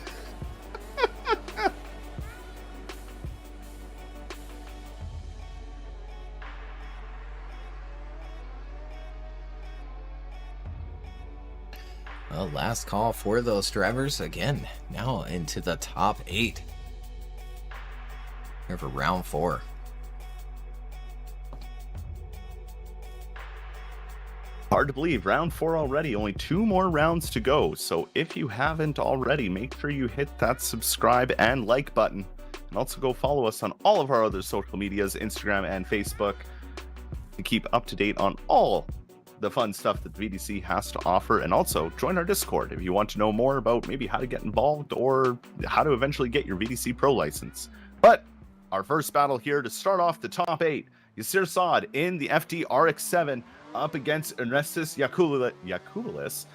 Well, last call for those drivers again. Now into the top 8. Here for round 4. Hard to believe, round 4 already, only 2 more rounds to go. So if you haven't already, make sure you hit that subscribe and like button. And also go follow us on all of our other social medias, Instagram and Facebook, to keep up to date on all the fun stuff that the VDC has to offer. And also join our Discord if you want to know more about maybe how to get involved or how to eventually get your VDC Pro license. But our first battle here to start off the top 8, Sawad in the FD RX-7 up against Ernestus Yakubilis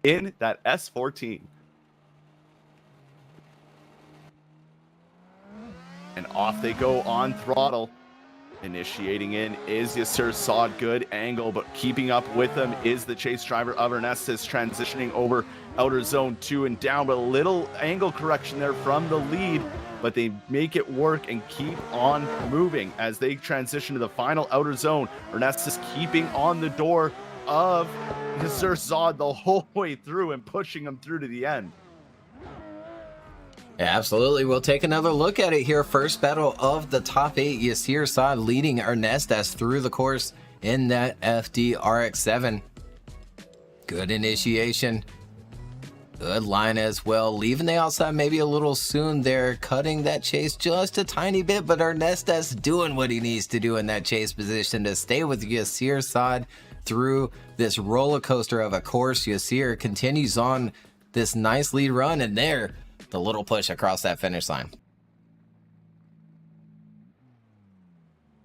in that S14. And off they go on throttle. Initiating in is Sawad. Good angle, but keeping up with them is the chase driver of Ernestus, transitioning over outer zone 2 and down, but a little angle correction there from the lead. But they make it work and keep on moving as they transition to the final outer zone. Ernestus keeping on the door of Sawad the whole way through and pushing him through to the end. Yeah, absolutely. We'll take another look at it here. First battle of the top 8. Sawad leading Ernestus through the course in that FD RX-7. Good initiation. Good line as well. Leaving the outside maybe a little soon there. Cutting that chase just a tiny bit, but Ernestus doing what he needs to do in that chase position to stay with Sawad through this roller coaster of a course. Yasir continues on this nice lead run, and there, the little push across that finish line.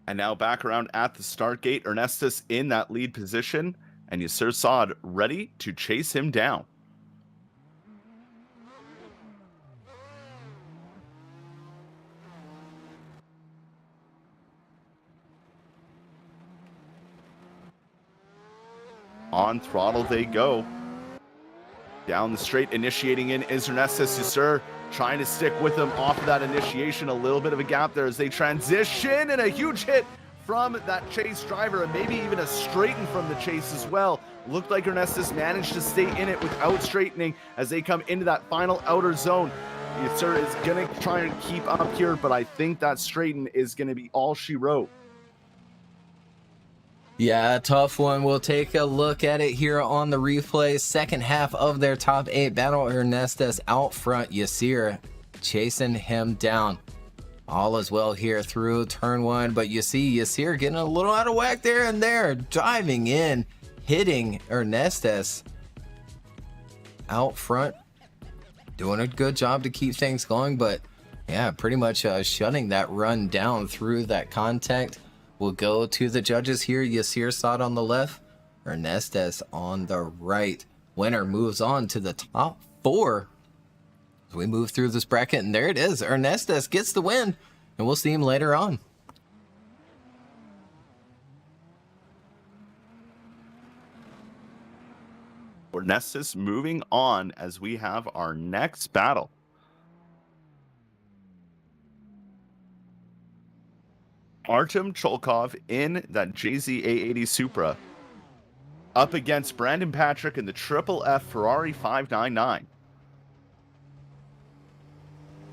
And now back around at the start gate, Ernestus in that lead position, and Sawad ready to chase him down. On throttle they go. Down the straight, initiating in is Ernestus trying to stick with them off of that initiation. A little bit of a gap there as they transition, and a huge hit from that chase driver, and maybe even a straighten from the chase as well. Looked like Ernestus managed to stay in it without straightening as they come into that final outer zone. Yasir is going to try and keep up here, but I think that straighten is going to be all she wrote. Yeah, tough one. We'll take a look at it here on the replay. Second half of their top 8 battle. Ernestus out front. Yasir chasing him down. All is well here through turn 1, but you see Yasir getting a little out of whack there and there. Driving in, hitting Ernestus out front. Doing a good job to keep things going, but yeah, pretty much shutting that run down through that contact. We'll go to the judges here. Sawad on the left, Ernestus on the right. Winner moves on to the top 4 as we move through this bracket, and there it is. Ernestus gets the win, and we'll see him later on. Ernestus moving on as we have our next battle. Artem Chokov in that JZ-A80 Supra up against Brandon Patrick in the Triple F Ferrari 599.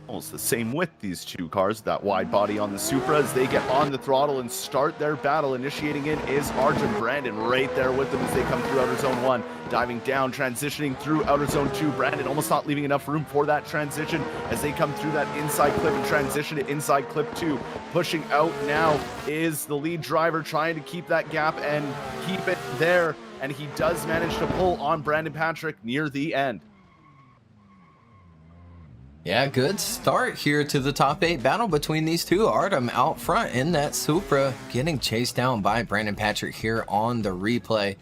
Almost the same with these two cars, that wide body on the Supra as they get on the throttle and start their battle. Initiating in is Arjun Brandon right there with them as they come through outer zone 1, diving down, transitioning through outer zone 2. Brandon almost not leaving enough room for that transition as they come through that inside clip and transition to inside clip 2. Pushing out now is the lead driver, trying to keep that gap and keep it there, and he does manage to pull on Brandon Patrick near the end. Yeah, good start here to the top 8 battle between these two. Artem out front in that Supra, getting chased down by Brandon Patrick here on the replay.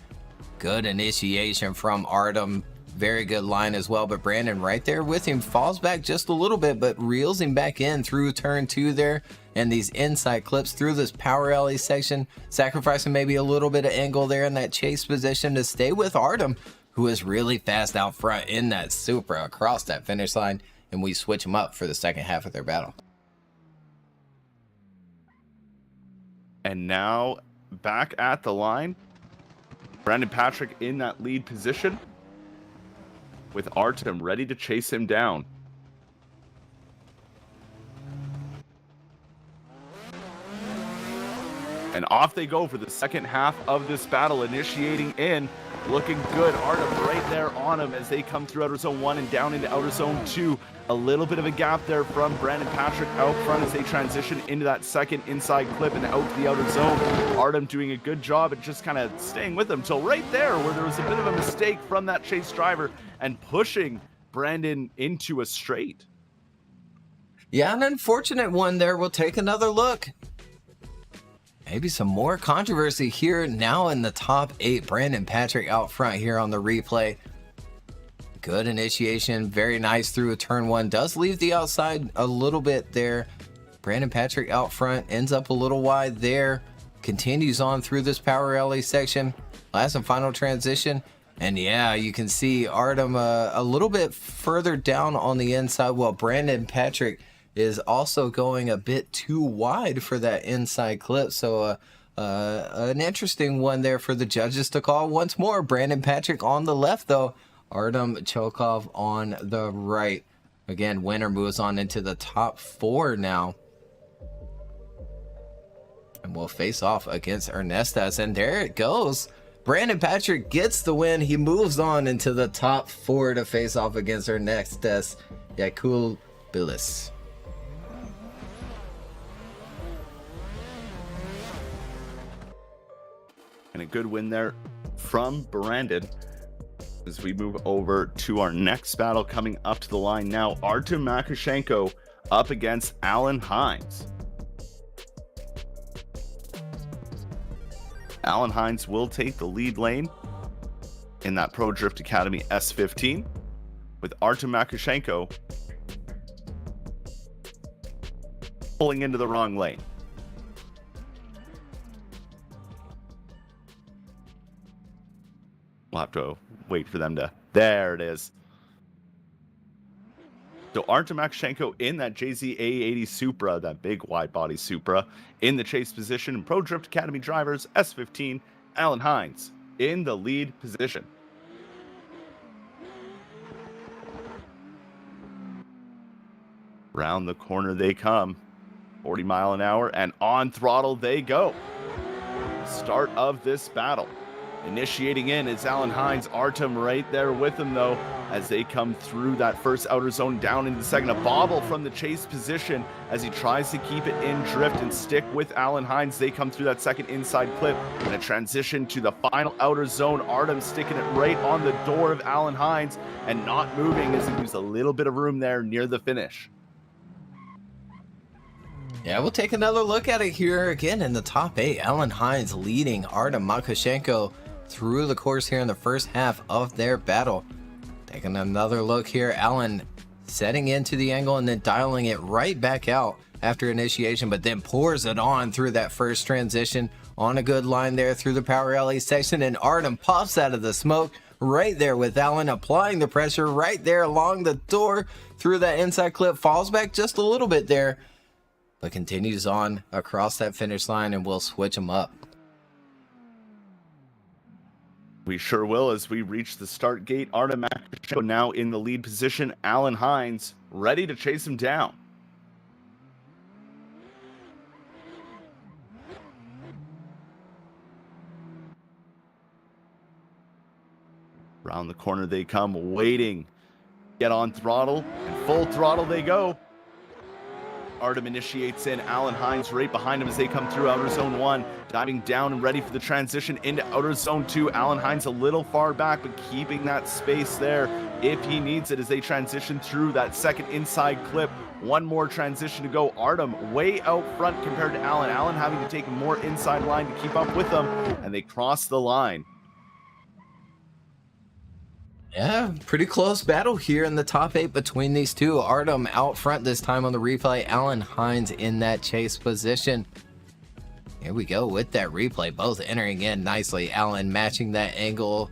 Good initiation from Artem. Very good line as well, but Brandon right there with him falls back just a little bit, but reels him back in through turn 2 there. And these inside clips through this power alley section, sacrificing maybe a little bit of angle there in that chase position to stay with Artem, who is really fast out front in that Supra across that finish line. And we switch them up for the second half of their battle. And now back at the line, Brandon Patrick in that lead position with Artem ready to chase him down. And off they go for the second half of this battle, initiating in. Looking good. Artem right there on him as they come through outer zone 1 and down into outer zone 2. A little bit of a gap there from Brandon Patrick out front as they transition into that second inside clip and out to the outer zone. Artem doing a good job at just kind of staying with him till right there where there was a bit of a mistake from that chase driver and pushing Brandon into a straight. Yeah, an unfortunate one there. We'll take another look. Maybe some more controversy here now in the top 8. Brandon Patrick out front here on the replay. Good initiation. Very nice through turn 1. Does leave the outside a little bit there. Brandon Patrick out front. Ends up a little wide there. Continues on through this power alley section. Last and final transition. And yeah, you can see Artem a little bit further down on the inside. Well, Brandon Patrick is also going a bit too wide for that inside clip. So an interesting one there for the judges to call once more. Brandon Patrick on the left though. Artem Chokov on the right. Again, winner moves on into the top 4 now. And we'll face off against Ernestas. And there it goes. Brandon Patrick gets the win. He moves on into the top 4 to face off against Ernestas Yakubilis. And a good win there from Brandon. As we move over to our next battle coming up to the line now, Artem Makushenko up against Alan Hines. Alan Hines will take the lead lane in that Pro Drift Academy S15 with Artem Makushenko pulling into the wrong lane. We'll have to wait for them to... There it is. So Artem Makushenko in that JZA80 Supra, that big wide body Supra, in the chase position. Pro Drift Academy drivers, S15, Alan Hines in the lead position. Round the corner they come. 40 mile an hour and on throttle they go. Start of this battle. Initiating in is Alan Hines. Artem right there with him though as they come through that first outer zone down into the second. A bobble from the chase position as he tries to keep it in drift and stick with Alan Hines. They come through that second inside clip and a transition to the final outer zone. Artem sticking it right on the door of Alan Hines and not moving as he leaves a little bit of room there near the finish. Yeah, we'll take another look at it here again in the top 8. Alan Hines leading Artem Makushenko through the course here in the first half of their battle. Taking another look here, Alan setting into the angle and then dialing it right back out after initiation, but then pours it on through that first transition on a good line there through the power alley section, and Artem pops out of the smoke right there with Alan applying the pressure right there along the door through that inside clip, falls back just a little bit there, but continues on across that finish line, and we'll switch them up. We sure will as we reach the start gate. Artem Makushenko now in the lead position. Alan Hines ready to chase him down. Around the corner they come, waiting. Get on throttle, and full throttle they go. Artem initiates in, Alan Hines right behind him as they come through outer zone 1, diving down and ready for the transition into outer zone 2. Alan Hines a little far back, but keeping that space there if he needs it as they transition through that second inside clip. One more transition to go. Artem way out front compared to Alan. Alan having to take more inside line to keep up with them, and they cross the line. Yeah, pretty close battle here in the top 8 between these two. Artem out front this time on the replay. Alan Hines in that chase position. Here we go with that replay. Both entering in nicely. Alan matching that angle,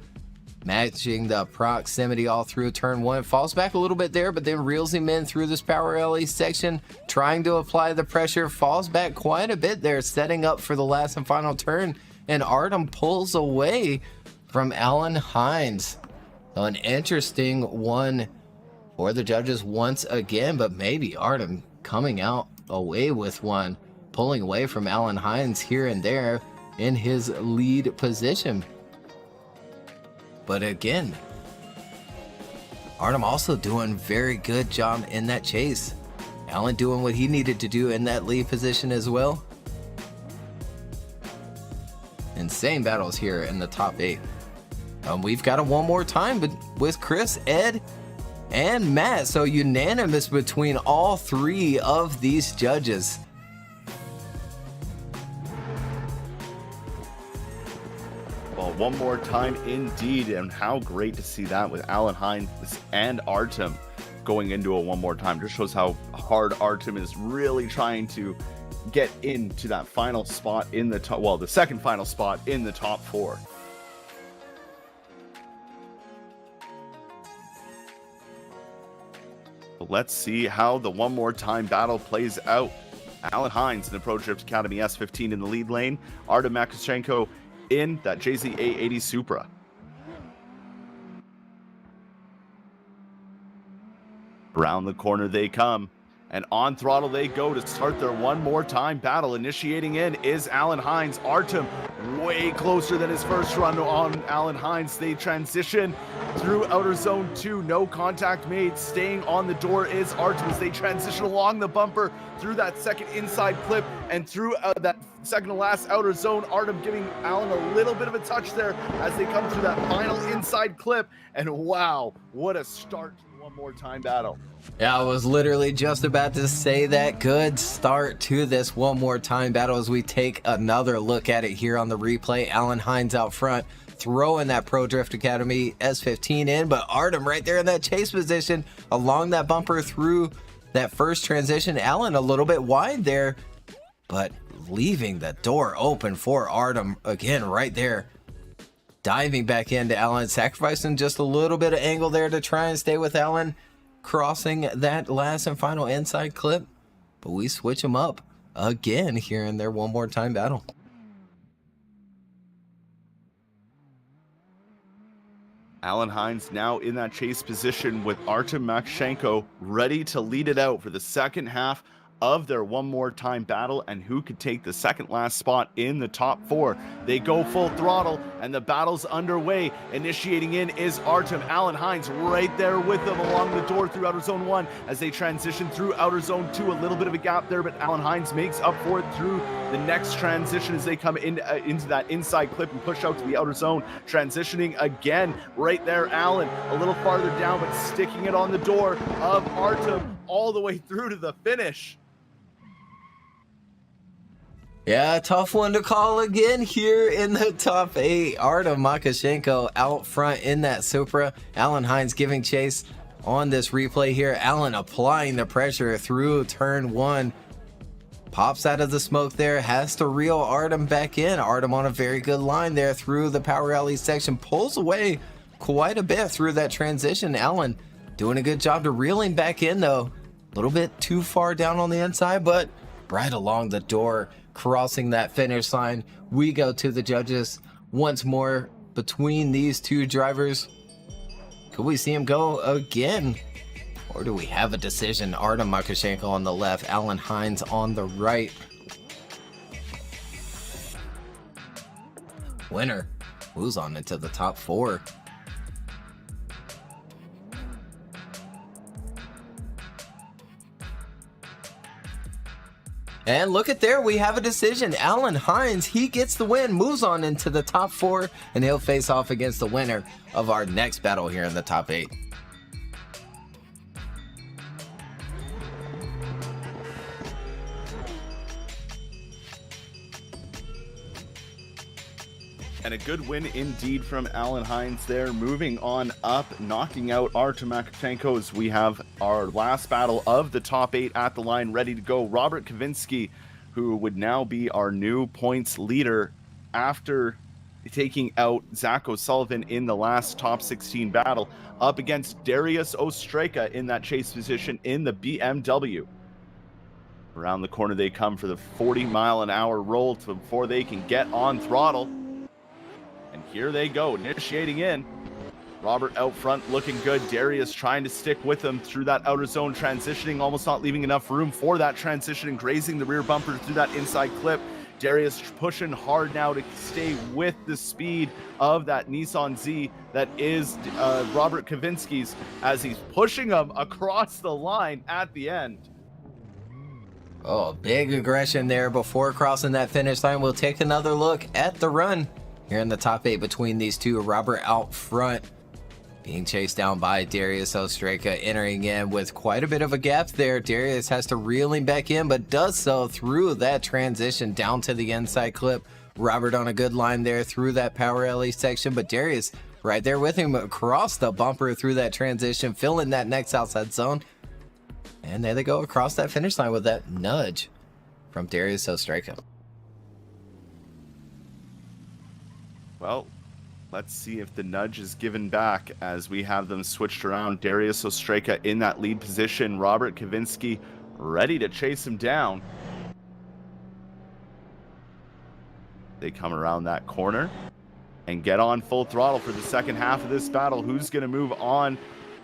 matching the proximity all through turn 1. Falls back a little bit there, but then reels him in through this power alley section, trying to apply the pressure. Falls back quite a bit there, setting up for the last and final turn. And Artem pulls away from Alan Hines. So an interesting one for the judges once again, but maybe Artem coming out away with one, pulling away from Alan Hines here and there in his lead position. But again, Artem also doing very good job in that chase. Alan doing what he needed to do in that lead position as well. Insane battles here in the top 8. We've got a one more time but with Chris, Ed, and Matt. So unanimous between all 3 of these judges. Well, one more time indeed, and how great to see that with Alan Hines and Artem going into a one more time. Just shows how hard Artem is really trying to get into that final spot in the top, well, the second final spot in the top 4. Let's see how the one more time battle plays out. Alan Hines in the Pro Drift Academy S15 in the lead lane. Artem Makushenko in that JZA80 Supra. Around the corner they come, and on throttle they go to start their one more time battle. Initiating in is Alan Hines. Artem way closer than his first run on Alan Hines. They transition through outer zone 2, no contact made. Staying on the door is Artem as they transition along the bumper through that second inside clip and through that second to last outer zone. Artem giving Alan a little bit of a touch there as they come through that final inside clip. And wow, what a start to the one more time battle. Yeah, I was literally just about to say that. Good start to this one more time battle as we take another look at it here on the replay. Alan Hines out front, throwing that Pro Drift Academy S15 in, but Artem right there in that chase position along that bumper through that first transition. Alan a little bit wide there, but leaving the door open for Artem again right there. Diving back into Alan, sacrificing just a little bit of angle there to try and stay with Alan, crossing that last and final inside clip, but we switch them up again here in their one more time battle. Alan Hines now in that chase position with Artem Makushenko ready to lead it out for the second half of their one more time battle, and who could take the second last spot in the top 4. They go full throttle and the battle's underway. Initiating in is Artem. Alan Hines right there with them along the door through outer zone 1 as they transition through outer zone 2. A little bit of a gap there, but Alan Hines makes up for it through the next transition as they come into that inside clip and push out to the outer zone. Transitioning again right there, Alan a little farther down, but sticking it on the door of Artem all the way through to the finish. Yeah, tough one to call again here in the top 8. Artem Makushenko out front in that Supra. Alan Hines giving chase on this replay here. Alan applying the pressure through turn 1. Pops out of the smoke there, has to reel Artem back in. Artem on a very good line there through the power alley section. Pulls away quite a bit through that transition. Alan doing a good job to reel him back in though. A little bit too far down on the inside, but right along the door, crossing that finish line. We go to the judges once more between these two drivers. Could we see him go again? Or do we have a decision? Artem Makushenko on the left, Alan Hines on the right. Winner moves on into the top 4. And look at there, we have a decision. Alan Hines, he gets the win, moves on into the top 4, and he'll face off against the winner of our next battle here in the top 8. And a good win indeed from Alan Hines there, moving on up, knocking out Artem Makushenko as we have our last battle of the top 8 at the line ready to go. Robert Kavinsky, who would now be our new points leader after taking out Sullivan in the last top 16 battle, up against Darius Ostreka in that chase position in the BMW. Around the corner they come for the 40-mile-an-hour roll before they can get on throttle. And here they go, initiating in. Robert out front looking good. Darius trying to stick with him through that outer zone, transitioning, almost not leaving enough room for that transition and grazing the rear bumper through that inside clip. Darius pushing hard now to stay with the speed of that Nissan Z that is Robert Kavinsky's as he's pushing him across the line at the end. Oh, big aggression there before crossing that finish line. We'll take another look at the run here in the top 8 between these two. Robert out front, being chased down by Darius Ostreka, entering in with quite a bit of a gap there. Darius has to reel him back in, but does so through that transition down to the inside clip. Robert on a good line there through that power alley section, but Darius right there with him across the bumper through that transition, filling that next outside zone. And there they go across that finish line with that nudge from Darius Ostreka. Well, let's see if the nudge is given back as we have them switched around. Darius Ostreka in that lead position. Robert Kavinsky ready to chase him down. They come around that corner and get on full throttle for the second half of this battle. Who's going to move on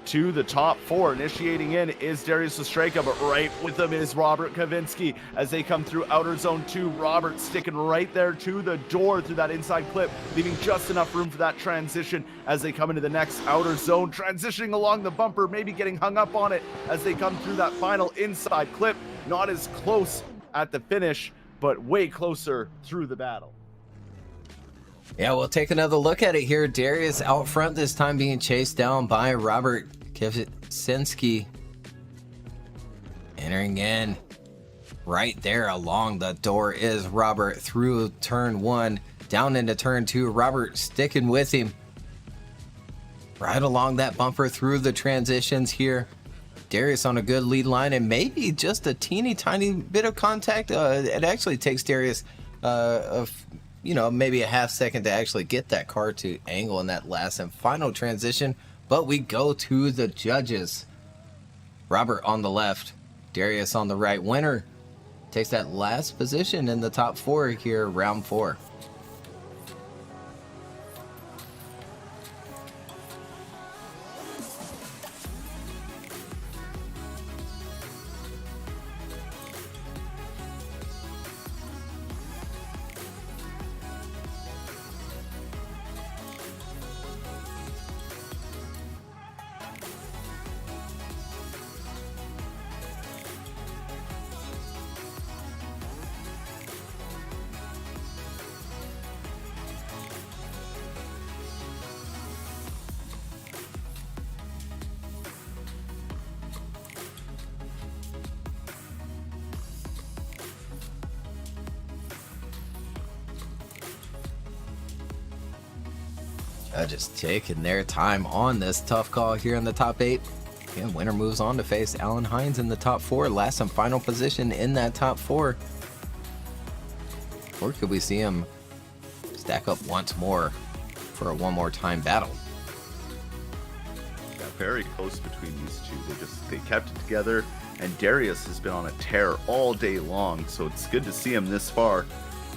to the top 4? Initiating in is Darius Ostreka, but right with them is Robert Kavinsky as they come through outer zone 2. Robert sticking right there to the door through that inside clip, leaving just enough room for that transition as they come into the next outer zone, transitioning along the bumper, maybe getting hung up on it as they come through that final inside clip. Not as close at the finish, but way closer through the battle. Yeah, we'll take another look at it here. Darius out front this time, being chased down by Robert Kavinsky. Entering in right there along the door is Robert through turn 1, down into turn 2. Robert sticking with him right along that bumper through the transitions here. Darius on a good lead line and maybe just a teeny tiny bit of contact. It actually takes Darius maybe a half second to actually get that car to angle in that last and final transition. But we go to the judges. Robert on the left, Darius on the right. Winner takes that last position in the top 4 here, round 4. Just taking their time on this tough call here in the top 8. And winner moves on to face Alan Hines in the top 4. Last and final position in that top 4. Or could we see him stack up once more for a one more time battle? Yeah, very close between these two. They kept it together, and Darius has been on a tear all day long, so it's good to see him this far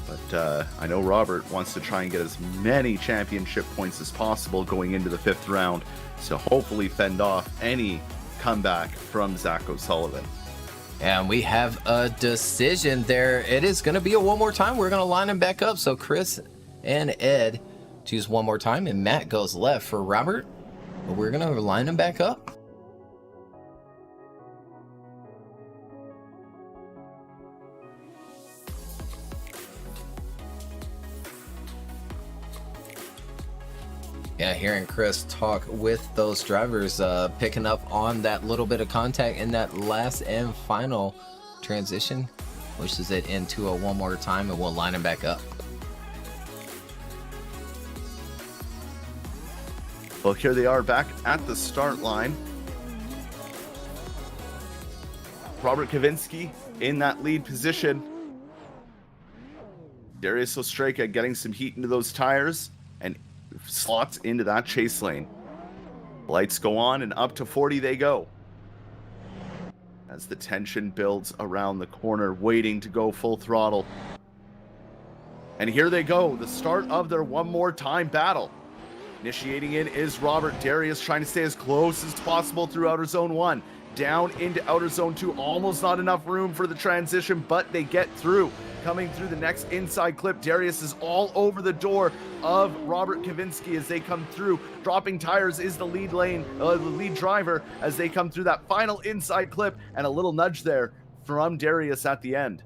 But I know Robert wants to try and get as many championship points as possible going into the 5th round, so hopefully fend off any comeback from Zach O'Sullivan. And we have a decision there. It is going to be a one more time. We're going to line them back up. So Chris and Ed choose one more time, and Matt goes left for Robert. But we're going to line them back up. Yeah, hearing Chris talk with those drivers, picking up on that little bit of contact in that last and final transition, pushes it into a one more time, and we'll line them back up. Well, here they are back at the start line. Robert Kavinsky in that lead position. Darius Ostreka getting some heat into those tires and slots into that chase lane. Lights go on and up to 40 they go. As the tension builds around the corner, waiting to go full throttle. And here they go, the start of their one more time battle. Initiating in is Robert. Darius trying to stay as close as possible through outer zone 1. Down into outer zone 2, almost not enough room for the transition, but they get through. Coming through the next inside clip, Darius is all over the door of Robert Kavinsky as they come through. Dropping tires is the lead lane, the lead driver as they come through that final inside clip, and a little nudge there from Darius at the end.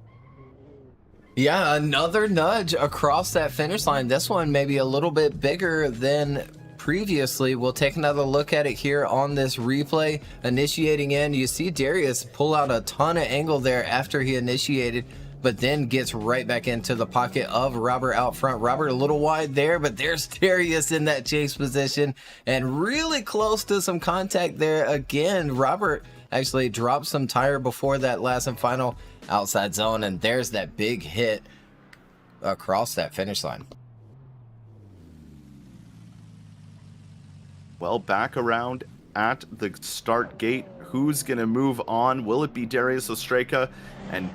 Yeah, another nudge across that finish line. This one maybe a little bit bigger than previously. We'll take another look at it here on this replay. Initiating in, you see Darius pull out a ton of angle there after he initiated, but then gets right back into the pocket of Robert out front. Robert a little wide there, but there's Darius in that chase position and really close to some contact there again. Robert actually dropped some tire before that last and final outside zone, and there's that big hit across that finish line. Well, back around at the start gate, who's going to move on? Will it be Darius Ostreka and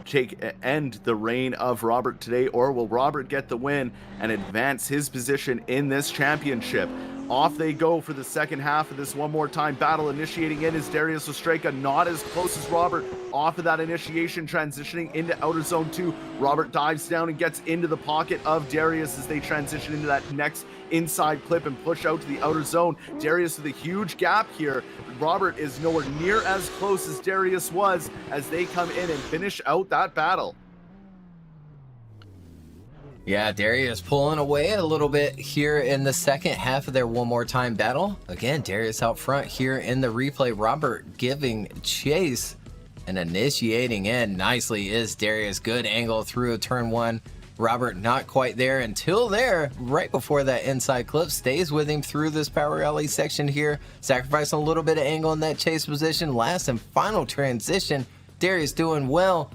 end the reign of Robert today, or will Robert get the win and advance his position in this championship? Off they go for the second half of this one more time battle. Initiating in is Darius Ostreka, not as close as Robert. Off of that initiation, transitioning into outer zone 2. Robert dives down and gets into the pocket of Darius as they transition into that next inside clip and push out to the outer zone. Darius with a huge gap here. Robert is nowhere near as close as Darius was as they come in and finish out that battle. Yeah, Darius pulling away a little bit here in the second half of their one more time battle. Again, Darius out front here in the replay. Robert giving chase and initiating in nicely is Darius. Good angle through turn 1. Robert not quite there until there, right before that inside clip. Stays with him through this power alley section here. Sacrificing a little bit of angle in that chase position. Last and final transition. Darius doing well.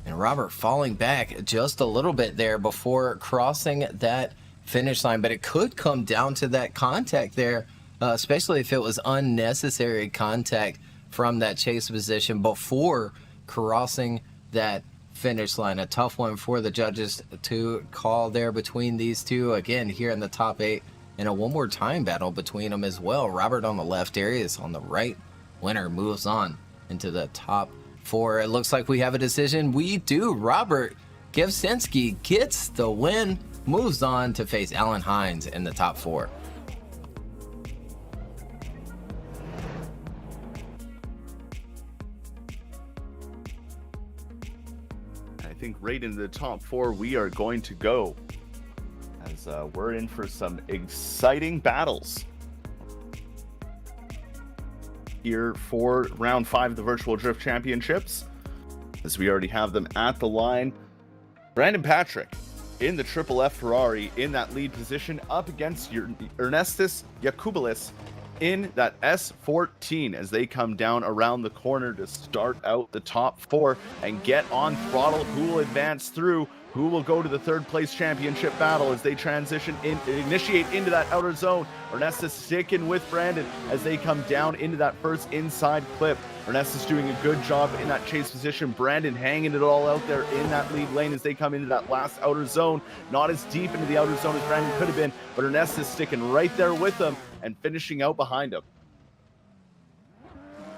And Robert falling back just a little bit there before crossing that finish line. But it could come down to that contact there, especially if it was unnecessary contact from that chase position before crossing that finish line. A tough one for the judges to call there between these two. Again, here in the top 8, and a one more time battle between them as well. Robert on the left, Darius on the right. Winner moves on into the top 4. It looks like we have a decision. We do. Robert Kavinsky gets the win, moves on to face Alan Hines in the top 4. I think right into the top 4 we are going to go, as we're in for some exciting battles here for round 5 of the Virtual Drift Championships, as we already have them at the line. Brandon Patrick in the Triple F Ferrari in that lead position up against Ernestus Yakubilis in that S14 as they come down around the corner to start out the top 4 and get on throttle. Who will advance through? Who will go to the third place championship battle as they initiate into that outer zone? Ernestus sticking with Brandon as they come down into that first inside clip. Ernestus doing a good job in that chase position. Brandon hanging it all out there in that lead lane as they come into that last outer zone. Not as deep into the outer zone as Brandon could have been, but Ernestus sticking right there with them and finishing out behind him.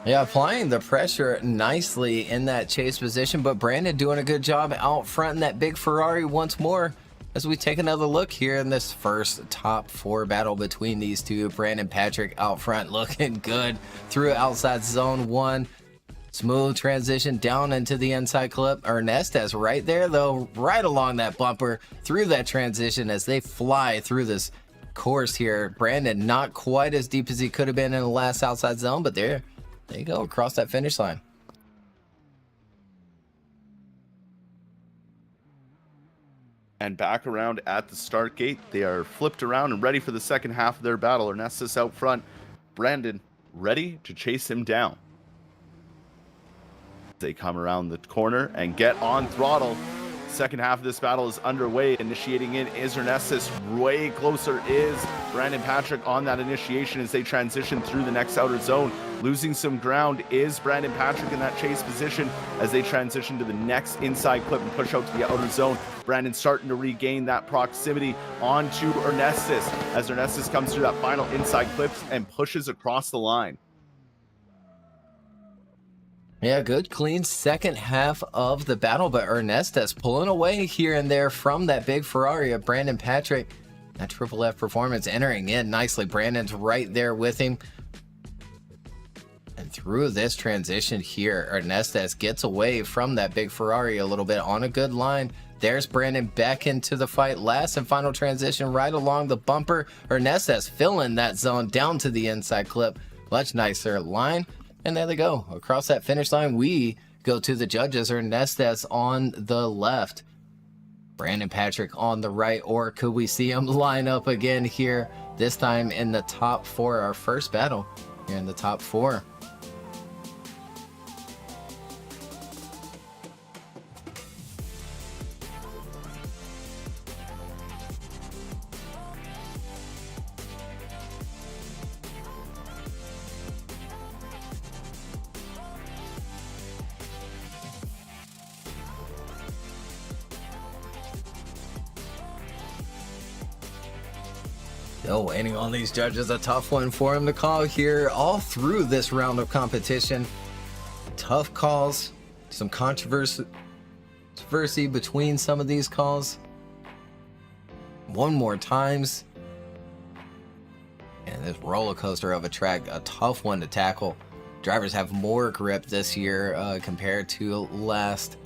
Yeah, applying the pressure nicely in that chase position, but Brandon doing a good job out front in that big Ferrari once more as we take another look here in this first top 4 battle between these two. Brandon Patrick out front looking good through outside zone 1. Smooth transition down into the inside clip. Ernestus right there though, right along that bumper through that transition as they fly through this course here. Brandon not quite as deep as he could have been in the last outside zone, but there you go, across that finish line. And back around at the start gate, they are flipped around and ready for the second half of their battle. Ernestus out front, Brandon ready to chase him down. They come around the corner and get on throttle. Second half of this battle is underway. Initiating in is Ernestus. Way closer is Brandon Patrick on that initiation as they transition through the next outer zone. Losing some ground is Brandon Patrick in that chase position as they transition to the next inside clip and push out to the outer zone. Brandon starting to regain that proximity onto Ernestus as Ernestus comes through that final inside clip and pushes across the line. Yeah, good clean second half of the battle, but Ernestus pulling away here and there from that big Ferrari of Brandon Patrick. That triple F performance entering in nicely. Brandon's right there with him. And through this transition here, Ernestus gets away from that big Ferrari a little bit on a good line. There's Brandon back into the fight. Last and final transition right along the bumper. Ernestus filling that zone down to the inside clip. Much nicer line. And there they go. Across that finish line, we go to the judges. Ernestus on the left. Brandon Patrick on the right. Or could we see him line up again here? This time in the top 4. Our first battle here in the top 4. Still waiting on these judges. A tough one for him to call here all through this round of competition. Tough calls, some controversy between some of these calls. One more times. And this roller coaster of a track, a tough one to tackle. Drivers have more grip this year compared to last.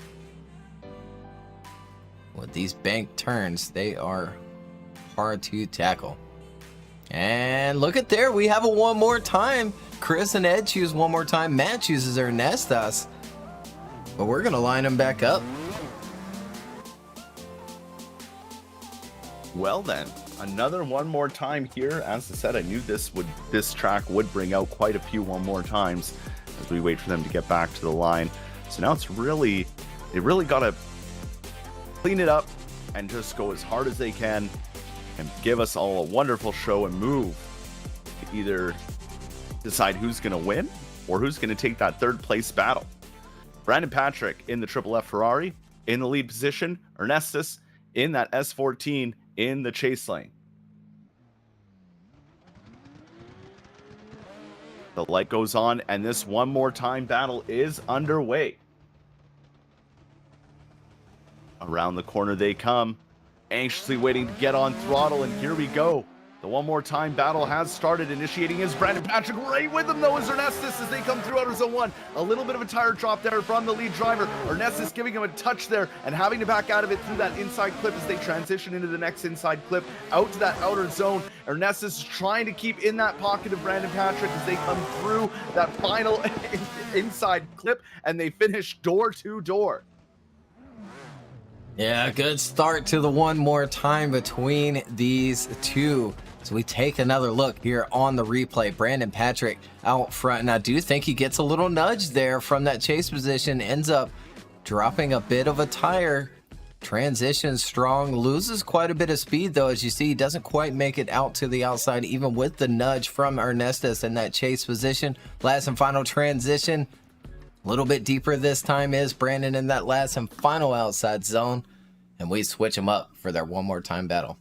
With these bank turns, they are hard to tackle. And look at there, we have a one more time. Chris and Ed choose one more time. Matt chooses Ernestus. But we're going to line them back up. Well then, another one more time here. As I said, I knew this track would bring out quite a few one more times as we wait for them to get back to the line. So now they really got to clean it up and just go as hard as they can and give us all a wonderful show and move to either decide who's going to win or who's going to take that third place battle. Brandon Patrick in the Triple F Ferrari in the lead position. Ernestus in that S14 in the chase lane. The light goes on and this one more time battle is underway. Around the corner they come, anxiously waiting to get on throttle, and here we go. The one more time battle has started. Initiating is Brandon Patrick. Right with them though is Ernestus as they come through outer zone 1. A little bit of a tire drop there from the lead driver. Ernestus giving him a touch there and having to back out of it through that inside clip as they transition into the next inside clip out to that outer zone. Ernestus is trying to keep in that pocket of Brandon Patrick as they come through that final inside clip and they finish door to door. Yeah, good start to the one more time between these two. So we take another look here on the replay. Brandon Patrick out front. And I do think he gets a little nudge there from that chase position. Ends up dropping a bit of a tire. Transition strong, loses quite a bit of speed though. As you see, he doesn't quite make it out to the outside, even with the nudge from Ernestus in that chase position. Last and final transition, a little bit deeper this time is Brandon in that last and final outside zone. And we switch them up for their one more time battle.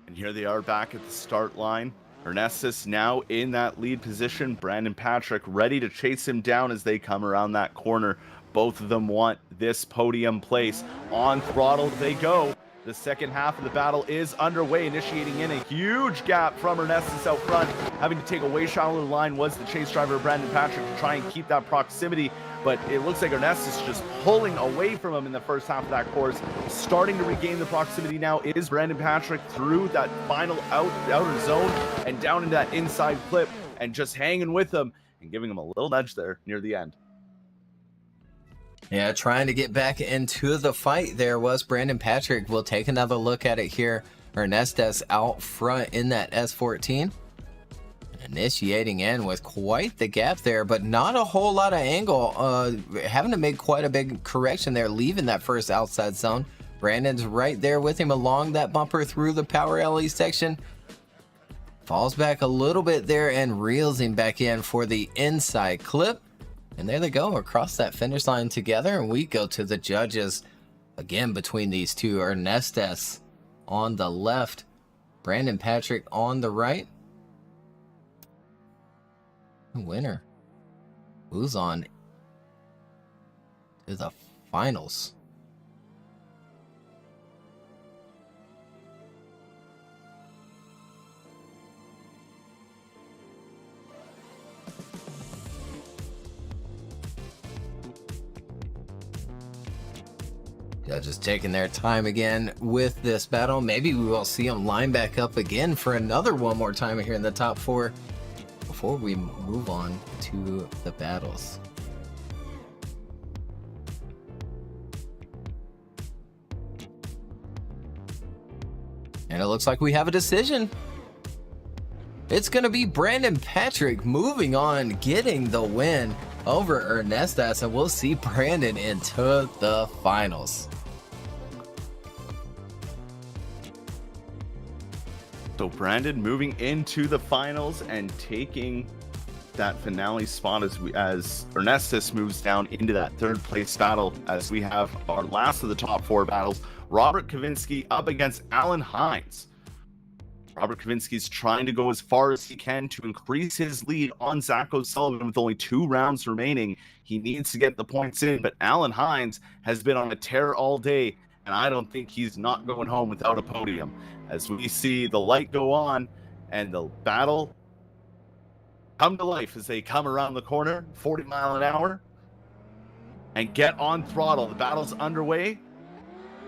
And here they are back at the start line. Ernestus now in that lead position. Brandon Patrick ready to chase him down as they come around that corner. Both of them want this podium place. On throttle they go. The second half of the battle is underway, initiating in a huge gap from Ernestus out front. Having to take a way shallower line was the chase driver, Brandon Patrick, to try and keep that proximity. But it looks like Ernestus just pulling away from him in the first half of that course. Starting to regain the proximity now is Brandon Patrick through that final outer zone and down into that inside clip and just hanging with him and giving him a little nudge there near the end. Yeah, trying to get back into the fight there was Brandon Patrick. We'll take another look at it here. Ernestus out front in that S14. Initiating in with quite the gap there, but not a whole lot of angle. Having to make quite a big correction there, leaving that first outside zone. Brandon's right there with him along that bumper through the power alley section. Falls back a little bit there and reels him back in for the inside clip. And there they go, across that finish line together, and we go to the judges again between these two. Ernestus on the left, Brandon Patrick on the right. Winner moves on to the finals. Judges taking their time again with this battle. Maybe we will see them line back up again for another one more time here in the top four before we move on to the battles. And it looks like we have a decision. It's going to be Brandon Patrick moving on, getting the win over Ernestus, and we'll see Brandon into the finals. So Brandon moving into the finals and taking that finale spot as Ernestus moves down into that third place battle, as we have our last of the top four battles. Robert Kavinsky up against Alan Hines. Robert Kavinsky's trying to go as far as he can to increase his lead on Sullivan with only 2 rounds remaining. He needs to get the points in, but Alan Hines has been on a tear all day, and I don't think he's not going home without a podium. As we see the light go on and the battle come to life as they come around the corner, 40 mile an hour, and get on throttle. The battle's underway.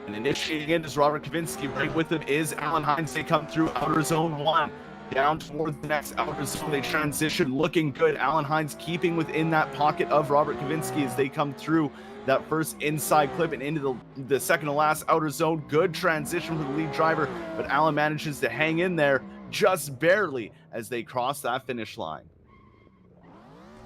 And initiating in is Robert Kavinsky. Right with him is Alan Hines. They come through outer zone 1. Down towards the next outer zone. They transition, looking good. Alan Hines keeping within that pocket of Robert Kavinsky as they come through that first inside clip and into the second to last outer zone. Good transition for the lead driver, but Alan manages to hang in there just barely as they cross that finish line.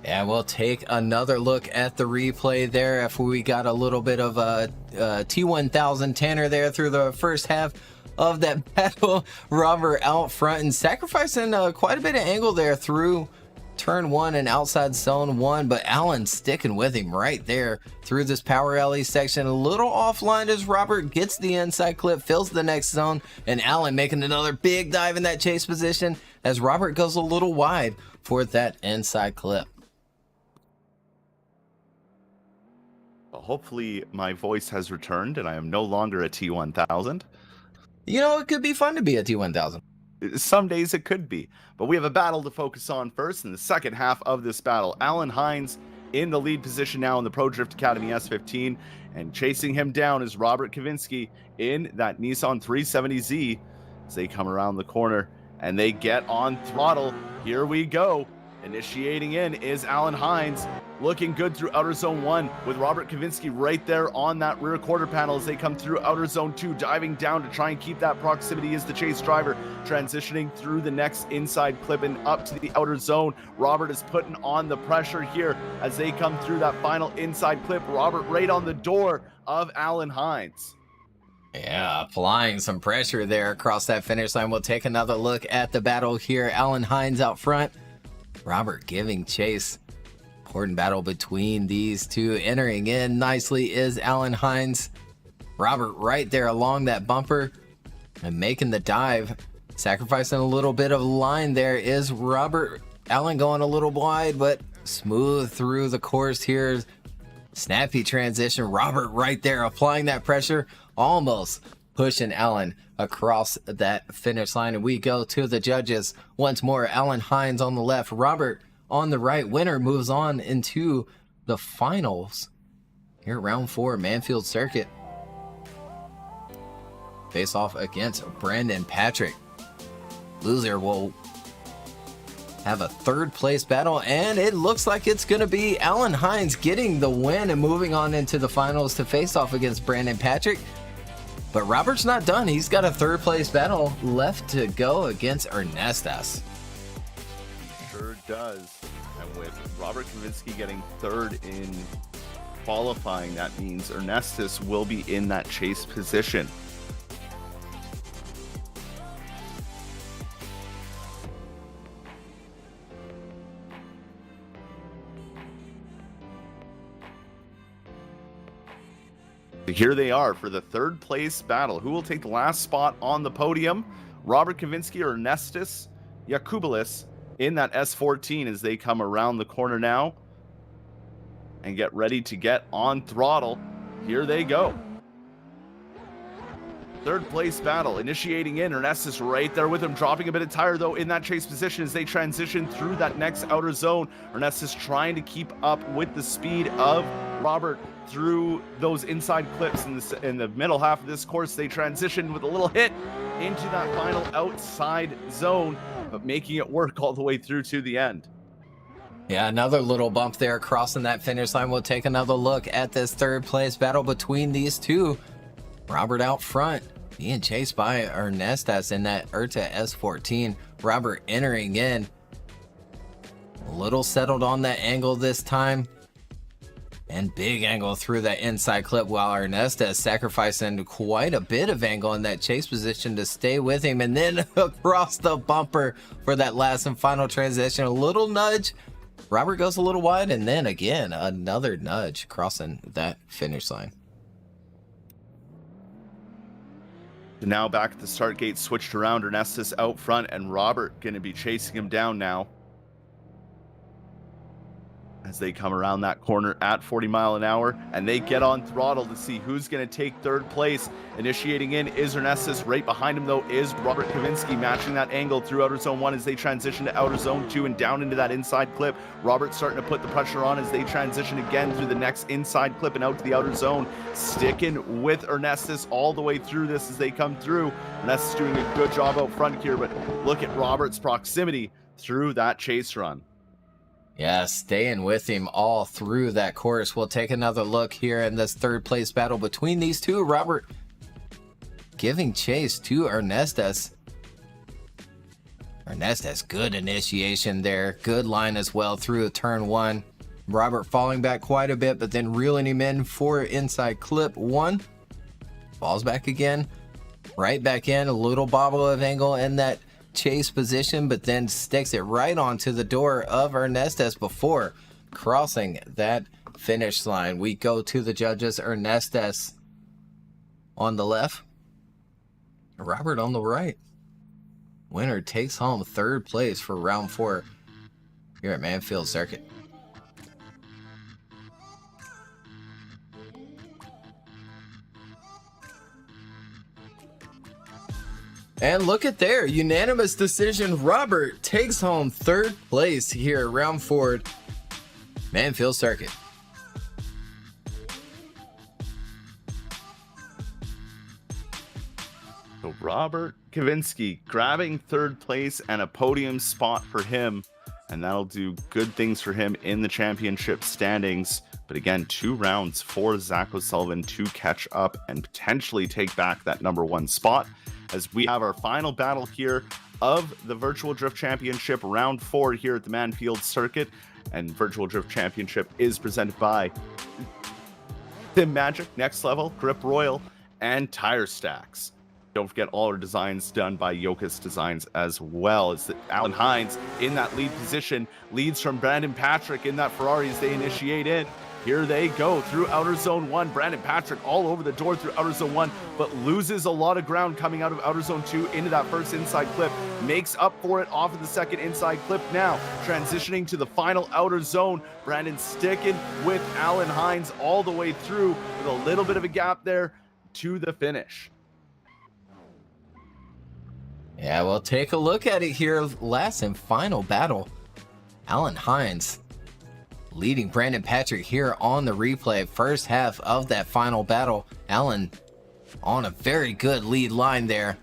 And we'll take another look at the replay there. If we got a little bit of a T1000 Tanner there through the first half of that battle. Robert out front and sacrificing quite a bit of angle there through turn 1 and outside zone 1, but Alan sticking with him right there through this power alley section. A little offline as Robert gets the inside clip, fills the next zone, and Alan making another big dive in that chase position as Robert goes a little wide for that inside clip. Well, hopefully my voice has returned and I am no longer a T1000. You know, it could be fun to be a T1000. Some days it could be, but we have a battle to focus on first in the second half of this battle. Alan Hines in the lead position now in the Pro Drift Academy S15, and chasing him down is Robert Kavinsky in that Nissan 370Z as they come around the corner and they get on throttle. Here we go. Initiating in is Alan Hines, looking good through outer zone 1 with Robert Kavinsky right there on that rear quarter panel as they come through outer zone 2, diving down to try and keep that proximity is the chase driver, transitioning through the next inside clip and up to the outer zone. Robert is putting on the pressure here as they come through that final inside clip. Robert right on the door of Alan Hines. Yeah, applying some pressure there across that finish line. We'll take another look at the battle here. Alan Hines out front. Robert giving chase. Important battle between these two. Entering in nicely is Alan Hines. Robert right there along that bumper and making the dive. Sacrificing a little bit of line there is Robert. Alan going a little wide, but smooth through the course here. Snappy transition. Robert right there applying that pressure. Almost pushing Alan across that finish line. And we go to the judges once more. Alan Hines on the left, Robert on the right. Winner moves on into the finals here, round 4, Manfeild circuit. Face off against Brandon Patrick. Loser will have a third place battle, and it looks like it's going to be Alan Hines getting the win and moving on into the finals to face off against Brandon Patrick. But Robert's not done. He's got a third place battle left to go against Ernestas. Sure does. And with Robert Kavinsky getting third in qualifying, that means Ernestas will be in that chase position. Here they are for the third place battle. Who will take the last spot on the podium? Robert Kavinsky or Ernestas Yakubilis in that S14 as they come around the corner now and get ready to get on throttle. Here they go. Third place battle initiating in. Ernestas right there with him, dropping a bit of tire though in that chase position as they transition through that next outer zone. Ernestas trying to keep up with the speed of Robert through those inside clips in the middle half of this course. They transition with a little hit into that final outside zone, but making it work all the way through to the end. Yeah, another little bump there crossing that finish line. We'll take another look at this third place battle between these two. Robert out front, being chased by Ernestas in that Erta S14. Robert entering in. A little settled on that angle this time. And big angle through that inside clip, while Ernestas sacrificing quite a bit of angle in that chase position to stay with him. And then across the bumper for that last and final transition. A little nudge. Robert goes a little wide, and then again, another nudge crossing that finish line. Now back at the start gate, switched around. Ernestas out front, and Robert going to be chasing him down now as they come around that corner at 40 mile an hour, and they get on throttle to see who's going to take third place. Initiating in is Ernestas. Right behind him though is Robert Kavinsky, matching that angle through outer zone 1 as they transition to outer zone 2 and down into that inside clip. Robert starting to put the pressure on as they transition again through the next inside clip and out to the outer zone, sticking with Ernestas all the way through this as they come through. Ernestas doing a good job out front here, but look at Robert's proximity through that chase run. Yeah, staying with him all through that course. We'll take another look here in this third place battle between these two. Robert giving chase to Ernestas. Ernestas, good initiation there. Good line as well through turn 1. Robert falling back quite a bit, but then reeling him in for inside clip 1. Falls back again. Right back in. A little bobble of angle in that chase position, but then sticks it right onto the door of Ernestas before crossing that finish line. We go to the judges. Ernestas on the left, Robert on the right. Winner takes home third place for round 4 here at Manfeild Circuit. And look at there, unanimous decision. Robert takes home third place here at round 4, Manfeild Circuit. So Robert Kavinsky grabbing third place and a podium spot for him and that'll do good things for him in the championship standings. But again, 2 rounds for Zach O'Sullivan to catch up and potentially take back that #1 spot, as we have our final battle here of the Virtual Drift Championship, round 4 here at the Manfeild circuit. And Virtual Drift Championship is presented by Sim Magic, Next Level, Grip Royal, and Tire Stacks. Don't forget all our designs done by Yokus Designs as well. As Alan Hines in that lead position, leads from Brandon Patrick in that Ferrari as they initiate in. Here they go through outer zone 1. Brandon Patrick all over the door through outer zone 1, but loses a lot of ground coming out of outer zone 2 into that first inside clip. Makes up for it off of the second inside clip now. Transitioning to the final outer zone. Brandon sticking with Alan Hines all the way through with a little bit of a gap there to the finish. Yeah, we'll take a look at it here. Last and final battle. Alan Hines leading Brandon Patrick here on the replay. First half of that final battle. Alan on a very good lead line there.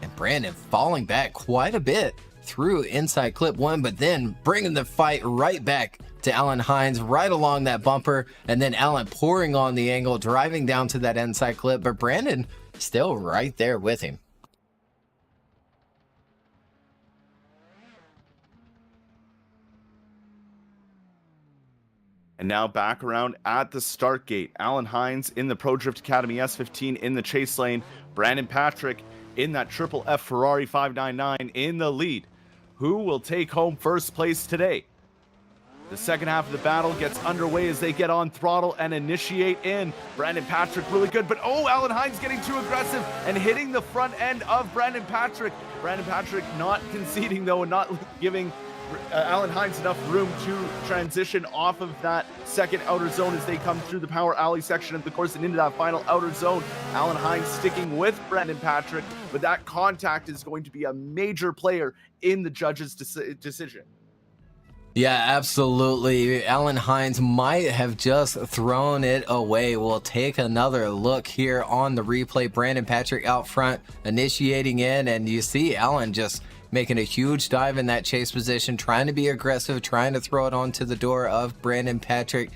And Brandon falling back quite a bit through inside clip 1, but then bringing the fight right back to Alan Hines right along that bumper. And then Alan pouring on the angle, driving down to that inside clip, but Brandon still right there with him. And now back around at the start gate. Alan Hines in the Pro Drift Academy S15 in the chase lane. Brandon Patrick in that Triple F Ferrari 599 in the lead. Who will take home first place today? The second half of the battle gets underway as they get on throttle and initiate in. Brandon Patrick really good, but Alan Hines getting too aggressive and hitting the front end of Brandon Patrick. Brandon Patrick not conceding though, and not giving Alan Hines enough room to transition off of that second outer zone as they come through the power alley section of the course and into that final outer zone. Alan Hines sticking with Brandon Patrick, but that contact is going to be a major player in the judges' decision. Yeah, absolutely. Alan Hines might have just thrown it away. We'll take another look here on the replay. Brandon Patrick out front, initiating in, and you see Alan just making a huge dive in that chase position, trying to be aggressive, trying to throw it onto the door of Brandon Patrick.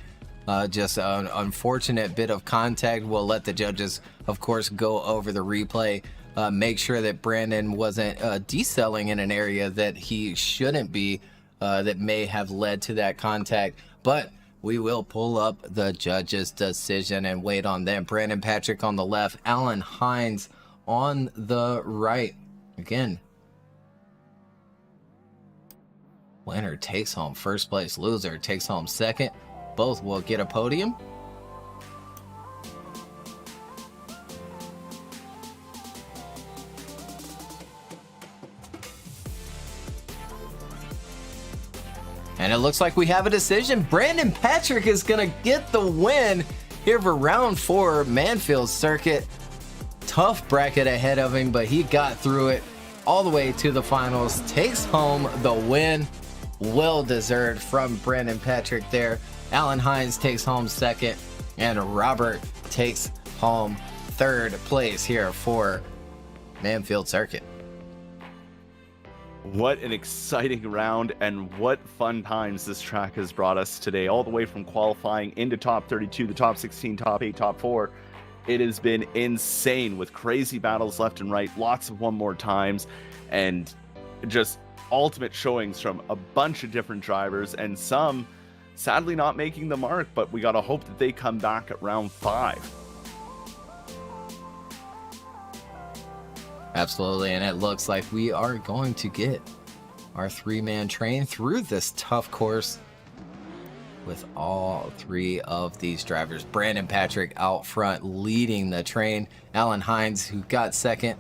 Just an unfortunate bit of contact. We'll let the judges, of course, go over the replay, make sure that Brandon wasn't decelling in an area that he shouldn't be, that may have led to that contact. But we will pull up the judges' decision and wait on them. Brandon Patrick on the left, Alan Hines on the right. Again, winner takes home first place, loser takes home second. Both will get a podium. And it looks like we have a decision. Brandon Patrick is going to get the win here for round 4 Manfeild circuit. Tough bracket ahead of him, but he got through it all the way to the finals. Takes home the win. Well deserved from Brandon Patrick there. Alan Hines takes home second, and Robert takes home third place here for Manfeild circuit. What an exciting round, and what fun times this track has brought us today, all the way from qualifying into top 32, the top 16, top 8, top 4. It has been insane with crazy battles left and right, lots of one more times, and just ultimate showings from a bunch of different drivers, and some sadly not making the mark, but we got to hope that they come back at round 5. Absolutely, and it looks like we are going to get our 3-man train through this tough course with all 3 of these drivers. Brandon Patrick out front leading the train. Alan Hines, who got second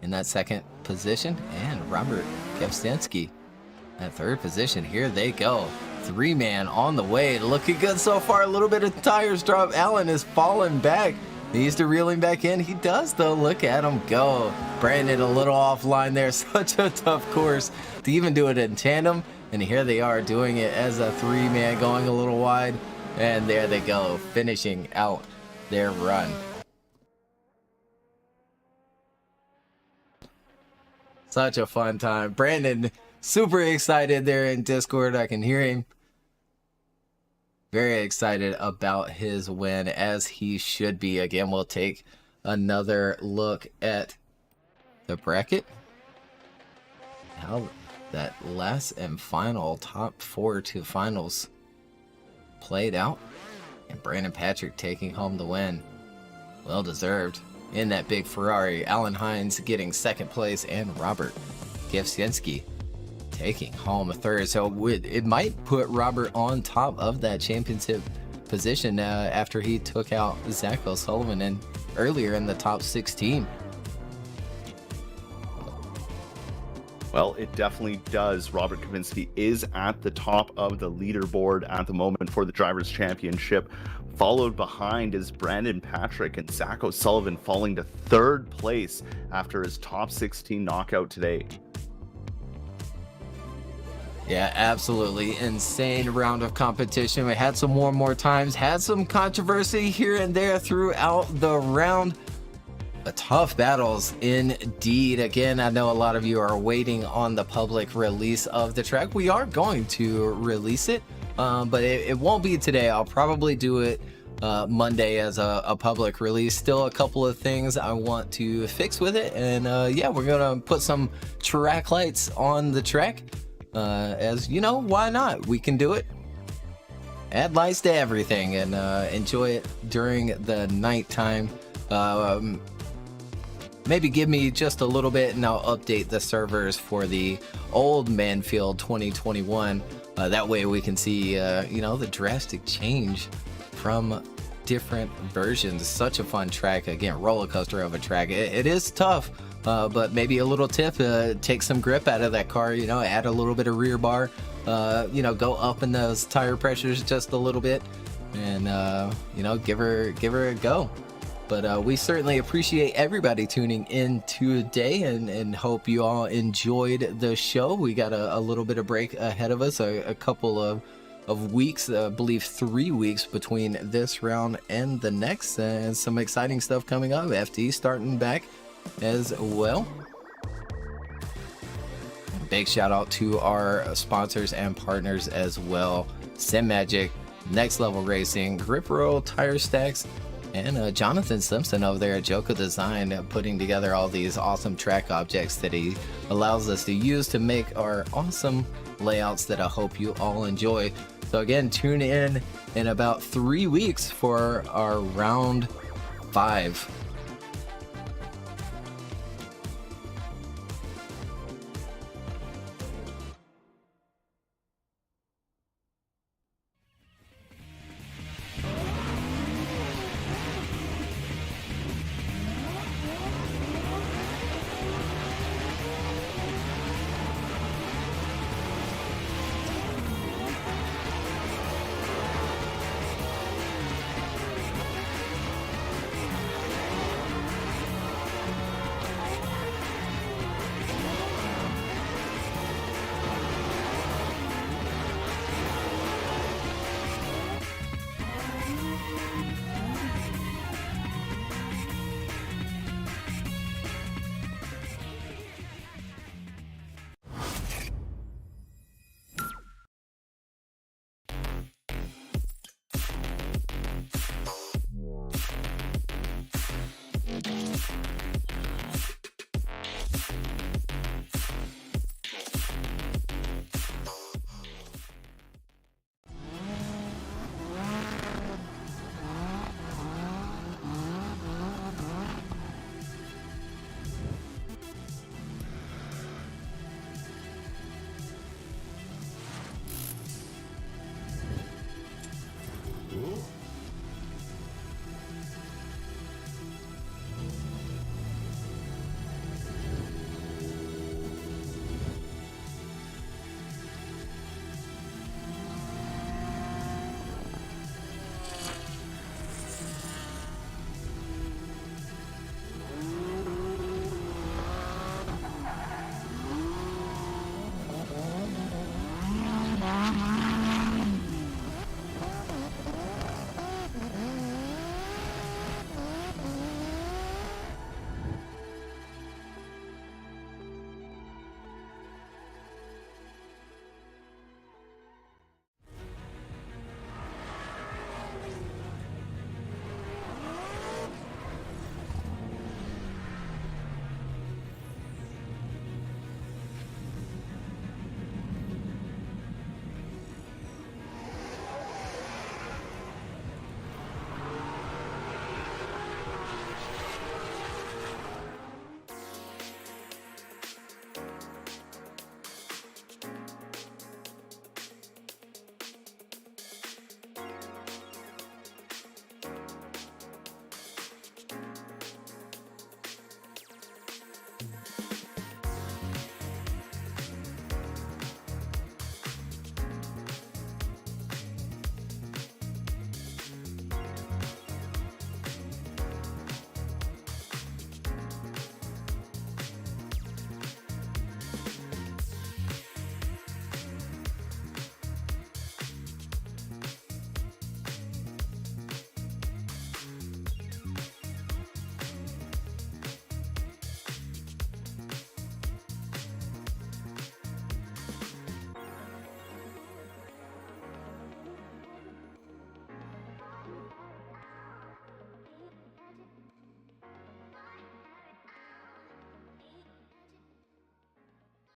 in that second position, and Robert Kavinsky at third position. Here they go. 3-man on the way. Looking good so far. A little bit of tires drop. Alan is falling back. Needs to reel him back in. He does, though. Look at him go. Brandon a little offline there. Such a tough course to even do it in tandem. And here they are doing it as a 3-man, going a little wide. And there they go, finishing out their run. Such a fun time. Brandon super excited there in Discord. I can hear him. Very excited about his win, as he should be. Again, we'll take another look at the bracket. How that last and final top 4 to finals played out. And Brandon Patrick taking home the win. Well deserved in that big Ferrari. Alan Hines getting second place, and Robert Gifsinski taking home a third. So it might put Robert on top of that championship position after he took out Zach Sullivan earlier in the top 16. Well, it definitely does. Robert Kavinsky is at the top of the leaderboard at the moment for the Drivers' Championship. Followed behind is Brandon Patrick, and Zach O'Sullivan falling to third place after his top 16 knockout today. Yeah, absolutely insane round of competition. We had some more times, had some controversy here and there throughout the round. But tough battles indeed. Again, I know a lot of you are waiting on the public release of the track. We are going to release it, but it won't be today. I'll probably do it Monday as a public release. Still a couple of things I want to fix with it. And yeah, we're going to put some track lights on the track. As you know, why not? We can do it. Add lights to everything and enjoy it during the nighttime. Maybe give me just a little bit and I'll update the servers for the old Manfeild 2021. That way we can see, the drastic change from different versions. Such a fun track. Again, roller coaster of a track. It is tough. But maybe a little tip, take some grip out of that car, add a little bit of rear bar, go up in those tire pressures just a little bit and, give her a go. But we certainly appreciate everybody tuning in today and hope you all enjoyed the show. We got a little bit of break ahead of us, a couple of weeks, I believe 3 weeks between this round and the next, and some exciting stuff coming up. FT starting back as well. Big shout out to our sponsors and partners as well: Sim Magic, Next Level Racing, Grip Roll Tire Stacks, and Jonathan Simpson over there at Joko Design, putting together all these awesome track objects that he allows us to use to make our awesome layouts that I hope you all enjoy. So again, tune in about 3 weeks for our round 5